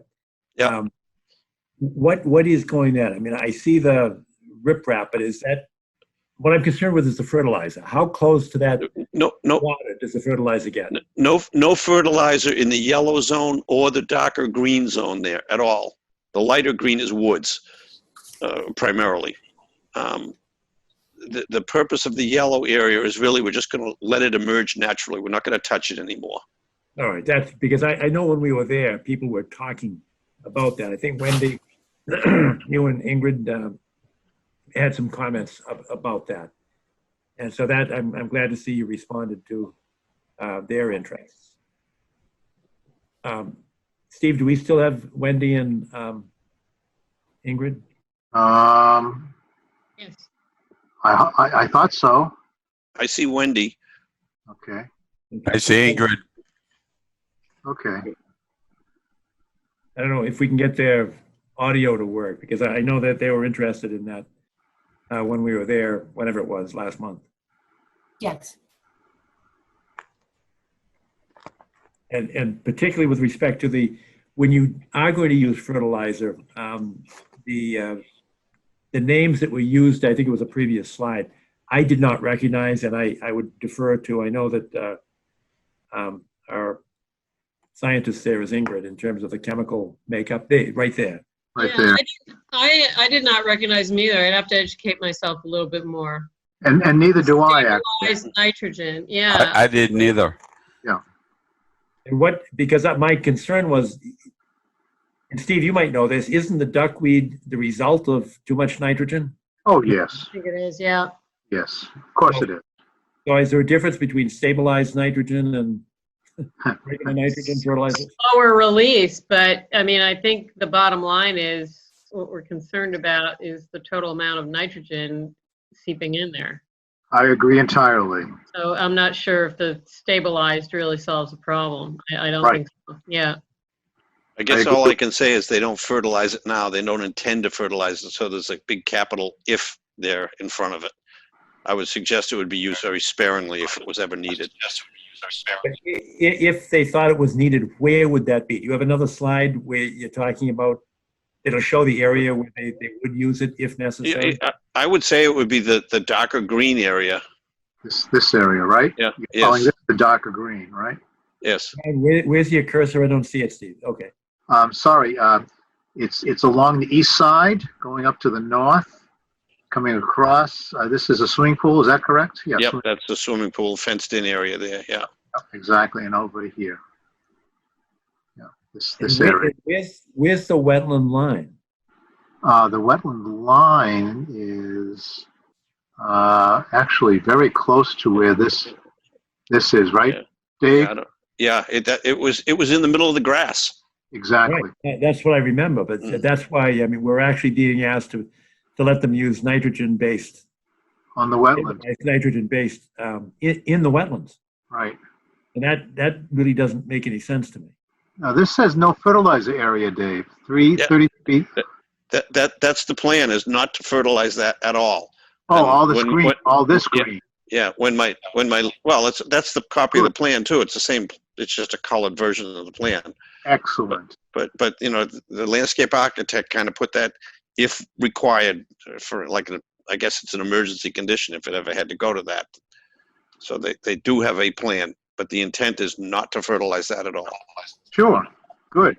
Yeah. What is going there? I mean, I see the riprap, but is that, what I'm concerned with is the fertilizer. How close to that No, water does the fertilizer get? no fertilizer in the yellow zone or the darker green zone there at all. The lighter green is woods, primarily. The purpose of the yellow area is really, we're just going to let it emerge naturally. We're not going to touch it anymore. All right, that's because I know when we were there, people were talking about that. I think Wendy, you and Ingrid had some comments about that. And so that, I'm glad to see you responded to their interests. Steve, do we still have Wendy and Ingrid? Yes. I thought so. I see Wendy. Okay. I see Ingrid. Okay. I don't know if we can get their audio to work, because I know that they were interested in that when we were there, whenever it was, last month. Yes. And particularly with respect to when you are going to use fertilizer, the names that were used, I think it was a previous slide, I did not recognize, and I would defer to, I know that our scientist there is Ingrid in terms of the chemical makeup, right there. Right Yeah, there. I did not recognize them either. I'd have to educate myself a little bit more. And neither do I, actually. Stabilized nitrogen, yeah. I didn't either. And because my concern was, and Steve, you might know this, isn't the duckweed the result of too much nitrogen? Oh, yes. I think it is, yeah. Yes. Of course it is. So is there a difference between stabilized nitrogen and regular nitrogen fertilizer? Lower release, but I mean, I think the bottom line is what we're concerned about is the total amount of nitrogen seeping in there. I agree entirely. So I'm not sure if the stabilized really solves the problem. I don't Right. think so. Yeah. I guess I all agree. I can say is they don't fertilize it now. They don't intend to fertilize it. So there's a big capital if there in front of it. I would suggest it would be used very sparingly if it was ever needed. But if they thought it was needed, where would that be? Do you have another slide where you're talking about, it'll show the area where they would use it if necessary? I would say it would be the darker green area. This area, right? Yeah. You're calling Yes. this the darker green, right? Yes. And where's your cursor? I don't see it, Steve. Okay. Sorry, it's along the east side, going up to the north, coming across. This is a swimming pool, is that correct? Yeah. Yep. That's the swimming pool fenced in area there. Yeah. Exactly, and over here. Yeah, this And area. where's the wetland line? The wetland line is actually very close to where this is, right, Dave? It was in the middle of the grass. Exactly. Right. That's what I remember, but that's why, I mean, we're actually being asked to let them use nitrogen-based. On the wetland. Nitrogen-based in the wetlands. Right. And that really doesn't make any sense to me. Now, this says no fertilizer area, Dave. 30 feet. That's the plan, is not to fertilize that at all. Oh, And all this when- green, when- all this yeah, green. Yeah, well, that's the copy of the plan too. It's the same, it's just a colored version of the plan. Excellent. But the landscape architect kind of put that, if required, for I guess it's an emergency condition if it ever had to go to that. So they do have a plan but the intent is not to fertilize that at all. Sure, good.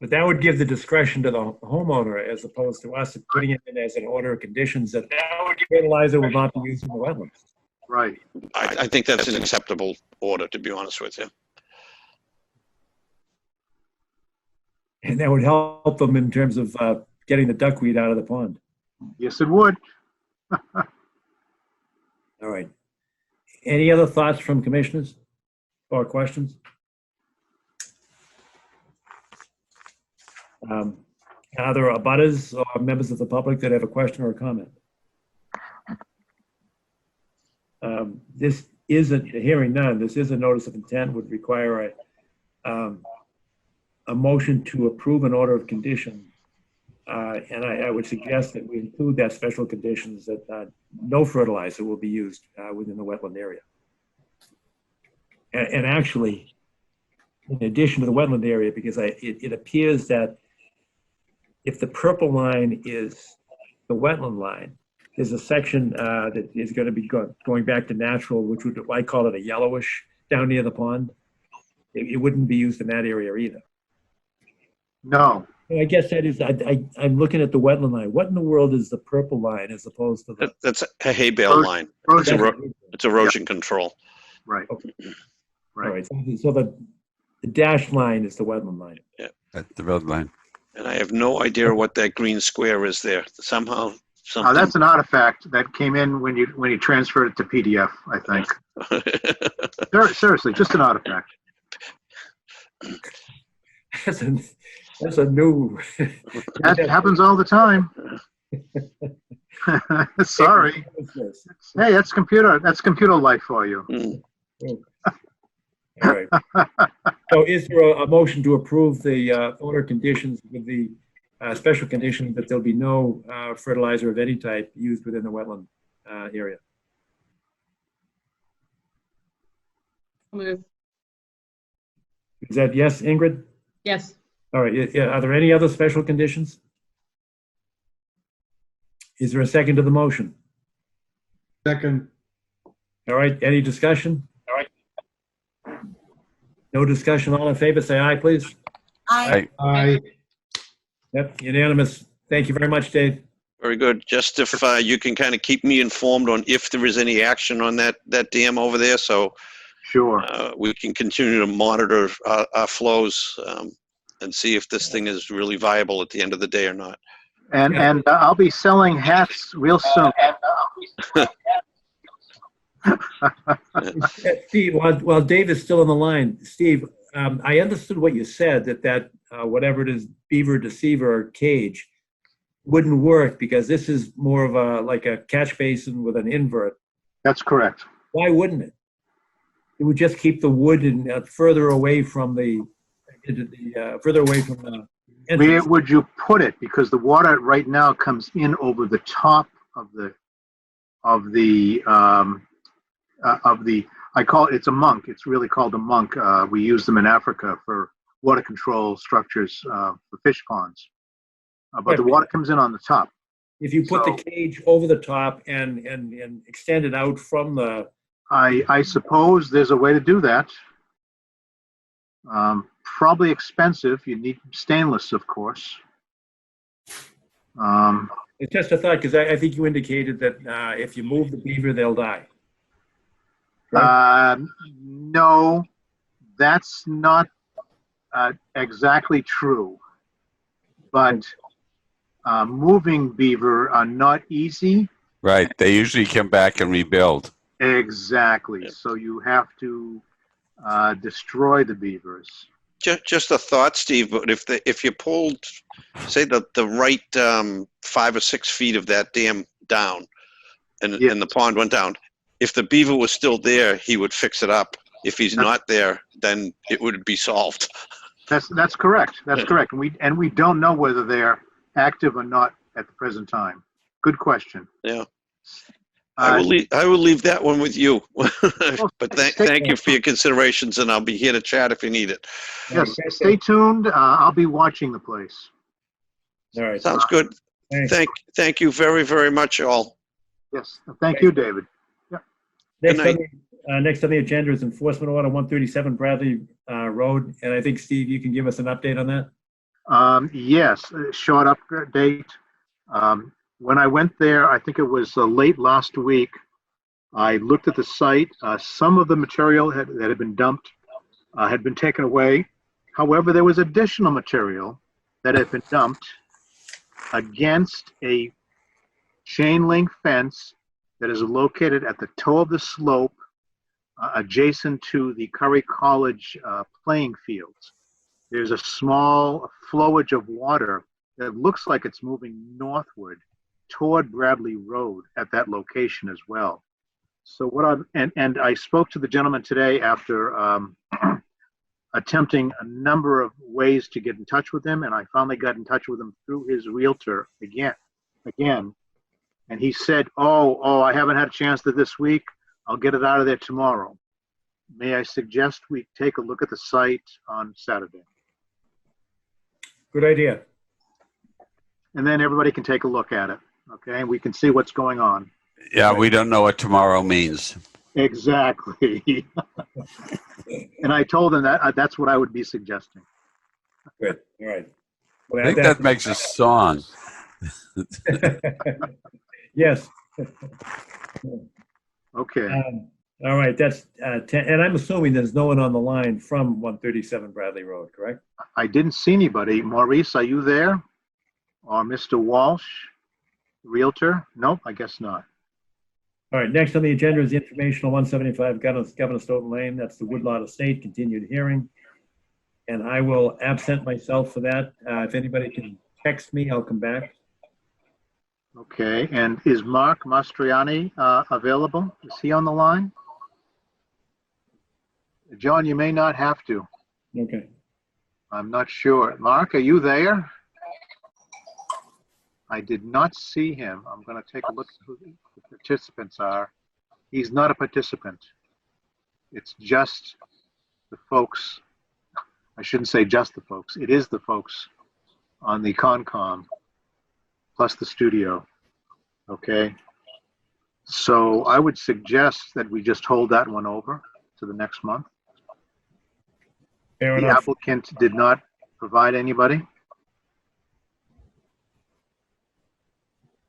But that would give the discretion to the homeowner as opposed to us putting it in as an order of conditions that fertilizer will not be used in the wetlands. Right. I think that's an acceptable order, to be honest with you. And that would help them in terms of getting the duckweed out of the pond. Yes, it would. All right. Any other thoughts from commissioners or questions? Are there abutters or members of the public that have a question or a comment? This isn't, hearing none, this is a notice of intent, would require a motion to approve an order of condition. And I would suggest that we include that special conditions that no fertilizer will be used within the wetland area. And actually, in addition to the wetland area, because it appears that if the purple line is the wetland line, there's a section that is going to be going back to natural, which would, I call it a yellowish down near the pond. It wouldn't be used in that area either. No. I guess that is, I'm looking at the wetland line. What in the world is the purple line as opposed to the? That's a hay bale line. It's erosion control. Right. Okay. Right. All right. So the dashed line is the wetland line. Yeah. That's the road line. And I have no idea what that green square is there. Somehow, something. That's an artifact that came in when you transferred it to PDF, I think. Seriously, just an artifact. That's a new. That happens all the time. Sorry. Hey, that's computer life for you. All right. So is there a motion to approve the order conditions with the special condition that there'll be no fertilizer of any type used within the wetland area? Move. Is that yes, Ingrid? Yes. All right. Are there any other special conditions? Is there a second to the motion? Second. All right. Any discussion? All right. No discussion. All in favor, say aye, please. Aye. Aye. Yep, unanimous. Thank you very much, Dave. Very good. Just if you can kind of keep me informed on if there is any action on that dam over there, so sure we can continue to monitor our flows and see if this thing is really viable at the end of the day or not. And I'll be selling hats real soon. Steve, while Dave is still on the line, Steve, I understood what you said, that whatever it is, beaver deceiver cage wouldn't work because this is more of like a catch basin with an invert. That's correct. Why wouldn't it? It would just keep the wood further away from the entrance. Where would you put it? Because the water right now comes in over the top of the I call it, it's a monk. It's really called a monk. We use them in Africa for water control structures for fish ponds. But the water comes in on the top. If you put the cage over the top and extend it out from the... I suppose there's a way to do that. Probably expensive. You need stainless, of course. It's just a thought, because I think you indicated that if you move the beaver, they'll die. Right? No, that's not exactly true. But moving beaver are not easy. Right. They usually come back and rebuild. Exactly. So you have to destroy the beavers. Just a thought, Steve. But if you pulled, say the right 5 or 6 feet of that dam down, and the pond went down, if the beaver was still there, he would fix it up. If he's not there, then it would be solved. That's correct. That's correct. And we don't know whether they're active or not at the present time. Good question. Yeah. I will leave that one with you. But thank you for your considerations, and I'll be here to chat if you need it. Yes, stay tuned. I'll be watching the place. All right. Sounds good. Thank you very, very much, all. Yes. Thank you, David. Yeah. Next Good night. next on the agenda is enforcement order 137 Bradley Road. And I think, Steve, you can give us an update on that? Yes, a short update. When I went there, I think it was late last week, I looked at the site. Some of the material that had been dumped had been taken away. However, there was additional material that had been dumped against a chain link fence that is located at the toe of the slope adjacent to the Curry College playing fields. There's a small flowage of water that looks like it's moving northward toward Bradley Road at that location as well. So and I spoke to the gentleman today after attempting a number of ways to get in touch with him, and I finally got in touch with him through his realtor again. And he said, oh, I haven't had a chance to this week. I'll get it out of there tomorrow. May I suggest we take a look at the site on Saturday? Good idea. And then everybody can take a look at it, okay? And we can see what's going on. Yeah, we don't know what tomorrow means. Exactly. And I told him that that's what I would be suggesting. Good. All right. I think that makes a song. Yes. Okay. All right. That's 10. And I'm assuming there's no one on the line from 137 Bradley Road, correct? I didn't see anybody. Maurice, are you there? Or Mr. Walsh, realtor? Nope, I guess not. All right. Next on the agenda is the informational 175 Governor Stoughton Lane. That's the Woodlot Estate continued hearing. And I will absent myself for that. If anybody can text me, I'll come back. Okay, and is Mark Mastriani available? Is he on the line? John, you may not have to. Okay. I'm not sure. Mark, are you there? I did not see him. I'm going to take a look at who the participants are. He's not a participant. It's just the folks. I shouldn't say just the folks. It is the folks on the Concom plus the studio. Okay. So I would suggest that we just hold that one over to the next month. Fair The enough. applicant did not provide anybody.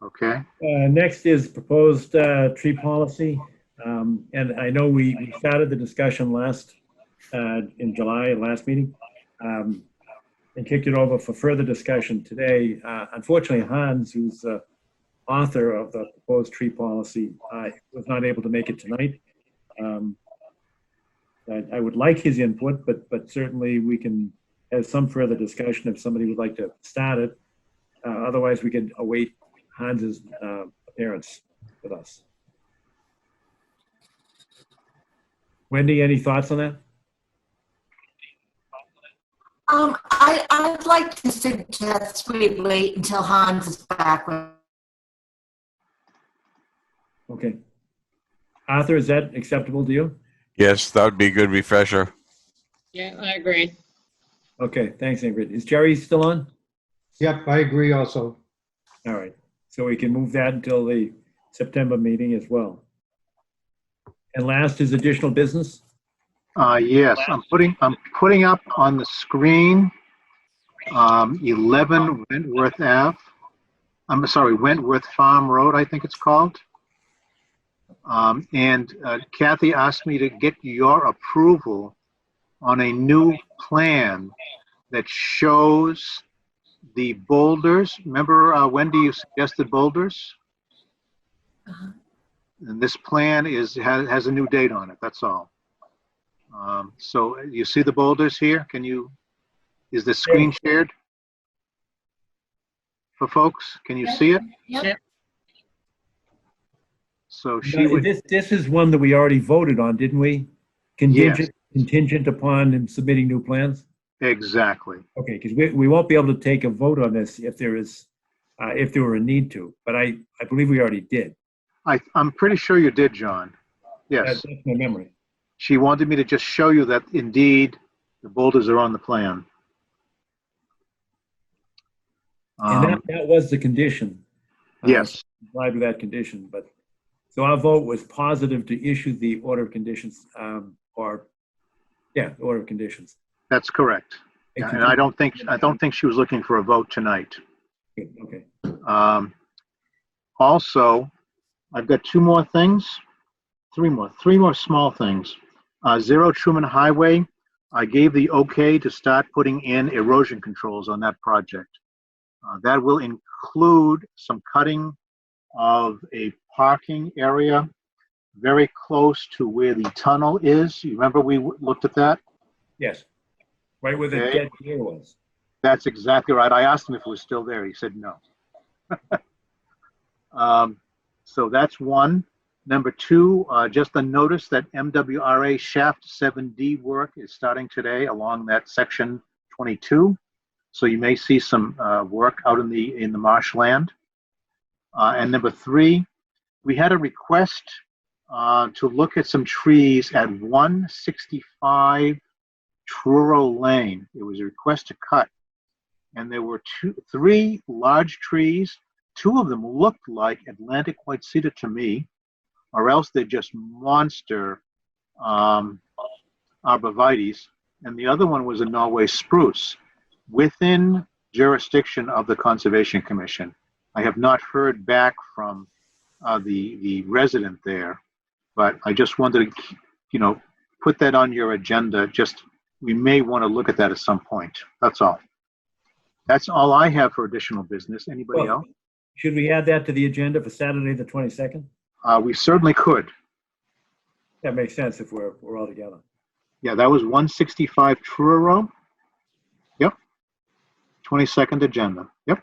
Okay. Next is proposed tree policy. And I know we started the discussion in July, last meeting, and kicked it over for further discussion today. Unfortunately, Hans, who's the author of the proposed tree policy, was not able to make it tonight. I would like his input, but certainly we can have some further discussion if somebody would like to start it. Otherwise, we could await Hans's appearance with us. Wendy, any thoughts on that? I'd like to suggest we wait until Hans is back. Okay. Arthur, is that acceptable to you? Yes, that would be a good refresher. Yeah, I agree. Okay, thanks, Ingrid. Is Jerry still on? Yep, I agree also. All right, so we can move that until the September meeting as well. And last is additional business? Yes, I'm putting up on the screen 11 Wentworth Ave. I'm sorry, Wentworth Farm Road, I think it's called. And Kathy asked me to get your approval on a new plan that shows the boulders. Remember, Wendy, you suggested boulders? And this plan has a new date on it, that's all. So you see the boulders here? Is the screen shared for folks? Can you see it? Yep. So she would. This is one that we already voted on, didn't we? Contingent upon him submitting new plans? Exactly. Okay, because we won't be able to take a vote on this if there were a need to, but I believe we already did. I'm pretty sure you did, John. Yes. That's my memory. She wanted me to just show you that indeed the boulders are on the plan. And that was the condition. Yes. Complied with that condition, but So our vote was positive to issue the order of conditions, order of conditions. That's correct. Yeah, and I don't think she was looking for a vote tonight. Okay. Also, I've got three more small things. Zero Truman Highway, I gave the okay to start putting in erosion controls on that project. That will include some cutting of a parking area very close to where the tunnel is. You remember we looked at that? Yes. Right where the Okay. dead deer was. That's exactly right. I asked him if it was still there. He said no. So that's one. Number two, just a notice that MWRA Shaft 7D work is starting today along that section 22. So you may see some work out in the marshland. And number three, we had a request to look at some trees at 165 Truro Lane. It was a request to cut. And there were three large trees. Two of them looked like Atlantic white cedar to me, or else they're just monster arborvitaes. And the other one was a Norway spruce within jurisdiction of the Conservation Commission. I have not heard back from the resident there, but I just wanted to, put that on your agenda. We may want to look at that at some point. That's all. That's all I have for additional business. Anybody else? Should we add that to the agenda for Saturday, the 22nd? We certainly could. That makes sense if we're all together. Yeah, that was 165 Truro. Yep. 22nd agenda. Yep.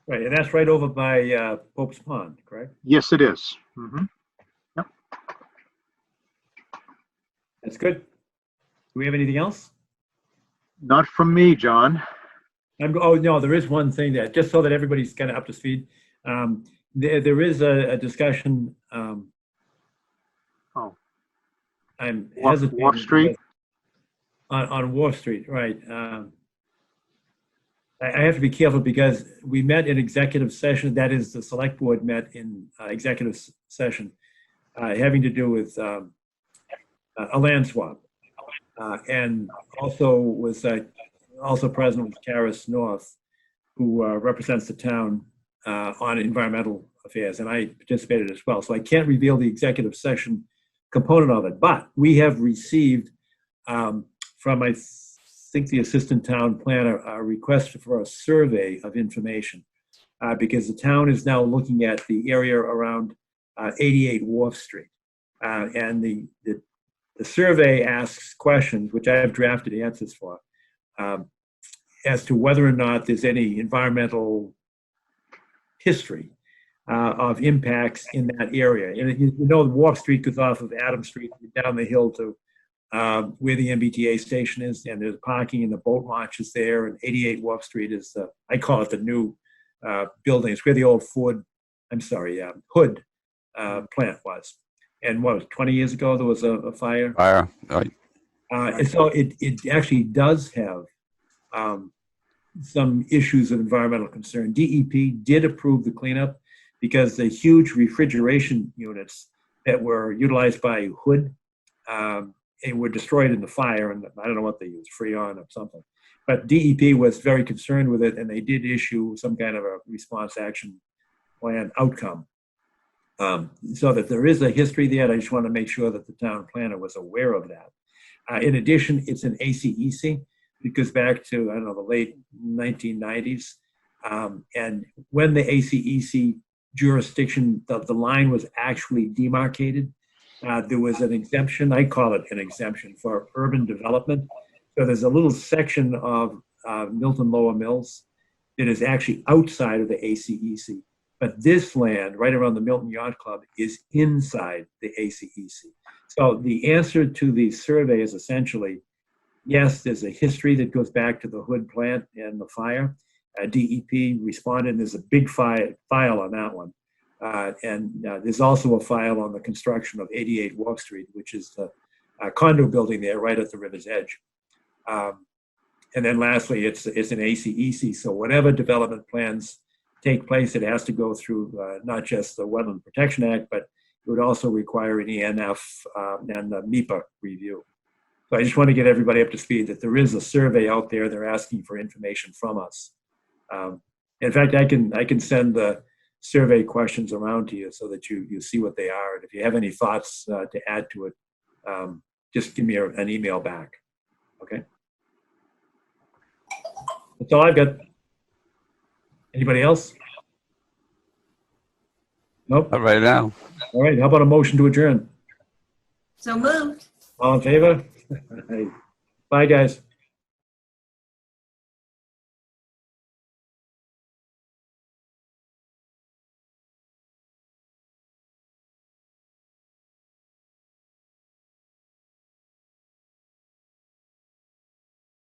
Right, and that's right over by Pope's Pond, correct? Yes, it is. Mm-hmm. Yep. That's good. Do we have anything else? Not from me, John. Oh, no, there is one thing that, just so that everybody's kind of up to speed. There is a discussion. I'm hesitating. Wharf Street? On Wharf Street, right. I have to be careful because we met in executive session. That is, the select board met in executive session having to do with a land swap. And also present was Karis North, who represents the town on environmental affairs, and I participated as well. So I can't reveal the executive session component of it, but we have received from, I think, the assistant town planner, a request for a survey of information because the town is now looking at the area around 88 Wharf Street. And the survey asks questions, which I have drafted answers for, as to whether or not there's any environmental history of impacts in that area. And Wharf Street goes off of Adam Street down the hill to where the MBTA station is, and there's parking and the boat launch is there, and 88 Wharf Street is, I call it the new building. It's where the old Hood plant was. And 20 years ago, there was a fire? Fire, right. And so it actually does have some issues of environmental concern. DEP did approve the cleanup because the huge refrigeration units that were utilized by Hood were destroyed in the fire, and I don't know what they used, Freon or something. But DEP was very concerned with it, and they did issue some kind of a response action plan outcome. So that there is a history there. I just want to make sure that the town planner was aware of that. In addition, it's an ACEC. It goes back to, the late 1990s. And when the ACEC jurisdiction, the line was actually demarcated, there was an exemption, I call it an exemption, for urban development. So there's a little section of Milton Lower Mills that is actually outside of the ACEC. But this land, right around the Milton Yacht Club, is inside the ACEC. So the answer to the survey is essentially, yes, there's a history that goes back to the Hood plant and the fire. DEP responded, and there's a big file on that one. And there's also a file on the construction of 88 Wharf Street, which is the condo building there right at the river's edge. And then lastly, it's an ACEC, so whatever development plans take place, it has to go through not just the Wetland Protection Act, but it would also require an ENF and a MEPA review. So I just want to get everybody up to speed that there is a survey out there. They're asking for information from us. In fact, I can send the survey questions around to you so that you see what they are. And if you have any thoughts to add to it, just give me an email back. Okay. That's all I've got. Anybody else? Nope. Not right now. All right. How about a motion to adjourn? So moved. All in favor? Bye, guys.